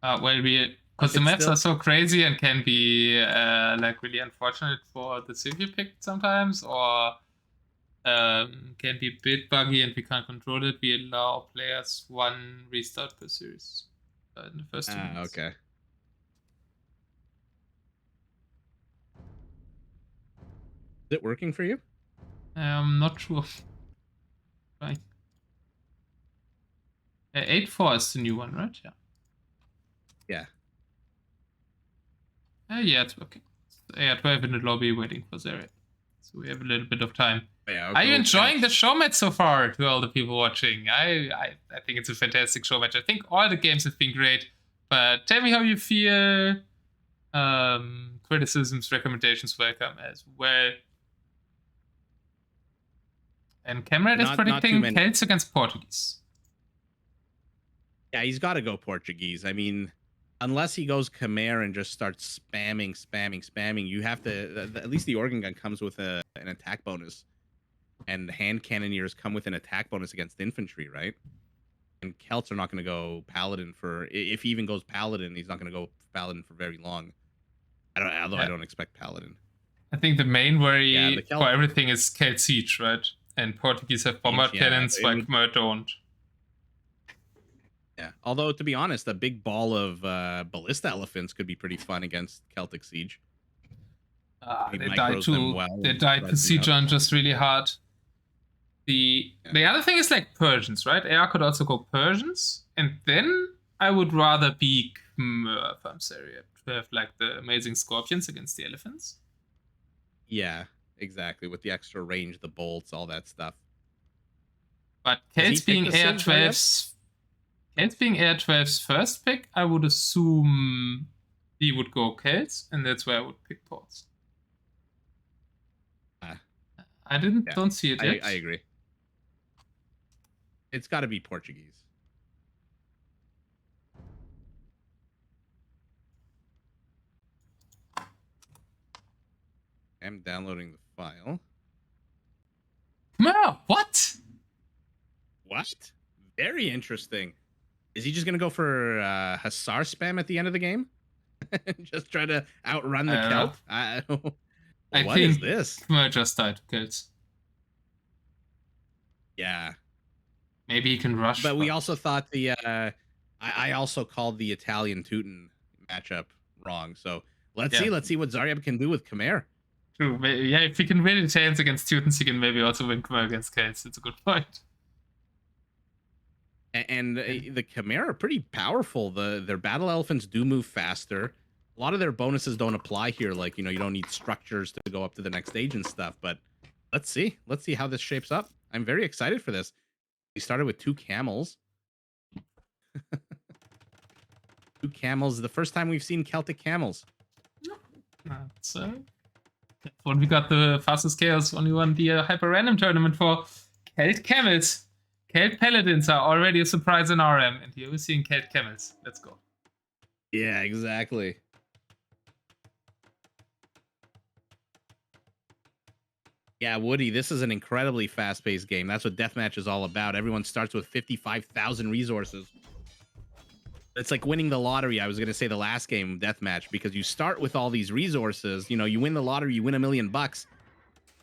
Well, because the maps are so crazy and can be like really unfortunate for the civ you picked sometimes, or can be a bit buggy and we can't control it. We allow players 1 restart per series in the first 2 minutes. Okay. Is it working for you? I'm not sure. Fine. 8-4 is the new one, right? Yeah. Yeah. Yeah, it's working. AR12 in the lobby waiting for Zaryab. So we have a little bit of time. Yeah, Are you go enjoying the Celts. showmatch so far, to all the people watching? I think it's a fantastic showmatch. I think all the games have been great. But tell me how you feel. Criticisms, recommendations welcome as well. And Cameron is Not too predicting many. Celts against Portuguese. Yeah, he's got to go Portuguese. I mean, unless he goes Khmer and just starts spamming, you have to. At least the organ gun comes with an attack bonus, and the hand cannoneers come with an attack bonus against infantry, right? And Celts are not going to go Paladin for. If he even goes Paladin, he's not going to go Paladin for very long. I don't expect Paladin. I think the main worry the for everything is Celt Siege, right? And Portuguese have bombard cannons, while Khmer don't. Yeah, although to be honest, a big ball of ballista elephants could be pretty fun against Celtic Siege. They died to Siege on just really hard. The other thing is like Persians, right? AR could also go Persians, and then I would rather be Khmer if I'm Zaryab, to have like the amazing scorpions against the elephants. Yeah, exactly. With the extra range, the bolts, all that stuff. But Celts being AR12's first pick, I would assume he would go Celts, and that's where I would pick Ports. I don't see it yet. I agree. It's got to be Portuguese. I'm downloading the file. No, what? What? Very interesting. Is he just going to go for Hussar spam at the end of the game? Just try to outrun the Celt? What is this? Khmer just died to Celts. Yeah. Maybe he can rush. But we also thought the... I also called the Italian Teuton matchup wrong. So let's see what Zaryab can do with Khmer. True. Yeah, if he can win Italians against Teutons, he can maybe also win Khmer against Celts. It's a good point. And the Khmer are pretty powerful. Their battle elephants do move faster. A lot of their bonuses don't apply here. Like, you don't need structures to go up to the next stage and stuff. But let's see how this shapes up. I'm very excited for this. We started with 2 camels. 2 camels. The first time we've seen Celtic camels. That's what we got the fastest chaos when we won the Hyperrandom Tournament for. Celt camels. Celt paladins are already a surprise in RM, and here we're seeing Celt camels. Let's go. Yeah, exactly. Yeah, Woody, this is an incredibly fast-paced game. That's what Deathmatch is all about. Everyone starts with 55,000 resources. It's like winning the lottery. I was going to say the last game, Deathmatch, because you start with all these resources. You win the lottery, you win $1 million.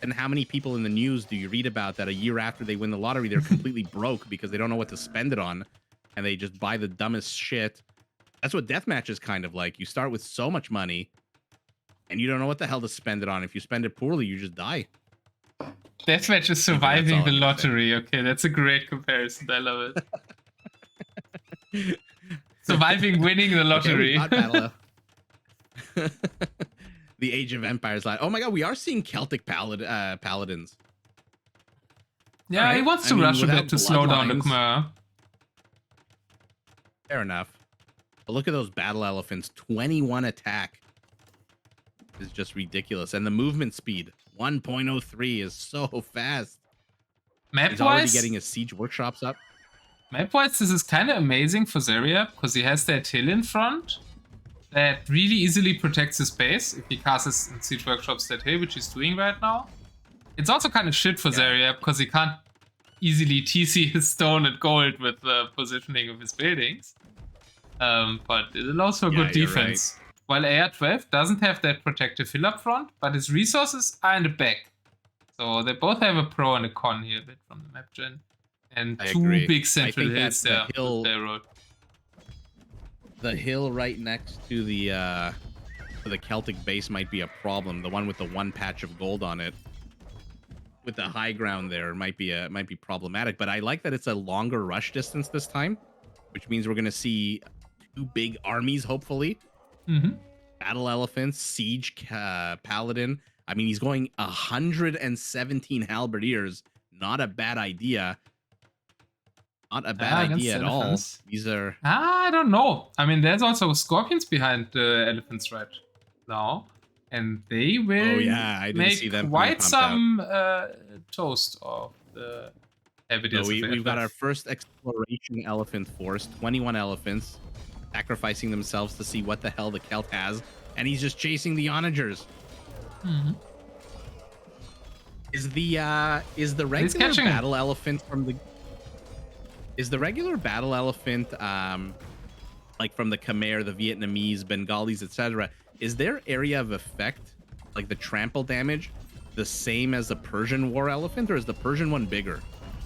And how many people in the news do you read about that a year after they win the lottery, they're completely broke because they don't know what to spend it on, and they just buy the dumbest shit? That's what Deathmatch is kind of like. You start with so much money, and you don't know what the hell to spend it on. If you spend it poorly, you just die. Deathmatch is surviving the lottery. Okay, that's a great comparison. I love it. Surviving winning the lottery. Okay, the Age of Empires line. Oh my god, we are seeing Celtic paladins. Yeah, right. He wants to rush a bit to slow down the Khmer. Fair enough. But look at those battle elephants. 21 attack is just ridiculous. And the movement speed, 1.03, is so fast. He's already getting his siege workshops up. Map-wise, this is kind of amazing for Zaryab, because he has that hill in front that really easily protects his base if he casts his siege workshops that hill, which he's doing right now. It's also kind of shit for Zaryab, because he can't easily TC his stone and gold with the positioning of his buildings. But it allows for good defense. Right. While AR12 doesn't have that protective hill up front, but his resources are in the back. So they both have a pro and a con here, a bit from the map gen. And two big central hills there. The hill right next to the Celtic base might be a problem. The one with the one patch of gold on it, with the high ground there, might be problematic. But I like that it's a longer rush distance this time, which means we're gonna see 2 big armies, hopefully. Mm-hmm. Battle elephants, siege paladin. I mean, he's going 117 halberdiers. Not a bad idea. Not a bad idea at all. These are... I don't know. I mean, there's also scorpions behind the elephants right now. And they will make quite some toast of the evidence. So we've got our first exploration elephant force, 21 elephants, sacrificing themselves to see what the hell the Celt has. And he's just chasing the onagers. Mm-hmm. Is the regular battle elephant from the... Is the regular battle elephant, like from the Khmer, the Vietnamese, Bengalis, etc., is their area of effect, like the trample damage, the same as the Persian war elephant, or is the Persian one bigger?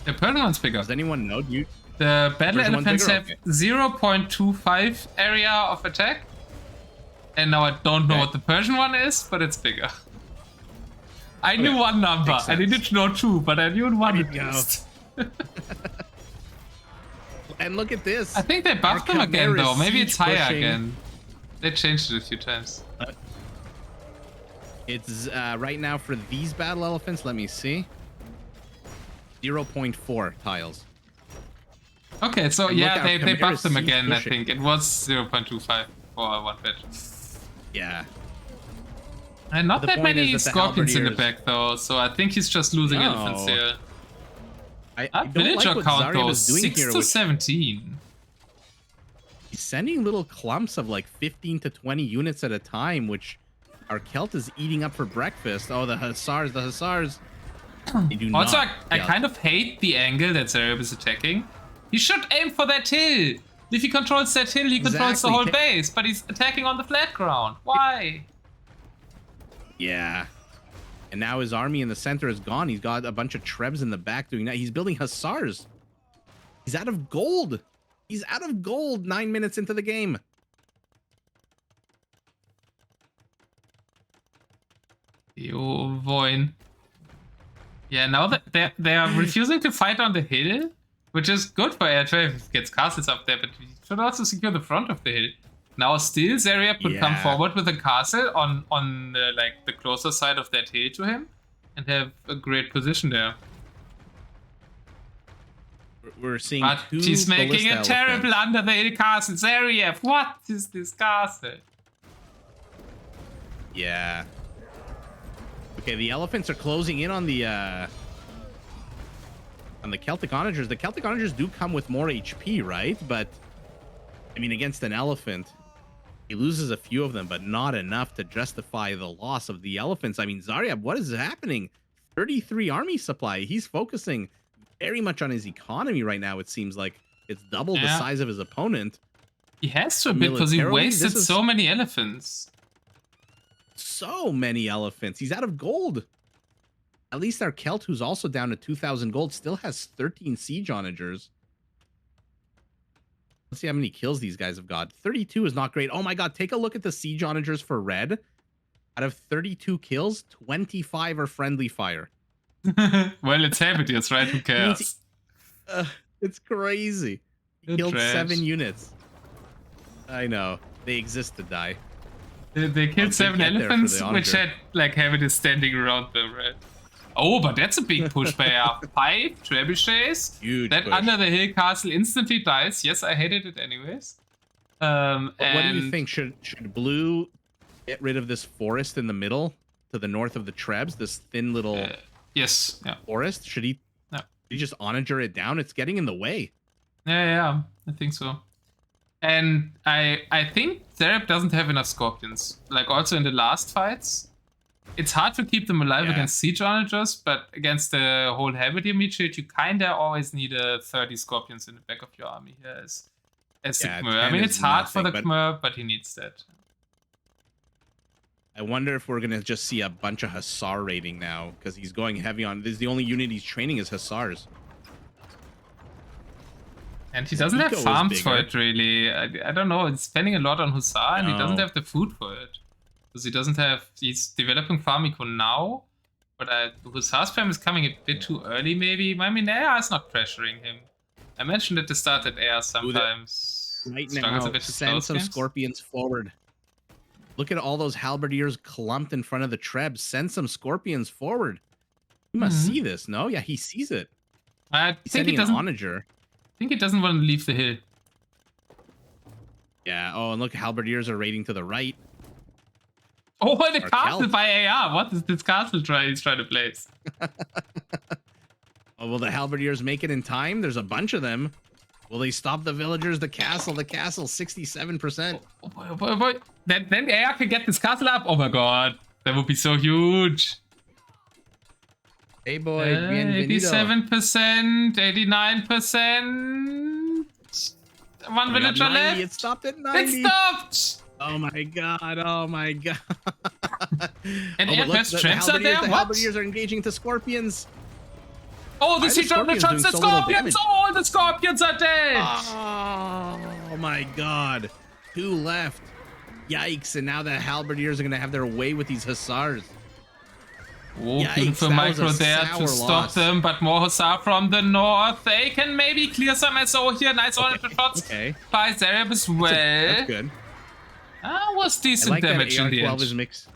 The Persian one's bigger. Does anyone know? The battle elephants have 0.25 area of attack. And now I don't know what the Persian one is, but it's bigger. I knew one number. I didn't know two, but I knew one at least. And look at this. I think they buffed them again, though. Maybe it's higher again. They changed it a few times. It's right now for these battle elephants. Let me see. 0.4 tiles. Okay, so yeah, they buffed them again. I think it was 0.25 for one bit. Yeah. And not that many scorpions in the back, though. So I think he's just losing elephants here. That villager count goes 6 to 17. He's sending little clumps of like 15 to 20 units at a time, which our Celt is eating up for breakfast. Oh, the Hussars. They do also, not. I kind of hate the angle that Zaryab is attacking. He should aim for that hill. If he controls that hill, he controls the whole base, but he's attacking on the flat ground. Why? Yeah. And now his army in the center is gone. He's got a bunch of Trebs in the back doing that. He's building Hussars. He's out of gold. He's out of gold 9 minutes into the game. You Voin. Yeah, now that they are refusing to fight on the hill, which is good for AR12 if he gets castles up there, but he should also secure the front of the hill. Now still Zaryab could come forward with a castle on like the closer side of that hill to him and have a great position there. We're seeing but he's making a terrible under the hill castle. Zaryab, what is this castle? Yeah. Okay, the elephants are closing in on the Celtic onagers. The Celtic onagers do come with more HP, right? But I mean, against an elephant, he loses a few of them, but not enough to justify the loss of the elephants. I mean, Zaryab, what is happening? 33 army supply. He's focusing very much on his economy right now. It seems like it's double the size of his opponent. He has to a bit because he wasted so many elephants. So many elephants. He's out of gold. At least our Celt, who's also down to 2,000 gold, still has 13 siege onagers. Let's see how many kills these guys have got. 32 is not great. Oh my god, take a look at the siege onagers for red. Out of 32 kills, 25 are friendly fire. Well, it's Habitus, right? Who cares? It's crazy. He killed 7 units. I know. They exist to die. They killed 7 elephants, which had like Habitus standing around them, right? Oh, but that's a big push by AR5 trebuchets. Huge that push. Under the hill castle instantly dies. Yes, I hated it anyways. What do you think? Should blue get rid of this forest in the middle to the north of the Trebs? This thin little forest? Should he just onager it down? It's getting in the way. Yeah, I think so. And I think Zaryab doesn't have enough scorpions. Like also in the last fights. It's hard to keep them alive against siege onagers, but against the whole heavy meat shield, you kinda always need 30 scorpions in the back of your army here as the Khmer. I mean, it's hard for the Khmer, but he needs that. I wonder if we're gonna just see a bunch of Hussar raiding now, because he's going heavy on. This is the only unit he's training is Hussars. And he doesn't have farms for it, really. I don't know. He's spending a lot on Hussar, and he doesn't have the food for it. Because he doesn't have... He's developing farm eco now, but Hussar spam is coming a bit too early, maybe. I mean, AR is not pressuring him. I mentioned at the start that AR sometimes right now, send some scorpions forward. Look at all those halberdiers clumped in front of the Trebs. Send some scorpions forward. You must Mhm. see this, no? Yeah, he sees it. I He's think he sending an doesn't. onager. I think he doesn't want to leave the hill. Yeah. Oh, and look, halberdiers are raiding to the right. Oh, the Or castle Kelp. by AR. What is this castle he's trying to place? Oh, will the halberdiers make it in time? There's a bunch of them. Will they stop the villagers? The castle, 67%. Oh boy, oh boy, oh boy. Then AR can get this castle up. Oh my god. That would be so huge. Hey boy, bienvenido. 87%, 89%. One We got villager 90. left. It stopped at 90. It stopped. Oh my god. Oh my god. And oh, AR look, plus traps are there? the What? halberdiers are engaging the scorpions. Oh, the Why are the siege on the scorpions shots, the doing so little scorpions! damage? Oh, the scorpions are dead! Oh my god. 2 left. Yikes. And now the halberdiers are going to have their way with these hussars. Oh, Yikes, beautiful that was a micro there sour to stop loss. them, but more hussar from the north. They can maybe clear some SO here. Nice on shots Okay. by Zaryab as well. That's good. That was I decent like that damage in the AR12 end. is mixed.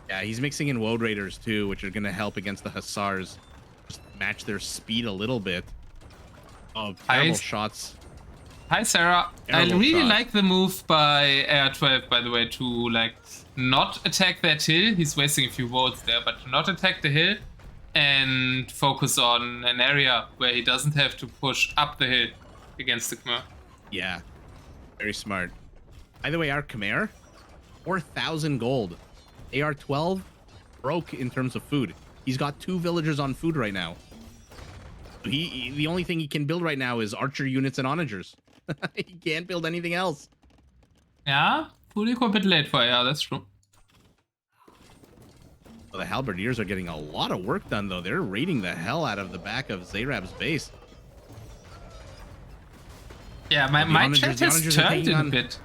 Yeah, he's mixing in Woad Raiders too, which are going to help against the hussars. Just match their speed a little bit. Oh, terrible shots. Hi, Sarah. Terrible I really shot. like the move by AR12, by the way, to like not attack that hill. He's wasting a few votes there, but to not attack the hill and focus on an area where he doesn't have to push up the hill against the Khmer. Yeah, very smart. By the way, our Khmer, 4,000 gold. AR12 broke in terms of food. He's got 2 villagers on food right now. The only thing he can build right now is archer units and onagers. He can't build anything else. Yeah, fully a bit late for AR, that's true. Well, the halberdiers are getting a lot of work done, though. They're raiding the hell out of the back of Zaryab's base. Yeah, my chat has turned in a bit.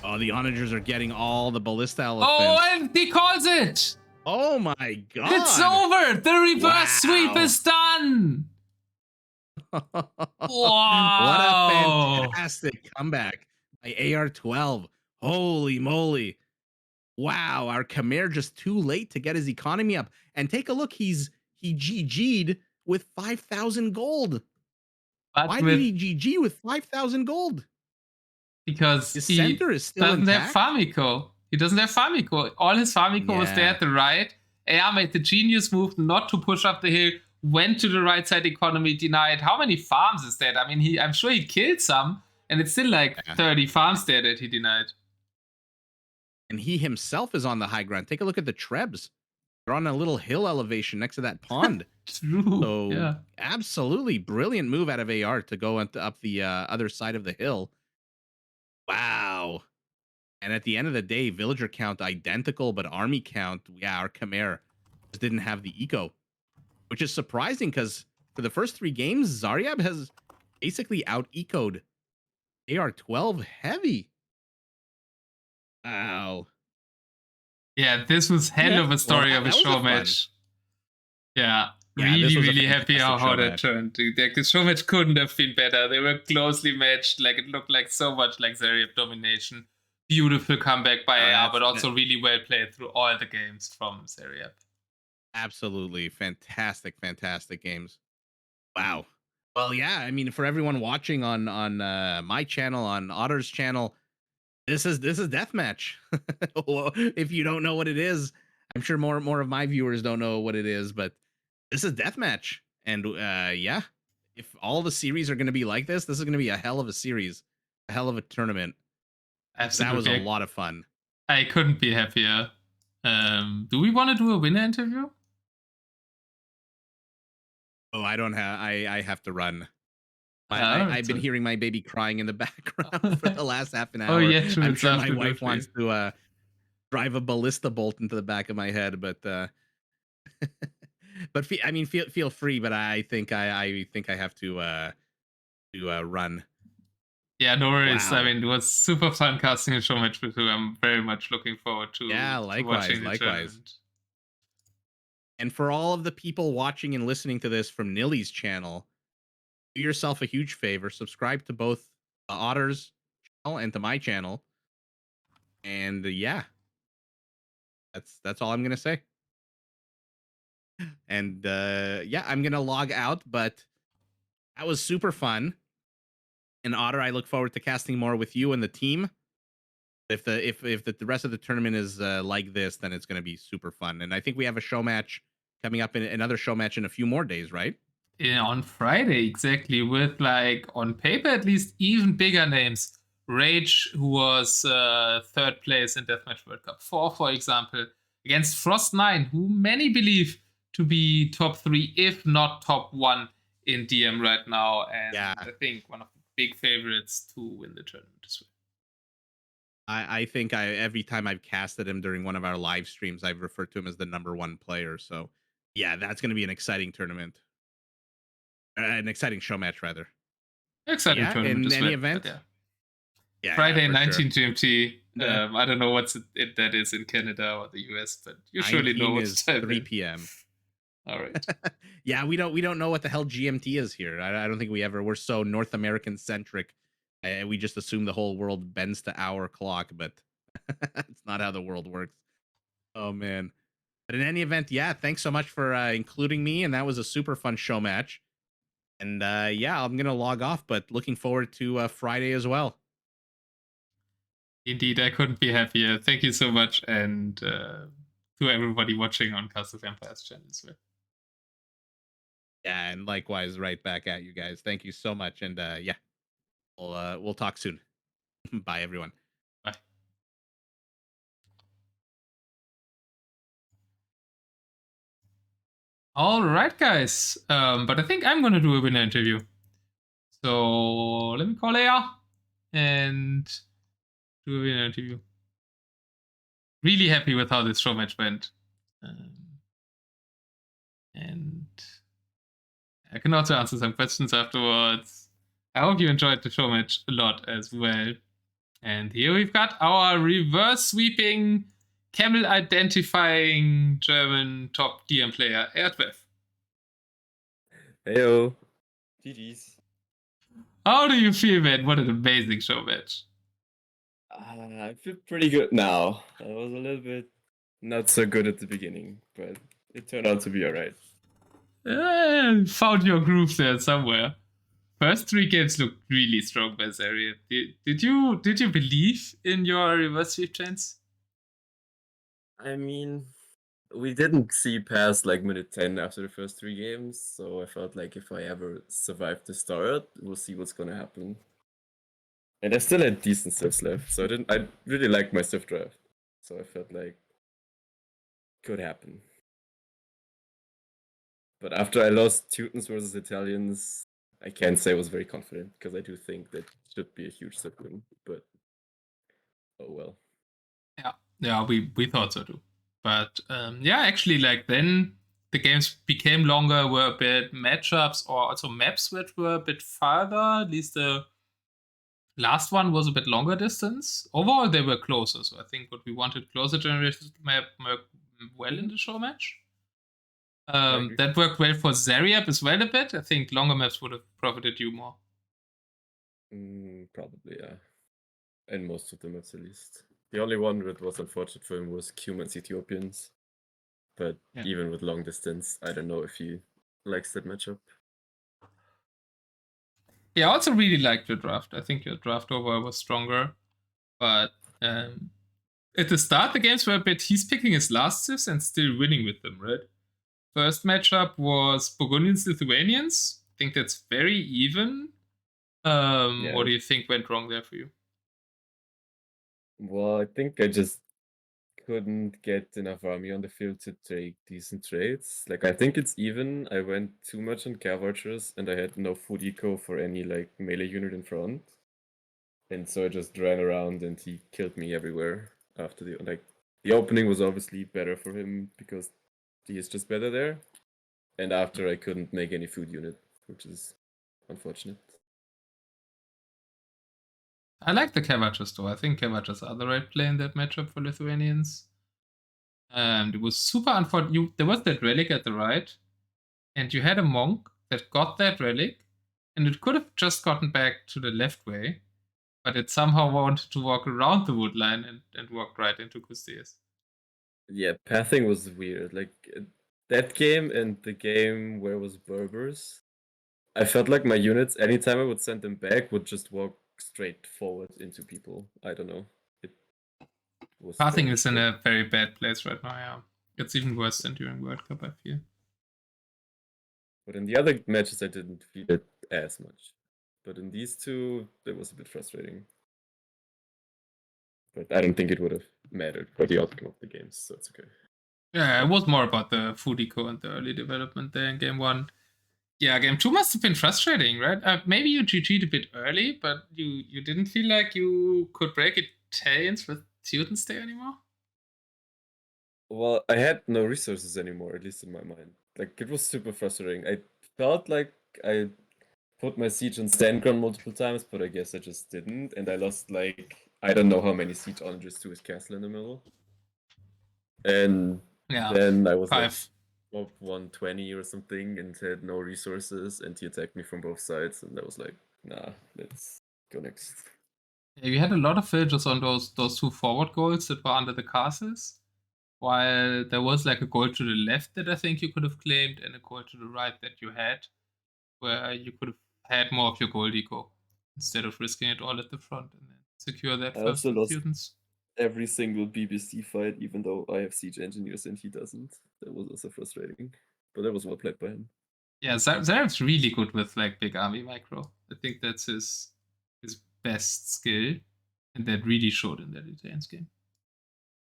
Oh, the onagers are getting all the ballista elephants. Oh, and he calls it! Oh my god! It's over! The reverse sweep is done! Wow! What a fantastic comeback by AR12. Holy moly. Wow, our Khmer just too late to get his economy up. And take a look, he GG'd with 5,000 gold. But why did he GG with 5,000 gold? Because his he center is still doesn't intact? have Famiko. He doesn't have Famiko. All his Famiko was there at the right. AR made the genius move not to push up the hill, went to the right side economy, denied. How many farms is that? I mean, I'm sure he killed some, and it's still like 30 farms there that he denied. And he himself is on the high ground. Take a look at the Trebs. They're on a little hill elevation next to that pond. True. So yeah. Absolutely brilliant move out of AR to go up the other side of the hill. Wow. And at the end of the day, villager count identical, but army count, yeah, our Khmer just didn't have the eco, which is surprising because for the first 3 games, Zaryab has basically out-ecoed AR12 heavy. Wow. Yeah, this was hell of a story of a show match. Yeah, really happy how that turned. Like, the show match couldn't have been better. They were closely matched. Like, it looked like so much like Zaryab domination. Beautiful comeback by AR, but also really well played through all the games from Zaryab. Absolutely fantastic games. Wow. Well, yeah. I mean, for everyone watching on my channel, on Otter's channel, this is deathmatch. If you don't know what it is, I'm sure more of my viewers don't know what it is, but this is deathmatch. And yeah, if all the series are going to be like this is going to be a hell of a series, a hell of a tournament. Absolutely. That was a lot of fun. I couldn't be happier. Do we want to do a winner interview? Oh, I don't have. I have to run. I've been hearing my baby crying in the background for the last half an hour. Oh yeah, true. I'm sure my wife wants to drive a ballista bolt into the back of my head, but but I mean, feel free. But I think I have to run. Yeah, no worries. Wow. I mean, it was super fun casting a Showmatch with you. I'm very much looking forward to likewise. And for all of the people watching and listening to this from Nilly's channel, do yourself a huge favor. Subscribe to both Otter's and to my channel. And yeah, that's all I'm gonna say. And yeah, I'm gonna log out, but that was super fun. And Otter, I look forward to casting more with you and the team. If the rest of the tournament is like this, then it's gonna be super fun. And I think we have a show match coming up in another show match in a few more days, right? Yeah, on Friday, exactly, with like on paper at least even bigger names. Rage, who was third place in Deathmatch World Cup 4, for example, against Frost9, who many believe to be top 3, if not top 1 in DM right now. And Yeah. I think one of the big favorites to win the tournament as well. I think every time I've casted him during one of our live streams, I've referred to him as the #1 player. So yeah, that's gonna be an exciting tournament. An exciting show match rather. Exciting Yeah, tournament in as any well. event. But yeah. Yeah, Friday, for 19 sure. GMT. Yeah. I don't know what's it that is in Canada or the US, but you surely know 19 what is time 3 it is. p.m. All right. Yeah, we don't know what the hell GMT is here. I don't think we're so North American centric. We just assume the whole world bends to our clock, but it's not how the world works. Oh man. But in any event, yeah, thanks so much for including me, and that was a super fun show match. And yeah, I'm gonna log off, but looking forward to Friday as well. Indeed, I couldn't be happier. Thank you so much, and to everybody watching on Castle of Empires channel as well. Yeah, and likewise, right back at you guys. Thank you so much, and yeah, we'll talk soon. Bye, everyone. Bye. All right, guys. But I think I'm gonna do a winner interview. So let me call AR and do a winner interview. Really happy with how this show match went. And I can also answer some questions afterwards. I hope you enjoyed the show match a lot as well. And here we've got our reverse sweeping, camel identifying German top DM player, AR12. Heyo. GG's. How do you feel, man? What an amazing show match. I feel pretty good now. I was a little bit not so good at the beginning, but it turned out to be alright. Found your groove there somewhere. First 3 games looked really strong by Zaryab. Did you believe in your reverse sweep chance? I mean, we didn't see past like minute 10 after the first 3 games, so I felt like if I ever survive the start, we'll see what's gonna happen. And I still had decent civs left, so I really liked my civ draft. So I felt like could happen. But after I lost Teutons versus Italians, I can't say I was very confident, because I do think that should be a huge civ win, but oh well. Yeah, we thought so too. But yeah, actually, like then the games became longer, were a bit matchups or also maps which were a bit farther. At least the last one was a bit longer distance. Overall, they were closer. So I think what we wanted, closer generations map worked well in the show match. That worked well for Zaryab as well a bit. I think longer maps would have profited you more. Probably, yeah. And most of the maps, at least. The only one that was unfortunate for him was Cuman's Ethiopians. But Yeah. even with long distance, I don't know if he likes that matchup. Yeah, I also really liked your draft. I think your draft overall was stronger. But at the start, the games were a bit, he's picking his last civs and still winning with them, right? First matchup was Burgundians, Lithuanians. I think that's very even. Yeah. What do you think went wrong there for you? Well, I think I just couldn't get enough army on the field to take decent trades. Like, I think it's even. I went too much on cav archers, and I had no food eco for any, like, melee unit in front. And so I just ran around, and he killed me everywhere after the, like, the opening was obviously better for him, because he is just better there. And after, I couldn't make any food unit, which is unfortunate. I like the Cavachers though. I think Cavachers are the right play in that matchup for Lithuanians. It was super unfortunate. There was that relic at the right, and you had a monk that got that relic, and it could have just gotten back to the left way. but it somehow wanted to walk around the wood line and walked right into Custodius. Yeah, pathing was weird. Like that game and the game where it was Berbers, I felt like my units, anytime I would send them back, would just walk straight forward into people. I don't know. It was Pathing strange, is in but- a very bad place right now, yeah. It's even worse than during World Cup, I feel. But in the other matches, I didn't feel it as much. But in these two, it was a bit frustrating. But I don't think it would have mattered for the outcome of the games, so it's okay. Yeah, it was more about the food eco and the early development there in game 1. Yeah, game 2 must have been frustrating, right? Maybe you GG'd a bit early, but you didn't feel like you could break Italians with students there anymore? Well, I had no resources anymore, at least in my mind. Like, it was super frustrating. I felt like I put my siege on stand ground multiple times, but I guess I just didn't, and I lost, like, I don't know how many siege onagers to his castle in the middle. And Yeah, then I was 5. like, 120 or something and had no resources, and he attacked me from both sides, and I was like, nah, let's go next. Yeah, you had a lot of villagers on those 2 forward goals that were under the castles, while there was like a goal to the left that I think you could have claimed and a goal to the right that you had, where you could have had more of your gold eco instead of risking it all at the front and then secure that I first also with lost students. every single BBC fight, even though I have siege engineers and he doesn't. That was also frustrating, but that was well played by him. Yeah, Zaryab's really good with like big army micro. I think that's his best skill, and that really showed in that Italians game.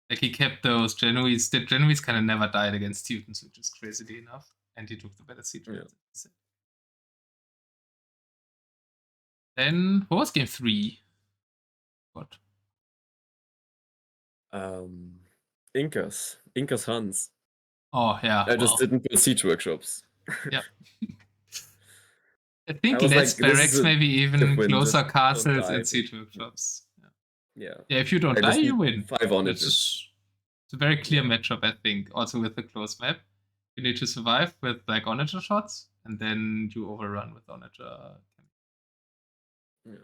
Like he kept those Genoese. The Genoese kind of never died against students, which is crazily enough, and he took the better seat. Yeah. Then what was game 3? What? Incas Huns. Oh yeah, I just didn't put siege workshops. Yeah. I think was less like, this is barracks, a maybe even win, closer just don't castles die, and siege workshops. Yeah. Yeah, if you don't I die, just you need win. 5 onagers. It's a very clear matchup, I think. Also with the close map, you need to survive with like onager shots, and then you overrun with onager. Yeah,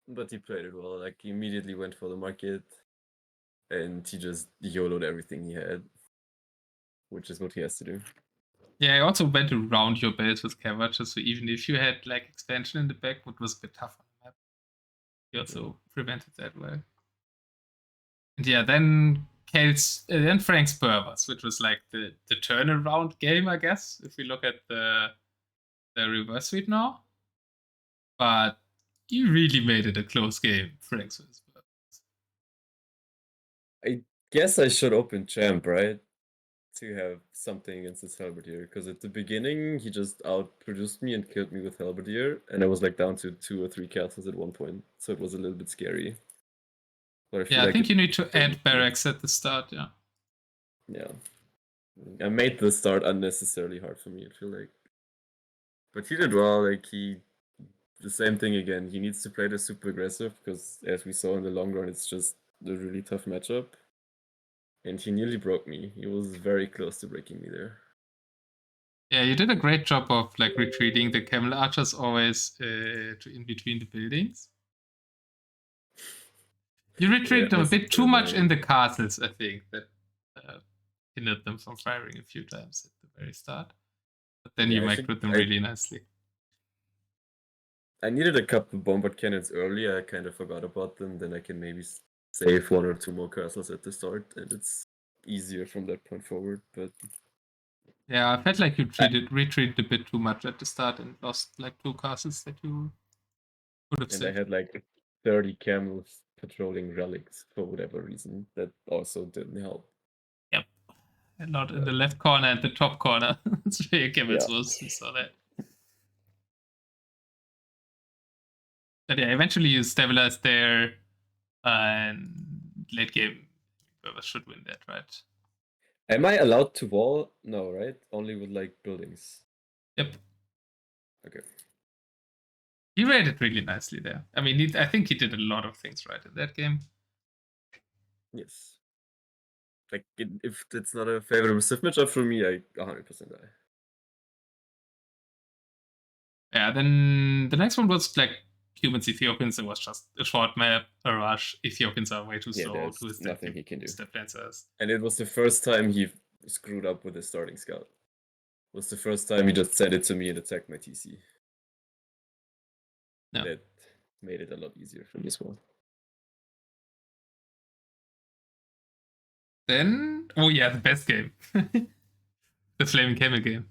but he played it well. Like he immediately went for the market, and he just YOLO'd everything he had, which is what he has to do. Yeah, I also went around your base with Cavacher, so even if you had like expansion in the back, which was a bit tough on the map, you also prevented that well. And yeah, then Frank's Berbers, which was like the turnaround game, I guess, if we look at the reverse suite now. But you really made it a close game, Frank's versus Berbers. I guess I should open champ, right? To have something against this Halberdier, because at the beginning he just outproduced me and killed me with Halberdier, and I was like down to 2 or 3 castles at one point, so it was a little bit scary. But I think you need to add barracks at the start, yeah. Yeah. I made the start unnecessarily hard for me, I feel like. But he did well, like the same thing again. He needs to play this super aggressive, because as we saw in the long run, it's just a really tough matchup. And he nearly broke me. He was very close to breaking me there. Yeah, you did a great job of like retreating the camel archers always to in between the buildings. You retreated them a bit too much in the castles, I think, that hindered them from firing a few times at the very start. But then you microed them really nicely. I needed a couple bombard cannons early. I kind of forgot about them. Then I can maybe save 1 or 2 more castles at the start, and it's easier from that point forward. But yeah, I felt like you retreated a bit too much at the start and lost like 2 castles that you could have saved. And I had like 30 camels patrolling relics for whatever reason. That also didn't help. Yep. A lot in the left corner and the top corner. That's where your camels was. We saw that. But yeah, eventually you stabilized there, and late game, whoever should win that, right? Am I allowed to wall? No, right? Only with like buildings. Yep. Okay. He rated really nicely there. I mean, I think he did a lot of things right in that game. Yes. Like, if it's not a favorable Civ matchup for me, I 100% die. Yeah, then the next one was like humans, Ethiopians, it was just a short map, a rush. Ethiopians are way too Yeah, slow there's to his nothing he can do. step lancers. And it was the first time he screwed up with his starting scout. It was the first time he just said it to me and attacked my TC. No. That made it a lot easier for me as well. Then, oh yeah, the best game. The Flaming Camel game.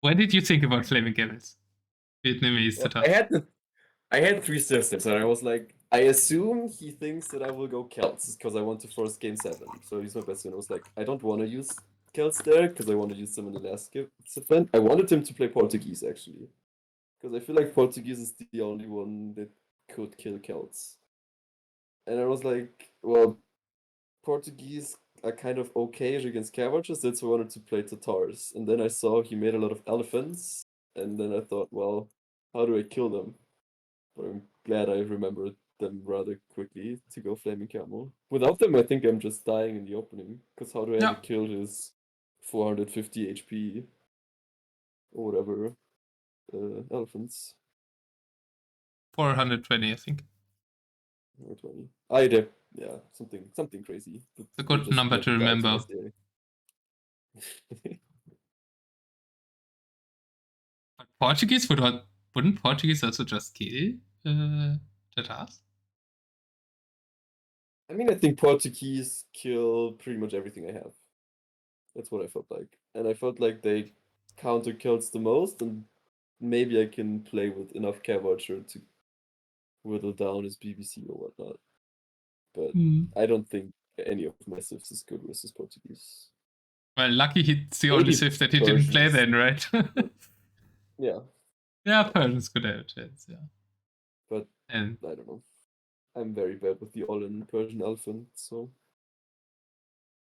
What did you think about Flaming Camels? Vietnamese Well, setup. I had 3 systems, and I was like, I assume he thinks that I will go Celts because I want to force game 7. So he's my best friend. I was like, I don't want to use Celts there because I want to use them in the last event. I wanted him to play Portuguese actually, because I feel like Portuguese is the only one that could kill Celts. And I was like, well, Portuguese are kind of okay against Cavalries, that's why I wanted to play Tatars. And then I saw he made a lot of elephants, and then I thought, well, how do I kill them? But I'm glad I remembered them rather quickly to go Flaming Camel. Without them, I think I'm just dying in the opening, because how do I Yeah. ever kill his 450 HP or whatever elephants? 420, I think. Or 20. I did, yeah, something crazy. It's a good number to remember. But Portuguese wouldn't Portuguese also just kill Tatars? I mean, I think Portuguese kill pretty much everything I have. That's what I felt like. And I felt like they counter kills the most, and maybe I can play with enough Cavalry to whittle down his BBC or whatnot. But I don't think any of my civs is good versus Portuguese. Well, lucky he's the only civ that he didn't play then, right? Yeah. Yeah, Persians could have a chance, yeah. But and I don't know. I'm very bad with the all-in Persian elephant, so.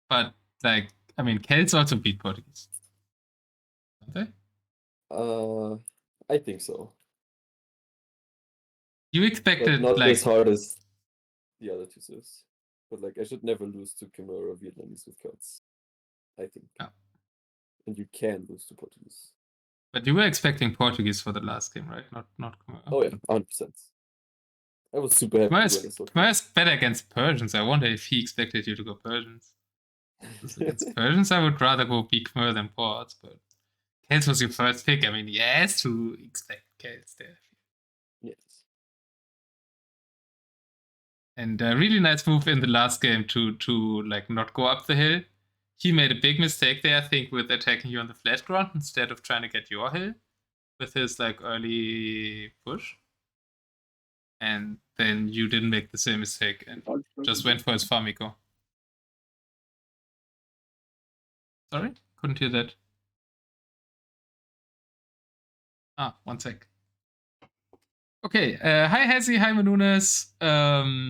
But, like, I mean, Celts also beat Portuguese. Don't they? I think so. You expected, but not like, as hard as the other two civs. But, like, I should never lose to Khmer or Vietnamese with Celts. I think. Yeah. And you can lose to Portuguese. But you were expecting Portuguese for the last game, right? Not Khmer. Oh yeah, 100%. I was super happy when I saw Khmer is better against Persians. I wonder if he expected you to go Persians. Against Persians, I would rather go be Khmer than Ports, but Celts was your first pick. I mean, yes, to expect Celts there. Yes. And a really nice move in the last game to like not go up the hill. He made a big mistake there, I think, with attacking you on the flat ground instead of trying to get your hill with his like early push. And then you didn't make the same mistake and just went for his farmico. Sorry? Couldn't hear that. Ah, 1 sec. Okay, hi Hezzy, hi Manunas.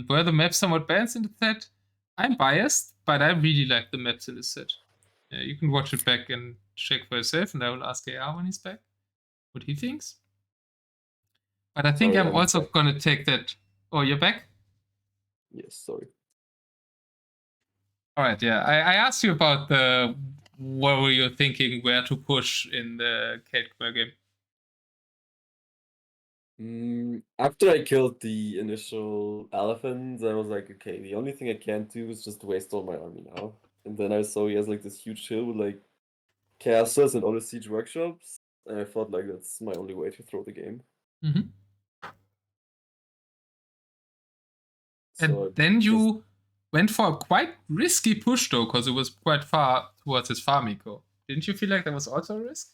Were the maps somewhat balanced in the set? I'm biased, but I really like the maps in this set. You can watch it back and check for yourself, and I will ask AR when he's back what he thinks. But I think I'm also going to take that. Oh, you're back? Yes, sorry. All right, yeah. I asked you about what were you thinking, where to push in the Celt Khmer game? After I killed the initial elephants, I was like, okay, the only thing I can't do is just waste all my army now. And then I saw he has like this huge hill with like castles and all the siege workshops, and I thought like that's my only way to throw the game. Mm-hmm. So and then you went for a quite risky push though, because it was quite far towards his farmico. Didn't you feel like that was also a risk?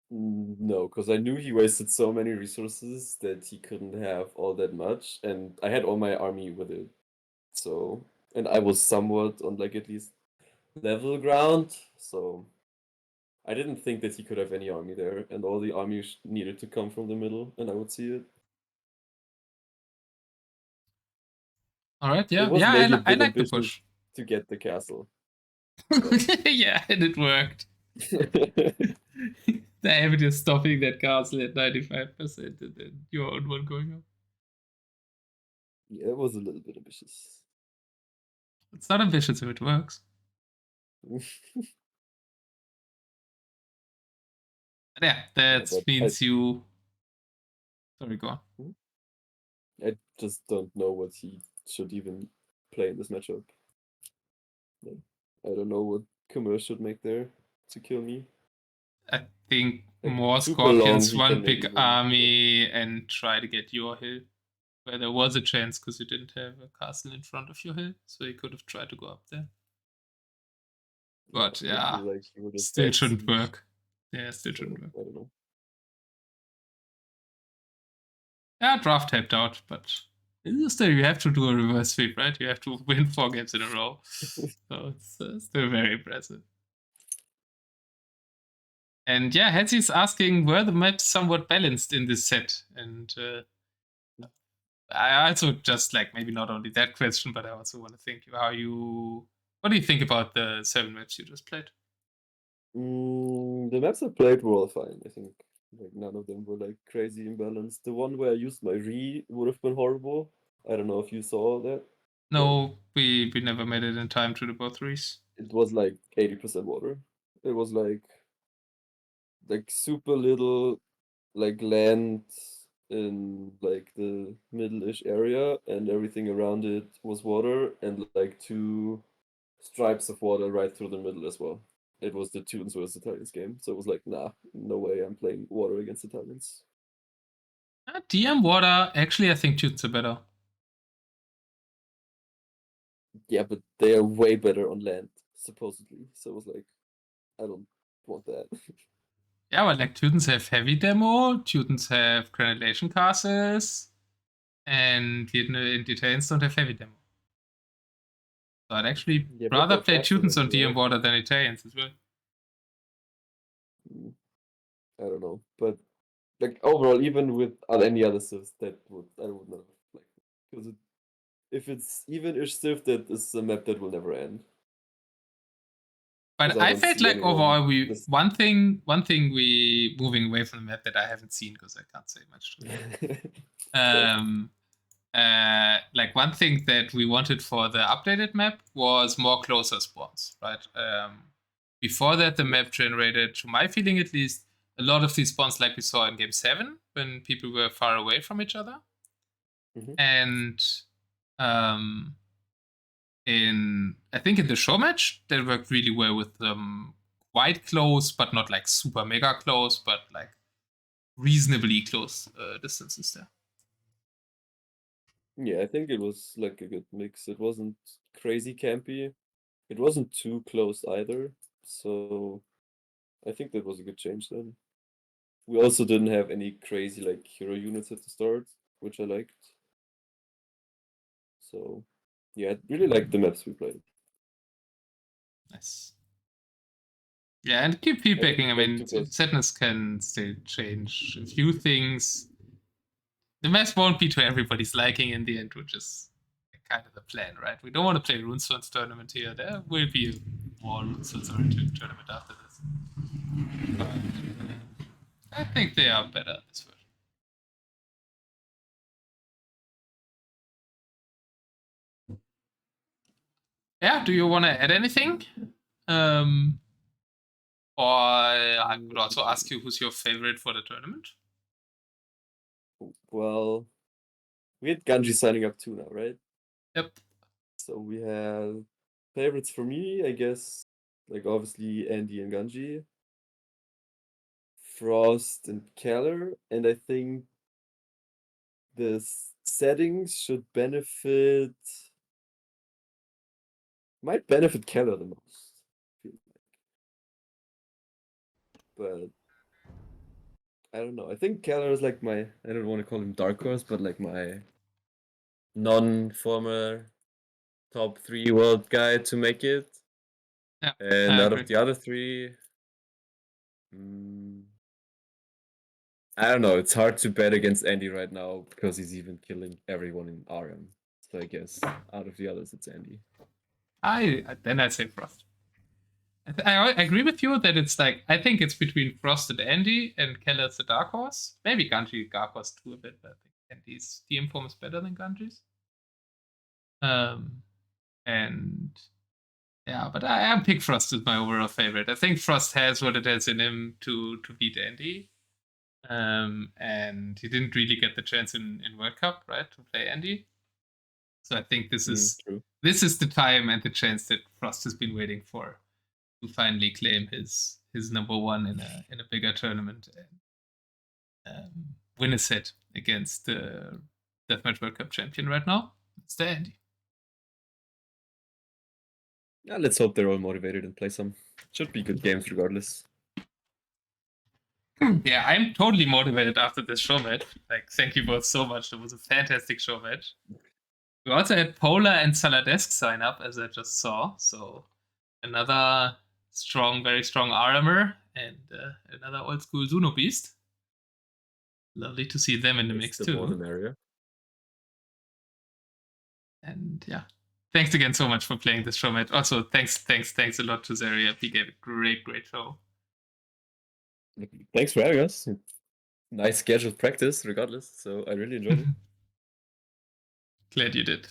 No, because I knew he wasted so many resources that he couldn't have all that much, and I had all my army with it. So, and I was somewhat on like at least level ground, so I didn't think that he could have any army there, and all the army needed to come from the middle, and I would see it. All right, yeah, It was yeah, maybe a I bit like the ambitious push. to get the castle. Yeah, and it worked. The average stopping that castle at 95% and then your own one going up. Yeah, it was a little bit ambitious. It's not ambitious if it works. Yeah, that means you Sorry, go on. I just don't know what he should even play in this matchup. Like, I don't know what Commerce should make there to kill me. I think Like, more super Scorpions, long, he one can maybe big win, army, and try to get your hill. Where there was a chance because you didn't have a castle in front of your hill, so you could have tried to go up there. But I feel like he would have still bad shouldn't siege, work. Yeah, still so shouldn't work. I don't know. Yeah, draft tapped out, but still you have to do a reverse sweep, right? You have to win 4 games in a row. So it's still very impressive. And yeah, Hetsy's asking, were the maps somewhat balanced in this set? And I also just like maybe not only that question, but I also want to think what do you think about the 7 maps you just played? The maps I played were all fine, I think. Like, none of them were like crazy imbalanced. The one where I used my re would have been horrible. I don't know if you saw that. No, we never made it in time to the both threes. It was like 80% water. It was like super little like land in like the middle-ish area, and everything around it was water, and like 2 stripes of water right through the middle as well. It was the Tunes versus Italians game, so it was like, nah, no way I'm playing water against Italians. DM water, actually I think Tunes are better. Yeah, but they are way better on land, supposedly. So it was like, I don't want that. Yeah, but like Tutens have heavy demo, Tutens have granulation castles, and the Italians don't have heavy demo. So I'd actually Yeah, but rather they're play faster Tutens than on you, DM right? water than Italians as well. I don't know, but like overall, even with any other civs, I would not like, because if it's even-ish civ, that is a map that will never end. But Because I I don't felt see like anyone. overall one thing we moving away from the map that I haven't seen because I can't say much to it. Like one thing that we wanted for the updated map was more closer spawns, right? Before that, the map generated, to my feeling at least, a lot of these spawns like we saw in Game 7 when people were far away from each other. And I think in the Showmatch, that worked really well with quite close, but not like super mega close, but like reasonably close distances there. Yeah, I think it was like a good mix. It wasn't crazy campy. It wasn't too close either. So I think that was a good change then. We also didn't have any crazy like hero units at the start, which I liked. So yeah, I really liked the maps we played. Nice. Yeah, and keep feedbacking. I Played mean, too close. Zetnus can still change a few things. The maps won't be to everybody's liking in the end, which is kind of the plan, right? We don't want to play Runestone's tournament here. There will be more Runestone's tournament after this. But I think they are better this version. Yeah, do you want to add anything? Or I could also ask you who's your favorite for the tournament. Well, we had Ganji signing up too now, right? Yep. So we have favorites for me, I guess, like obviously Andy and Ganji, Frost and Keller, and I think the settings should might benefit Keller the most. But I don't know. I think Keller is like I don't want to call him dark horse, but like my non-former top 3 world guy to make it. Yeah. And out of the other 3, I don't know. It's hard to bet against Andy right now because he's even killing everyone in RM. So I guess out of the others, it's Andy. Then I say Frost. I agree with you that it's like I think it's between Frost and Andy, and Keller's the dark horse. Maybe Ganji dark horse too a bit, but I think Andy's DM form is better than Ganji's. And yeah, but I pick Frost as my overall favorite. I think Frost has what it has in him to beat Andy. And he didn't really get the chance in World Cup, right, to play Andy. So I think this is the time and the chance that Frost has been waiting for to finally claim his number one in a bigger tournament and win a set against the Deathmatch World Cup champion right now. It's the Andy. Yeah, let's hope they're all motivated and play some. Should be good games regardless. Yeah, I'm totally motivated after this show match. Like, thank you both so much. It was a fantastic show match. We also had Polar and Saladesk sign up, as I just saw. So another strong, very strong armor and another old school Zuno Beast. Lovely to see them in the mix too. Bottom area. And yeah, thanks again so much for playing this show match. Also, thanks a lot to Zaryab. He gave a great show. Thanks for having us. Nice scheduled practice, regardless. So I really enjoyed it. Glad you did.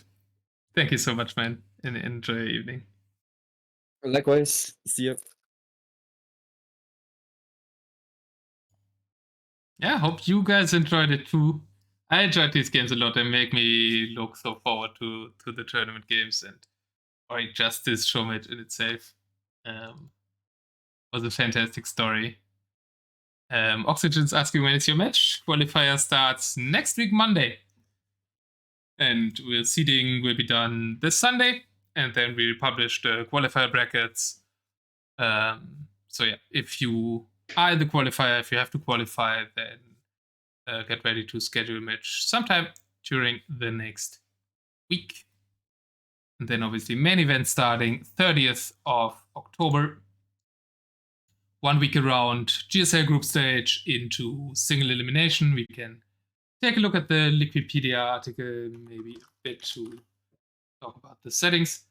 Thank you so much, man. And enjoy your evening. Likewise. See ya. Yeah, hope you guys enjoyed it too. I enjoyed these games a lot. They make me look so forward to the tournament games and just this show match in itself. Was a fantastic story. Oxygen's asking when is your match? Qualifier starts next week, Monday. And seeding will be done this Sunday. And then we'll publish the qualifier brackets. So yeah, if you are in the qualifier, if you have to qualify, then get ready to schedule a match sometime during the next week. And then obviously main event starting 30th of October. 1 week around GSL group stage into single elimination. We can take a look at the Liquipedia article, maybe a bit to talk about the settings.